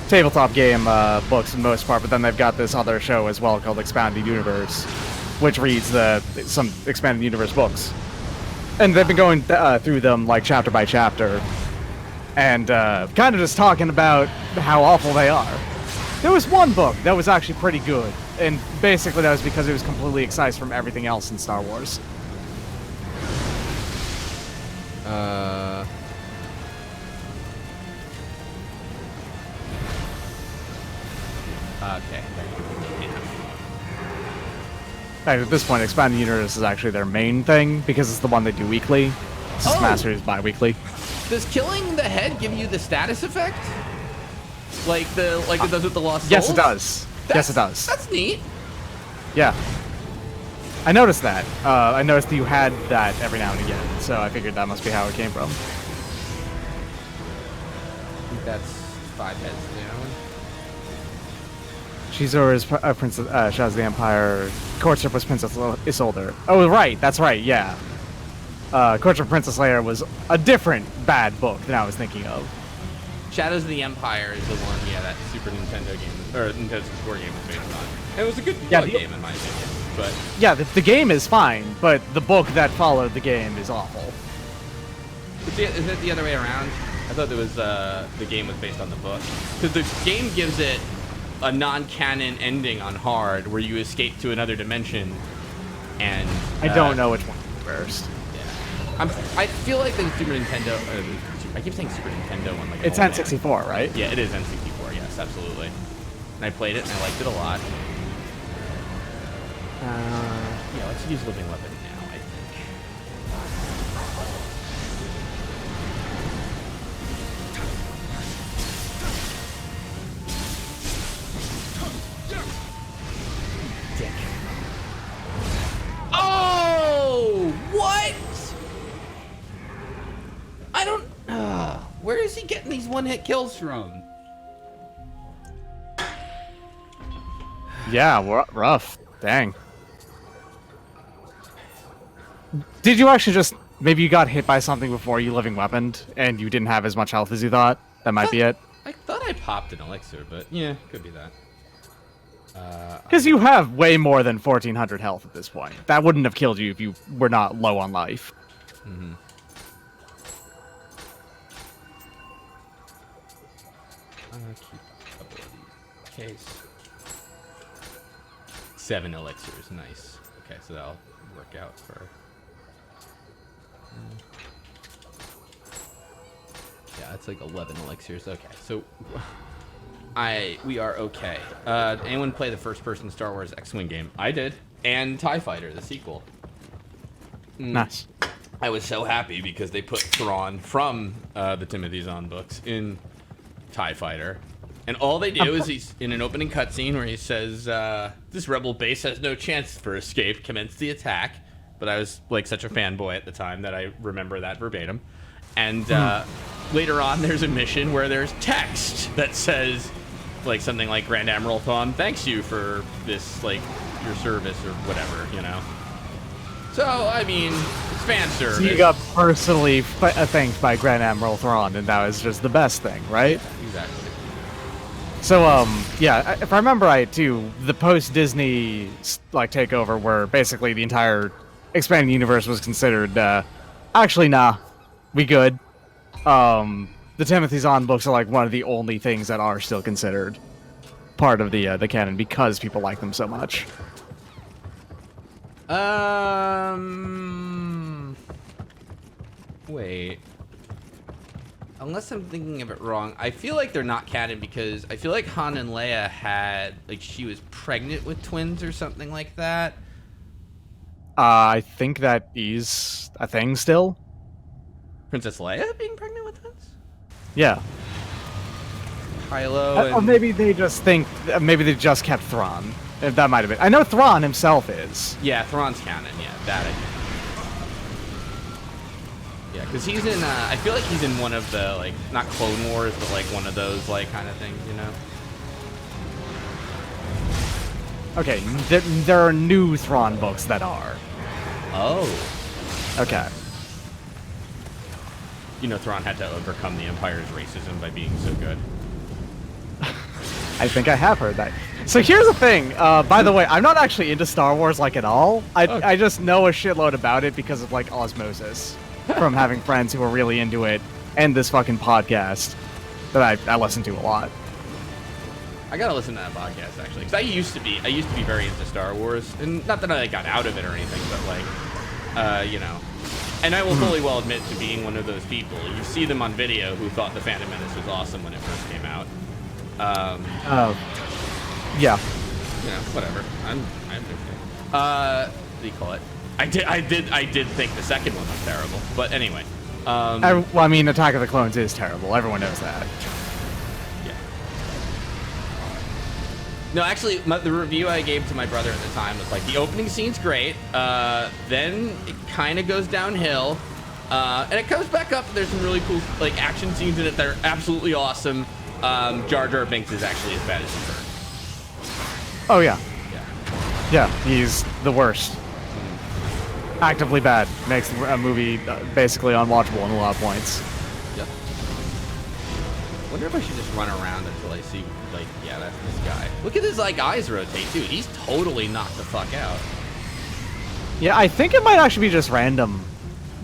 [SPEAKER 2] tabletop game books for the most part, but then they've got this other show as well called Expanded Universe, which reads some Expanded Universe books. And they've been going through them like chapter by chapter, and kind of just talking about how awful they are. There was one book that was actually pretty good, and basically that was because it was completely excised from everything else in Star Wars.
[SPEAKER 1] Okay.
[SPEAKER 2] At this point, Expanded Universe is actually their main thing because it's the one they do weekly. System Mastery is bi-weekly.
[SPEAKER 1] Does killing the head give you the status effect? Like it does with the Lost Souls?
[SPEAKER 2] Yes, it does. Yes, it does.
[SPEAKER 1] That's neat.
[SPEAKER 2] Yeah. I noticed that. I noticed that you had that every now and again, so I figured that must be how it came from.
[SPEAKER 1] I think that's 5 heads down.
[SPEAKER 2] Shizor is Princess Shaz of the Empire. Courtship was Princess Isolde. Oh, right, that's right, yeah. Courtship of Princess Leia was a different bad book than I was thinking of.
[SPEAKER 1] Shadows of the Empire is the one, yeah, that Super Nintendo game, or Nintendo 64 game was based on. And it was a good game in my opinion, but...
[SPEAKER 2] Yeah, the game is fine, but the book that followed the game is awful.
[SPEAKER 1] Is it the other way around? I thought it was, the game was based on the book. Because the game gives it a non-canon ending on hard, where you escape to another dimension, and...
[SPEAKER 2] I don't know which one first.
[SPEAKER 1] Yeah. I feel like the Super Nintendo... I keep saying Super Nintendo one like
[SPEAKER 2] it's N64, right?
[SPEAKER 1] Yeah, it is N64. Yes, absolutely. And I played it and I liked it a lot. Yeah, let's use Living Weapon now, I think. Dick. Oh! What? I don't... where is he getting these one-hit kills from?
[SPEAKER 2] Yeah, rough. Dang. Did you actually just... Maybe you got hit by something before you living weaponed, and you didn't have as much health as you thought? That might be it.
[SPEAKER 1] I thought I popped an elixir, but yeah, could be that.
[SPEAKER 2] Because you have way more than 1,400 health at this point. That wouldn't have killed you if you were not low on life.
[SPEAKER 1] Mm-hmm. Keep ability case. 7 elixirs, nice. Okay, so that'll work out for... Yeah, it's like 11 elixirs. Okay, so we are okay. Anyone play the first-person Star Wars X-Wing game? I did, and TIE Fighter, the sequel.
[SPEAKER 2] Nice.
[SPEAKER 1] I was so happy because they put Thrawn from the Timothy Zahn books in TIE Fighter. And all they do is he's in an opening cutscene where he says, this rebel base has no chance for escape, commence the attack. But I was like such a fanboy at the time that I remember that verbatim. And later on there's a mission where there's text that says like something like Grand Admiral Thrawn thanks you for this, like your service or whatever, you know. So, I mean, it's fan service.
[SPEAKER 2] So you got personally thanked by Grand Admiral Thrawn, and that was just the best thing, right?
[SPEAKER 1] Exactly.
[SPEAKER 2] So, yeah, if I remember right, too, the post-Disney, like, takeover where basically the entire expanded universe was considered, actually, nah, we good. The Timothy Zahn books are, like, one of the only things that are still considered part of the canon because people like them so much.
[SPEAKER 1] Wait. Unless I'm thinking of it wrong, I feel like they're not canon because I feel like Han and Leia had, like, she was pregnant with twins or something like that.
[SPEAKER 2] I think that is a thing still.
[SPEAKER 1] Princess Leia being pregnant with twins?
[SPEAKER 2] Yeah.
[SPEAKER 1] Kylo and...
[SPEAKER 2] Or maybe they just think, maybe they just kept Thrawn. That might have been. I know Thrawn himself is.
[SPEAKER 1] Yeah, Thrawn's canon, yeah, that I do. Yeah, because he's in, I feel like he's in one of the, like, not Clone Wars, but, like, one of those, like, kind of things, you know?
[SPEAKER 2] Okay, there are new Thrawn books that are.
[SPEAKER 1] Oh.
[SPEAKER 2] Okay.
[SPEAKER 1] You know, Thrawn had to overcome the Empire's racism by being so good.
[SPEAKER 2] I think I have heard that. So here's the thing. By the way, I'm not actually into Star Wars, like, at all. I just know a shitload about it because of, like, osmosis. From having friends who are really into it, and this fucking podcast that I listen to a lot.
[SPEAKER 1] I gotta listen to that podcast actually, because I used to be very into Star Wars, and not that I got out of it or anything, but like, you know. And I will fully well admit to being one of those people. You see them on video who thought the Phantom Menace was awesome when it first came out.
[SPEAKER 2] Yeah.
[SPEAKER 1] You know, whatever. I'm okay. What do you call it? I did think the second one was terrible, but anyway.
[SPEAKER 2] Well, I mean, Attack of the Clones is terrible. Everyone knows that.
[SPEAKER 1] Yeah. No, actually, the review I gave to my brother at the time was like, the opening scene's great, then it kind of goes downhill, and it comes back up. There's some really cool like action scenes in it that are absolutely awesome. Jar Jar Binks is actually as bad as you've heard.
[SPEAKER 2] Oh yeah,
[SPEAKER 1] Yeah.
[SPEAKER 2] yeah, he's the worst. Actively bad. Makes a movie basically unwatchable in a lot of points.
[SPEAKER 1] Yep. Wonder if I should just run around until I see, like, yeah, that's this guy. Look at his, like, eyes rotate, too. He's totally knocked the fuck out.
[SPEAKER 2] Yeah, I think it might actually be just random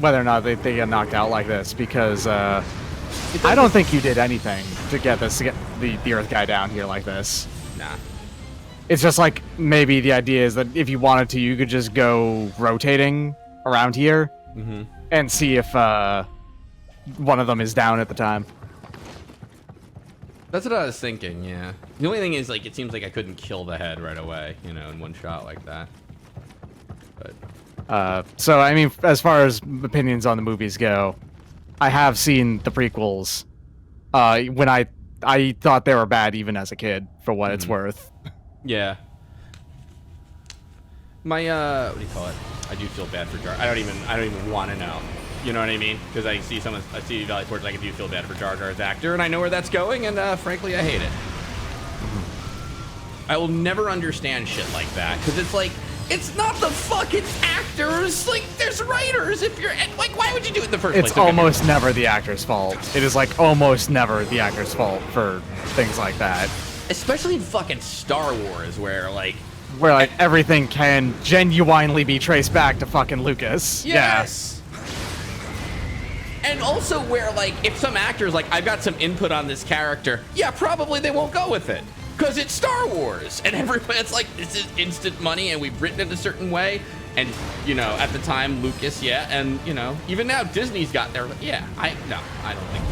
[SPEAKER 2] whether or not they get knocked out like this, because I don't think you did anything to get the Earth guy down here like this.
[SPEAKER 1] Nah.
[SPEAKER 2] It's just like, maybe the idea is that if you wanted to, you could just go rotating around here and see if one of them is down at the time.
[SPEAKER 1] That's what I was thinking, yeah. The only thing is, like, it seems like I couldn't kill the head right away, you know, in one shot like that. But
[SPEAKER 2] So, I mean, as far as opinions on the movies go, I have seen the prequels when I thought they were bad even as a kid, for what it's worth.
[SPEAKER 1] yeah. My, what do you call it? I do feel bad for Jar. I don't even want to know. You know what I mean? Because I see Valley Forge, like, I do feel bad for Jar Jar's actor, and I know where that's going, and frankly, I hate it. I will never understand shit like that, because it's like, it's not the fucking actors. Like, there's writers. If you're like, why would you do it in the first place?
[SPEAKER 2] It's almost never the actor's fault. It is like almost never the actor's fault for things like that.
[SPEAKER 1] Especially in fucking Star Wars, where like
[SPEAKER 2] everything can genuinely be traced back to fucking Lucas.
[SPEAKER 1] Yes. And also where, like, if some actor's like, I've got some input on this character, yeah, probably they won't go with it. Because it's Star Wars. And it's like, this is instant money, and we've written it a certain way. And, you know, at the time, Lucas, yeah. And, you know, even now, Disney's got their, yeah. I don't think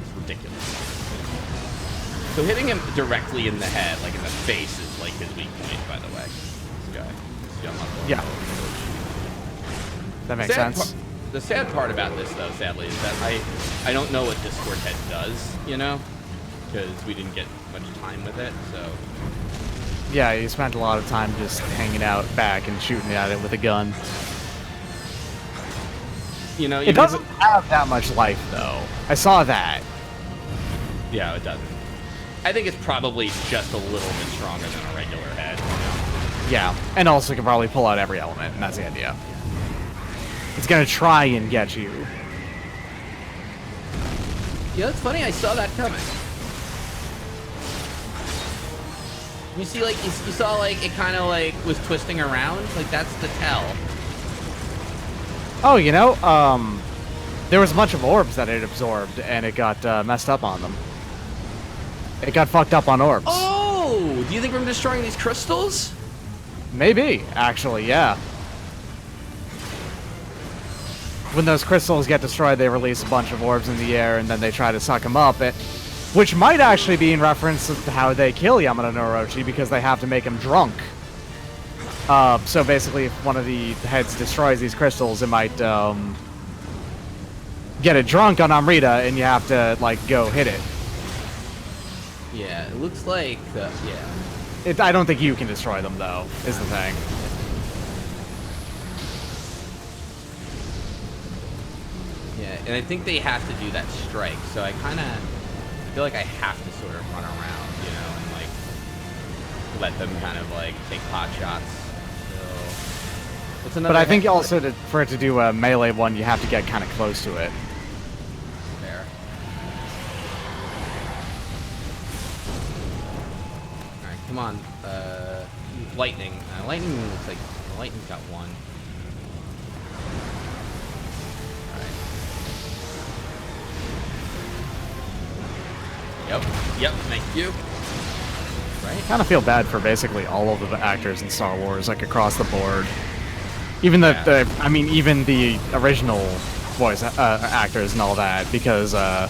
[SPEAKER 1] it's ridiculous. So hitting him directly in the head, like in the face, is like his weak point, by the way. This guy. This Yamata.
[SPEAKER 2] Yeah. That makes sense.
[SPEAKER 1] The sad part about this, though, sadly, is that I don't know what Discord Head does, you know? Because we didn't get much time with it, so...
[SPEAKER 2] Yeah, you spent a lot of time just hanging out back and shooting at it with a gun.
[SPEAKER 1] You know,
[SPEAKER 2] it doesn't have that much life, though. I saw that.
[SPEAKER 1] Yeah, it doesn't. I think it's probably just a little bit stronger than a regular head, you know?
[SPEAKER 2] Yeah, and also can probably pull out every element, and that's the idea. It's gonna try and get you.
[SPEAKER 1] Yeah, that's funny. I saw that coming. You see, like, you saw, like, it kind of, like, was twisting around? Like, that's the tell.
[SPEAKER 2] Oh, you know, there was a bunch of orbs that it absorbed, and it got messed up on them. It got fucked up on orbs.
[SPEAKER 1] Oh! Do you think from destroying these crystals?
[SPEAKER 2] Maybe, actually, yeah. When those crystals get destroyed, they release a bunch of orbs in the air, and then they try to suck them up. Which might actually be in reference to how they kill Yamata no Orochi, because they have to make him drunk. So basically, if one of the heads destroys these crystals, it might get it drunk on Amrita, and you have to, like, go hit it.
[SPEAKER 1] Yeah, it looks like, yeah.
[SPEAKER 2] I don't think you can destroy them, though, is the thing.
[SPEAKER 1] Yeah, and I think they have to do that strike, so I feel like I have to sort of run around, you know, and, like, let them kind of, like, take pot shots. So, what's another?
[SPEAKER 2] But I think also for it to do a melee one, you have to get kind of close to it.
[SPEAKER 1] There. Alright, come on. Lightning. Lightning looks like... Lightning's got one. Yep, thank you. Right?
[SPEAKER 2] I kind of feel bad for basically all of the actors in Star Wars, like across the board. Even even the original voice actors and all that, because, I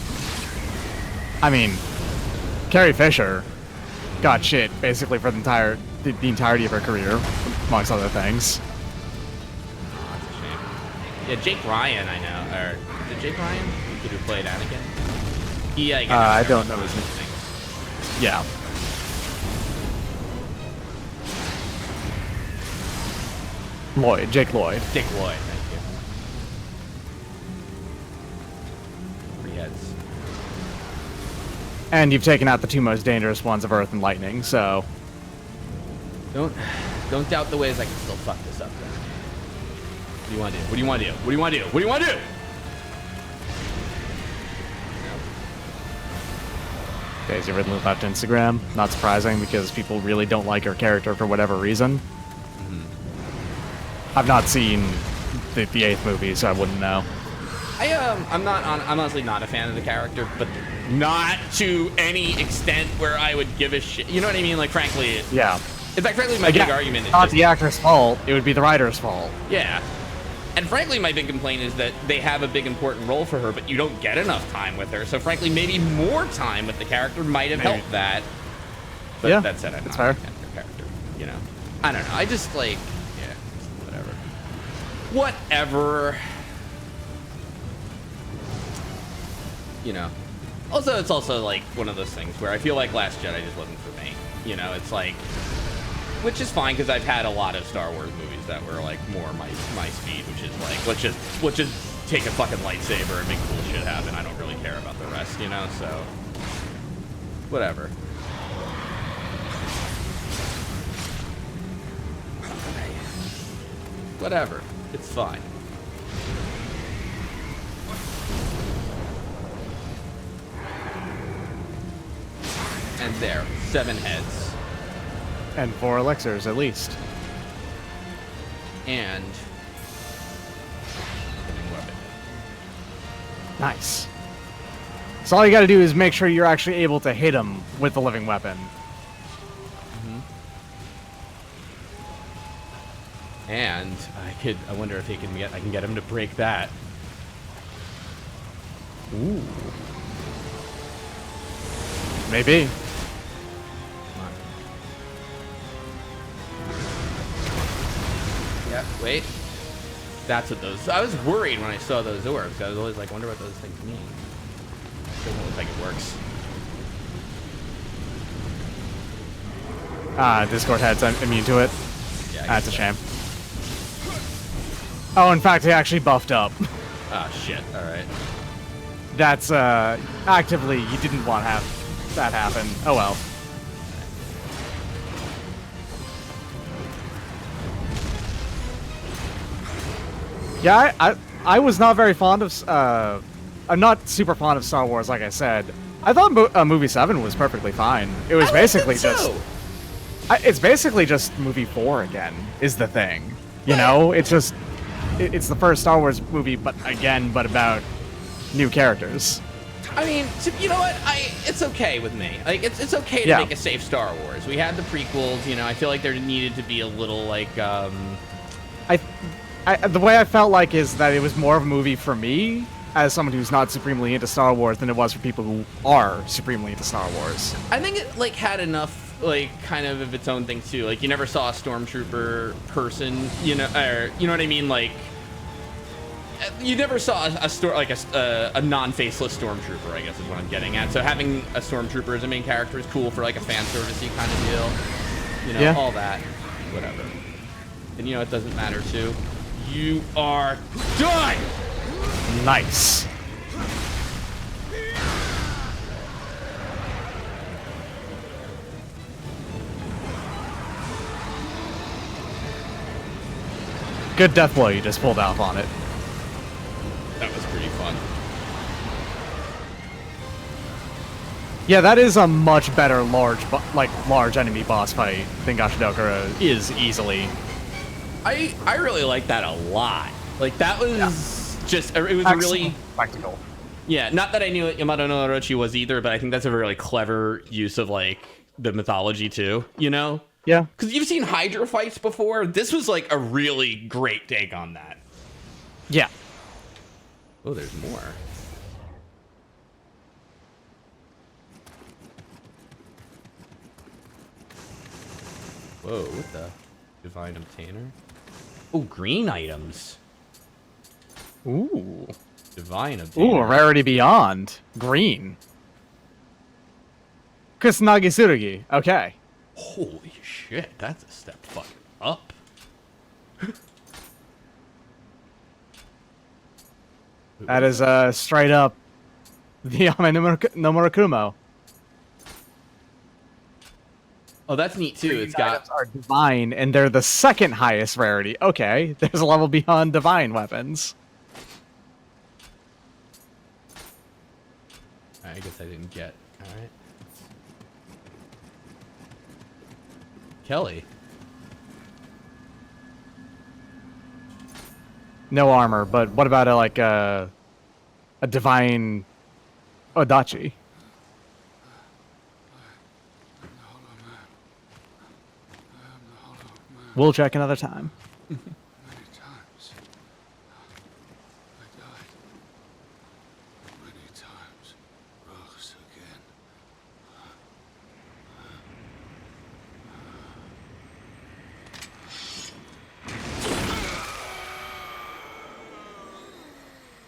[SPEAKER 2] mean, Carrie Fisher got shit basically for the entirety of her career, amongst other things.
[SPEAKER 1] Oh, that's a shame. Yeah, Jake Ryan, I know. Or, is it Jake Ryan? The kid who played Anakin?
[SPEAKER 2] I don't know his name. Yeah. Lloyd, Jake Lloyd.
[SPEAKER 1] Dick Lloyd, thank you. 3 heads.
[SPEAKER 2] And you've taken out the 2 most dangerous ones of Earth and Lightning, so...
[SPEAKER 1] Don't doubt the ways I can still fuck this up, then. What do you want to do? What do you want to do? What do you want to do? What do you want to do?
[SPEAKER 2] Daisy Ridley left Instagram. Not surprising, because people really don't like her character for whatever reason. I've not seen the 8th movie, so I wouldn't know.
[SPEAKER 1] I'm honestly not a fan of the character, but not to any extent where I would give a shit. You know what I mean? Like, frankly,
[SPEAKER 2] Yeah.
[SPEAKER 1] in fact, frankly, my big argument is
[SPEAKER 2] not
[SPEAKER 1] just,
[SPEAKER 2] the actor's fault. It would be the writer's fault.
[SPEAKER 1] yeah. And frankly, my big complaint is that they have a big important role for her, but you don't get enough time with her. So frankly, maybe more time with the character might have helped that. But
[SPEAKER 2] Yeah,
[SPEAKER 1] that said, I'm
[SPEAKER 2] that's
[SPEAKER 1] not a
[SPEAKER 2] fair.
[SPEAKER 1] fan of her character. You know, I don't know. I just like, yeah, whatever. Whatever. You know. Also, it's also like one of those things where I feel like Last Jedi just wasn't for me. You know, it's like, which is fine because I've had a lot of Star Wars movies that were like more my speed, which is like let's just take a fucking lightsaber and make cool shit happen. I don't really care about the rest, you know. So whatever. Whatever. It's fine. And there, 7 heads.
[SPEAKER 2] And 4 elixirs, at least.
[SPEAKER 1] And weapon.
[SPEAKER 2] Nice. So all you gotta do is make sure you're actually able to hit him with the living weapon.
[SPEAKER 1] And I wonder if I can get him to break that. Ooh.
[SPEAKER 2] Maybe.
[SPEAKER 1] Yeah, wait. That's what those... I was worried when I saw those orbs. I was always like, wonder what those things mean. Doesn't look like it works.
[SPEAKER 2] Discord head's immune to it.
[SPEAKER 1] Yeah,
[SPEAKER 2] That's a shame. Oh, in fact, he actually buffed up.
[SPEAKER 1] Ah, shit. Alright.
[SPEAKER 2] That's, actively, you didn't want to have that happen. Oh well. Yeah, I was not very fond of, I'm not super fond of Star Wars, like I said. I thought movie 7 was perfectly fine. It was basically just... it's basically just movie 4 again, is the thing. You know? It's just... It's the first Star Wars movie, but about new characters.
[SPEAKER 1] I mean, you know what? It's okay with me. Like, it's okay to make a safe Star Wars. We had the prequels, you know. I feel like there needed to be a little, like,
[SPEAKER 2] the way I felt like is that it was more of a movie for me, as someone who's not supremely into Star Wars, than it was for people who are supremely into Star Wars.
[SPEAKER 1] I think it, like, had enough, like, kind of its own thing, too. Like, you never saw a stormtrooper person, you know, or, you know what I mean? Like, you never saw a non-faceless stormtrooper, I guess is what I'm getting at. So having a stormtrooper as a main character is cool for, like, a fan service-y kind of deal. You know, all that. Whatever. And, you know, it doesn't matter, too. You are done!
[SPEAKER 2] Nice. Good death blow you just pulled off on it.
[SPEAKER 1] That was pretty fun.
[SPEAKER 2] Yeah, that is a much better large enemy boss fight than Gashadokura is easily.
[SPEAKER 1] I really like that a lot. Like, that was just, it was a really...
[SPEAKER 2] practical.
[SPEAKER 1] Yeah, not that I knew what Yamata no Orochi was either, but I think that's a really clever use of, like, the mythology, too, you know?
[SPEAKER 2] Yeah.
[SPEAKER 1] Because you've seen Hydra fights before. This was, like, a really great take on that.
[SPEAKER 2] Yeah.
[SPEAKER 1] Oh, there's more. Whoa, what the? Divine Obtainer? Oh, green items.
[SPEAKER 2] Ooh.
[SPEAKER 1] Divine Obtainer.
[SPEAKER 2] Ooh, a rarity beyond. Green. Kusanagi Tsurugi. Okay.
[SPEAKER 1] Holy shit, that's a step fucking up.
[SPEAKER 2] That is straight up the Yame no Murakumo.
[SPEAKER 1] Oh, that's neat too. It's got.
[SPEAKER 2] Items are divine, and they're the second highest rarity. Okay, there's a level beyond divine weapons.
[SPEAKER 1] I guess I didn't get. All right. Kelly.
[SPEAKER 2] No armor, but what about a divine Odachi? We'll check another time.
[SPEAKER 3] Many times. I died. Many times. Rose again.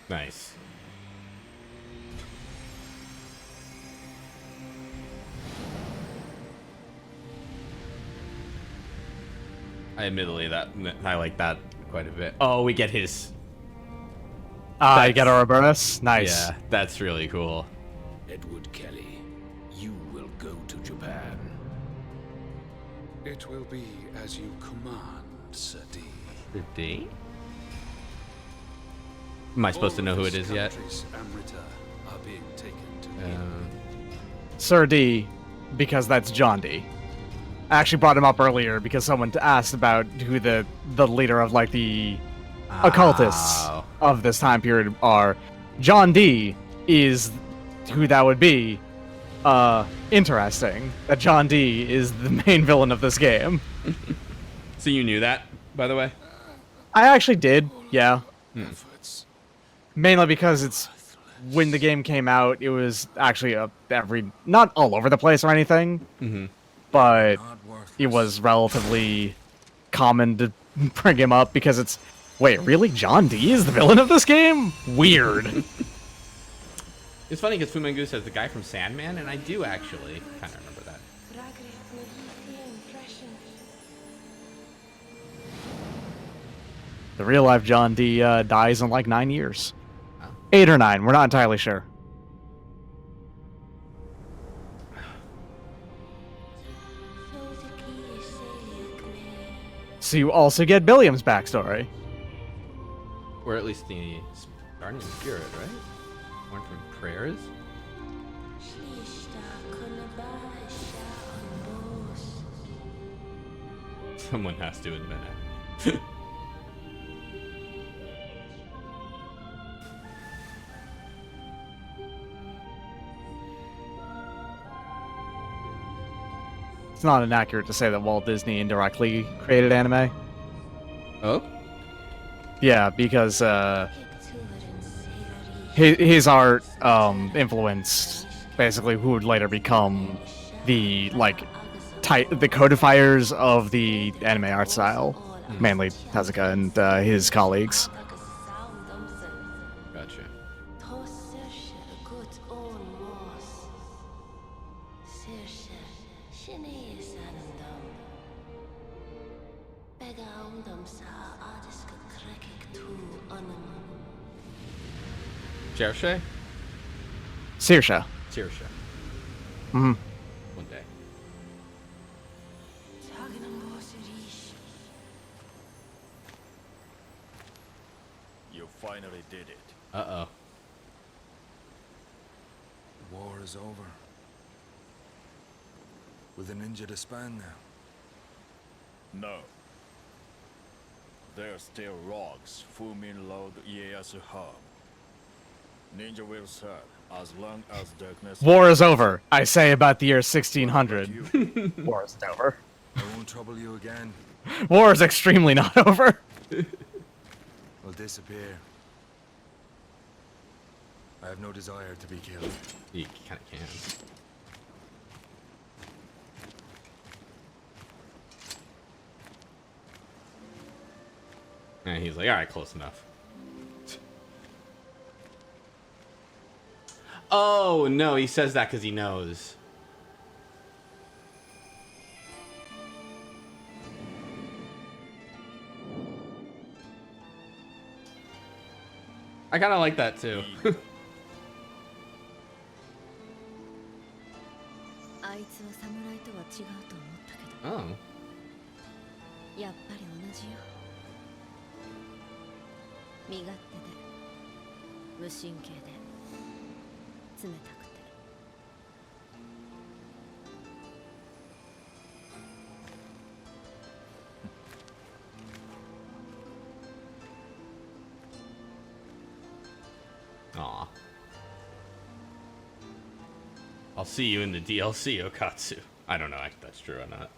[SPEAKER 1] Nice. I like that quite a bit. Oh, we get his.
[SPEAKER 2] You get Ouroboros? Nice.
[SPEAKER 1] Yeah, that's really cool.
[SPEAKER 5] Edward Kelly, you will go to Japan.
[SPEAKER 3] It will be as you command, Sir D.
[SPEAKER 1] The D? Am I supposed to know who it is yet?
[SPEAKER 3] Amrita are being taken to him.
[SPEAKER 2] Sir D, because that's John D. I actually brought him up earlier because someone asked about who the leader of like the occultists
[SPEAKER 1] Oh.
[SPEAKER 2] of this time period are. John D is who that would be. Interesting that John D is the main villain of this game.
[SPEAKER 1] So you knew that, by the way?
[SPEAKER 2] I actually did, yeah.
[SPEAKER 3] Efforts.
[SPEAKER 2] Mainly because it's when the game came out, it was actually not all over the place or anything, but it was relatively common to bring him up because it's, wait, really? John D is the villain of this game? Weird.
[SPEAKER 1] It's funny because Fumangu says the guy from Sandman, and I do actually kind of remember that.
[SPEAKER 2] The real life John D dies in like 9 years. 8 or 9, we're not entirely sure. So you also get Billiam's backstory.
[SPEAKER 1] Or at least the guardian spirit, right? One from prayers? Someone has to admit it.
[SPEAKER 2] It's not inaccurate to say that Walt Disney indirectly created anime.
[SPEAKER 1] Oh?
[SPEAKER 2] Yeah, because his art influenced basically who would later become the the codifiers of the anime art style, mainly Tezuka and his colleagues.
[SPEAKER 1] Gotcha. Chershe?
[SPEAKER 2] Saoirse.
[SPEAKER 1] Chershe.
[SPEAKER 2] Mhm.
[SPEAKER 1] One day.
[SPEAKER 5] You finally did it.
[SPEAKER 1] Uh-oh.
[SPEAKER 5] War is over. With the ninja to span now. No. There are still rocks Fumin Lord Ieyasu hub. Ninja will serve as long as darkness.
[SPEAKER 2] War is over. I say about the year 1600. War is over.
[SPEAKER 5] I won't trouble you again.
[SPEAKER 2] War is extremely not over.
[SPEAKER 5] I'll disappear. I have no desire to be killed.
[SPEAKER 1] You kind of can. And he's like, all right, close enough. Oh, no, he says that because he knows. I kind of like that too.
[SPEAKER 6] あいつは侍とは違うと思ったけど
[SPEAKER 1] Oh.
[SPEAKER 6] やっぱり同じよ身勝手で無神経で冷たくて
[SPEAKER 1] Aw. I'll see you in the DLC, Okatsu. I don't know if that's true or not.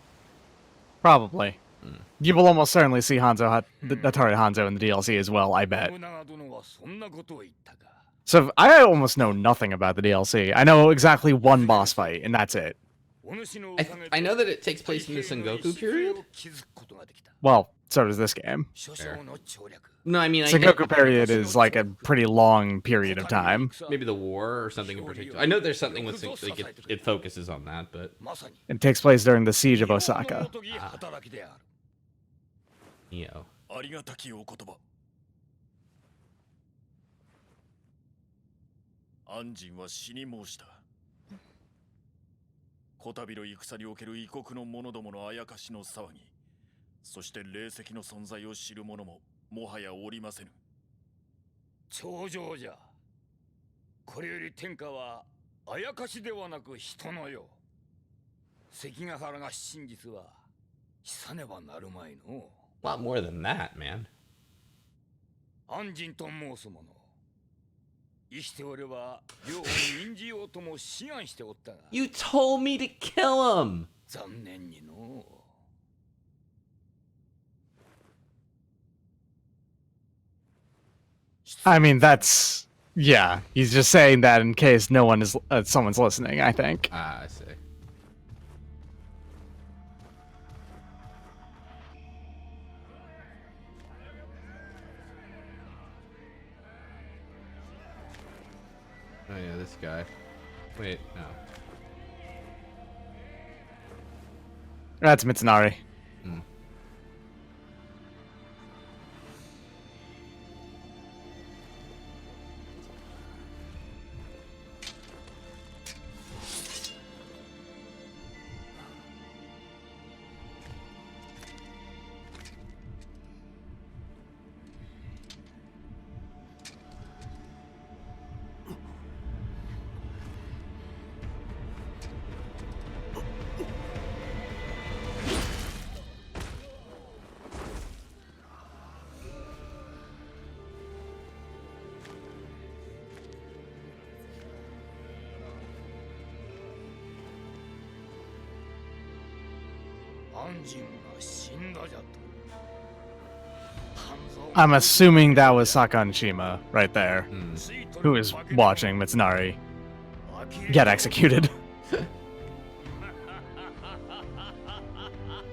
[SPEAKER 2] Probably. You will almost certainly see Atari Hanzo in the DLC as well, I bet.
[SPEAKER 5] 信長殿はそんなことを言ったか。
[SPEAKER 2] So I almost know nothing about the DLC. I know exactly one boss fight, and that's it.
[SPEAKER 1] I know that it takes place in the Sengoku period.
[SPEAKER 2] Well, so does this game.
[SPEAKER 1] No, I mean,
[SPEAKER 2] Sengoku period is like a pretty long period of time.
[SPEAKER 1] maybe the war or something in particular. I know there's something with like it focuses on that, but
[SPEAKER 2] It takes place during the siege of Osaka.
[SPEAKER 1] Nioh.
[SPEAKER 5] ありがたきお言葉。安人は死に申した。こたびの戦における異国の者どものあやかしの騒ぎ、そして霊石の存在を知る者ももはやおりませぬ。頂上じゃ。これより天下はあやかしではなく人のよ。関ヶ原が真実はさねばなるまいの。
[SPEAKER 1] A lot more than that, man.
[SPEAKER 5] 安人と申す者。生きておれば両を任じようとも志願しておったが。
[SPEAKER 1] You told me to kill him.
[SPEAKER 5] 残念にの。
[SPEAKER 2] I mean, that's... Yeah, he's just saying that in case no one is... someone's listening, I think.
[SPEAKER 1] Ah, I see. Oh yeah, this guy. Wait, no.
[SPEAKER 2] That's Mitsunari. I'm assuming that was Sakanshima right there, who is watching Mitsunari get executed.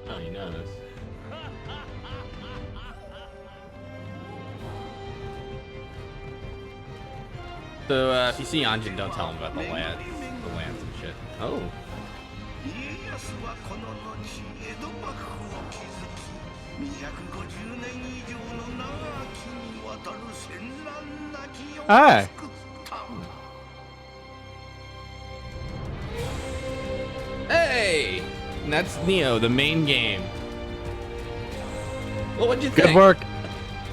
[SPEAKER 1] Oh, you know this. So, if you see Anjin, don't tell him about the lands and shit. Oh.
[SPEAKER 7] 家康はこの後江戸幕府を築き250年以上の長きにわたる戦乱なき世を作った
[SPEAKER 1] Hey! And that's Nioh, the main game. Well, what'd you think?
[SPEAKER 2] Good work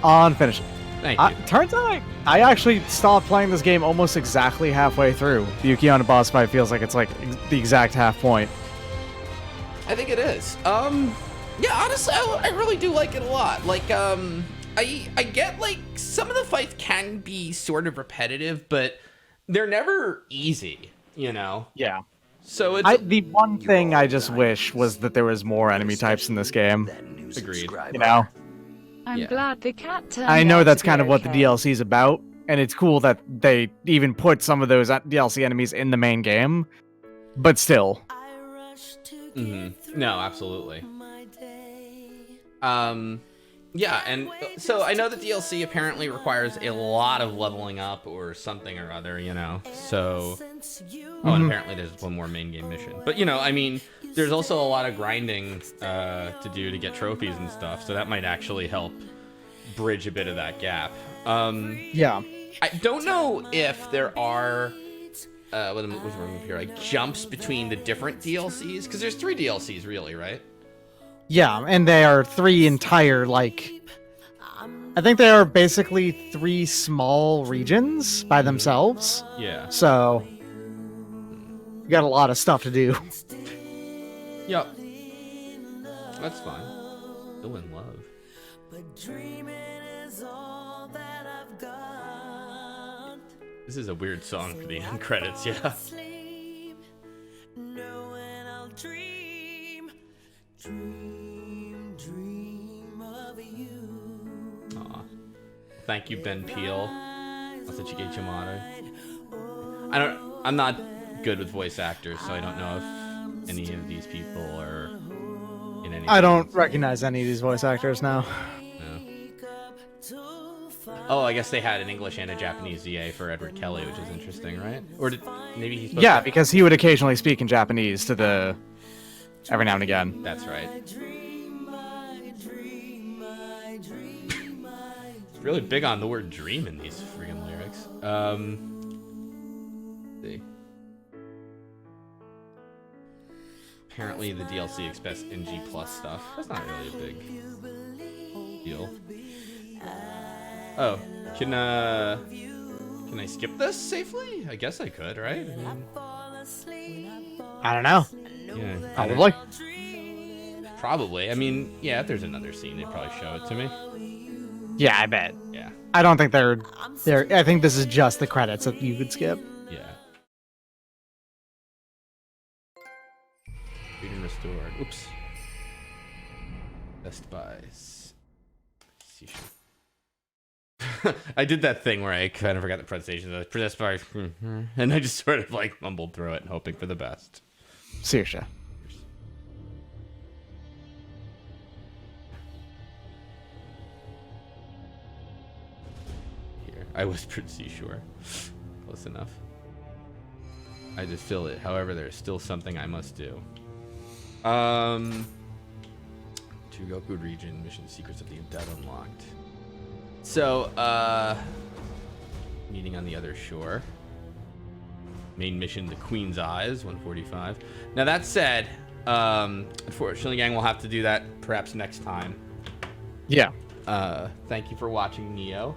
[SPEAKER 2] on finishing.
[SPEAKER 1] Thank you.
[SPEAKER 2] Turns out I actually stopped playing this game almost exactly halfway through. The Yukiona boss fight feels like it's like the exact half point.
[SPEAKER 1] I think it is. Yeah, honestly, I really do like it a lot. Like, I get, like, some of the fights can be sort of repetitive, but they're never easy, you know?
[SPEAKER 2] Yeah.
[SPEAKER 1] So it's...
[SPEAKER 2] The one thing I just wish was that there was more enemy types in this game.
[SPEAKER 1] Agreed.
[SPEAKER 2] You know?
[SPEAKER 8] I'm
[SPEAKER 1] Yeah.
[SPEAKER 8] glad the cat turned
[SPEAKER 2] I know
[SPEAKER 8] out
[SPEAKER 2] that's
[SPEAKER 8] to be
[SPEAKER 2] kind of what the
[SPEAKER 8] okay.
[SPEAKER 2] DLC is about, and it's cool that they even put some of those DLC enemies in the main game, but still.
[SPEAKER 1] Mm-hmm. No, absolutely. Yeah, and so I know the DLC apparently requires a lot of leveling up or something or other, you know, so... Oh, and apparently there's one more main game mission. But, you know, I mean, there's also a lot of grinding to do to get trophies and stuff, so that might actually help bridge a bit of that gap.
[SPEAKER 2] Yeah.
[SPEAKER 1] I don't know if there are what was the move here? Like jumps between the different DLCs, because there's 3 DLCs really, right?
[SPEAKER 2] Yeah, and they are 3 entire, like, I think they are basically 3 small regions by themselves.
[SPEAKER 1] Yeah.
[SPEAKER 2] So you got a lot of stuff to do.
[SPEAKER 1] Yep. That's fine. Still in love. This is a weird song for the end credits, yeah. Aw. Thank you, Ben Peel. Masachige Yamata. I'm not good with voice actors, so I don't know if any of these people are in any.
[SPEAKER 2] I don't recognize any of these voice actors now.
[SPEAKER 1] No. Oh, I guess they had an English and a Japanese ZA for Edward Kelly, which is interesting, right? Or did maybe he's
[SPEAKER 2] Yeah, because he would occasionally speak in Japanese to the every now and again.
[SPEAKER 1] That's right. Really big on the word dream in these freaking lyrics. See. Apparently the DLC expects NG plus stuff. That's not really a big deal. Oh, can I skip this safely? I guess I could, right?
[SPEAKER 2] I don't know.
[SPEAKER 1] Yeah,
[SPEAKER 2] Probably.
[SPEAKER 1] Probably. I mean, yeah, if there's another scene, they'd probably show it to me.
[SPEAKER 2] Yeah, I bet.
[SPEAKER 1] Yeah.
[SPEAKER 2] I don't think they're. I think this is just the credits that you could skip.
[SPEAKER 1] Yeah. Freedom restored. Oops. Best Buys. I did that thing where I kind of forgot the pronunciation. Best Buy, and I just sort of like mumbled through it, hoping for the best.
[SPEAKER 2] Seriously.
[SPEAKER 1] I whispered seashore. Close enough. I just feel it. However, there's still something I must do. Chugoku region, mission secrets of the dead unlocked. So, meeting on the other shore. Main mission, the Queen's Eyes, 145. Now that said, unfortunately, gang, we'll have to do that perhaps next time.
[SPEAKER 2] Yeah.
[SPEAKER 1] Thank you for watching Nioh.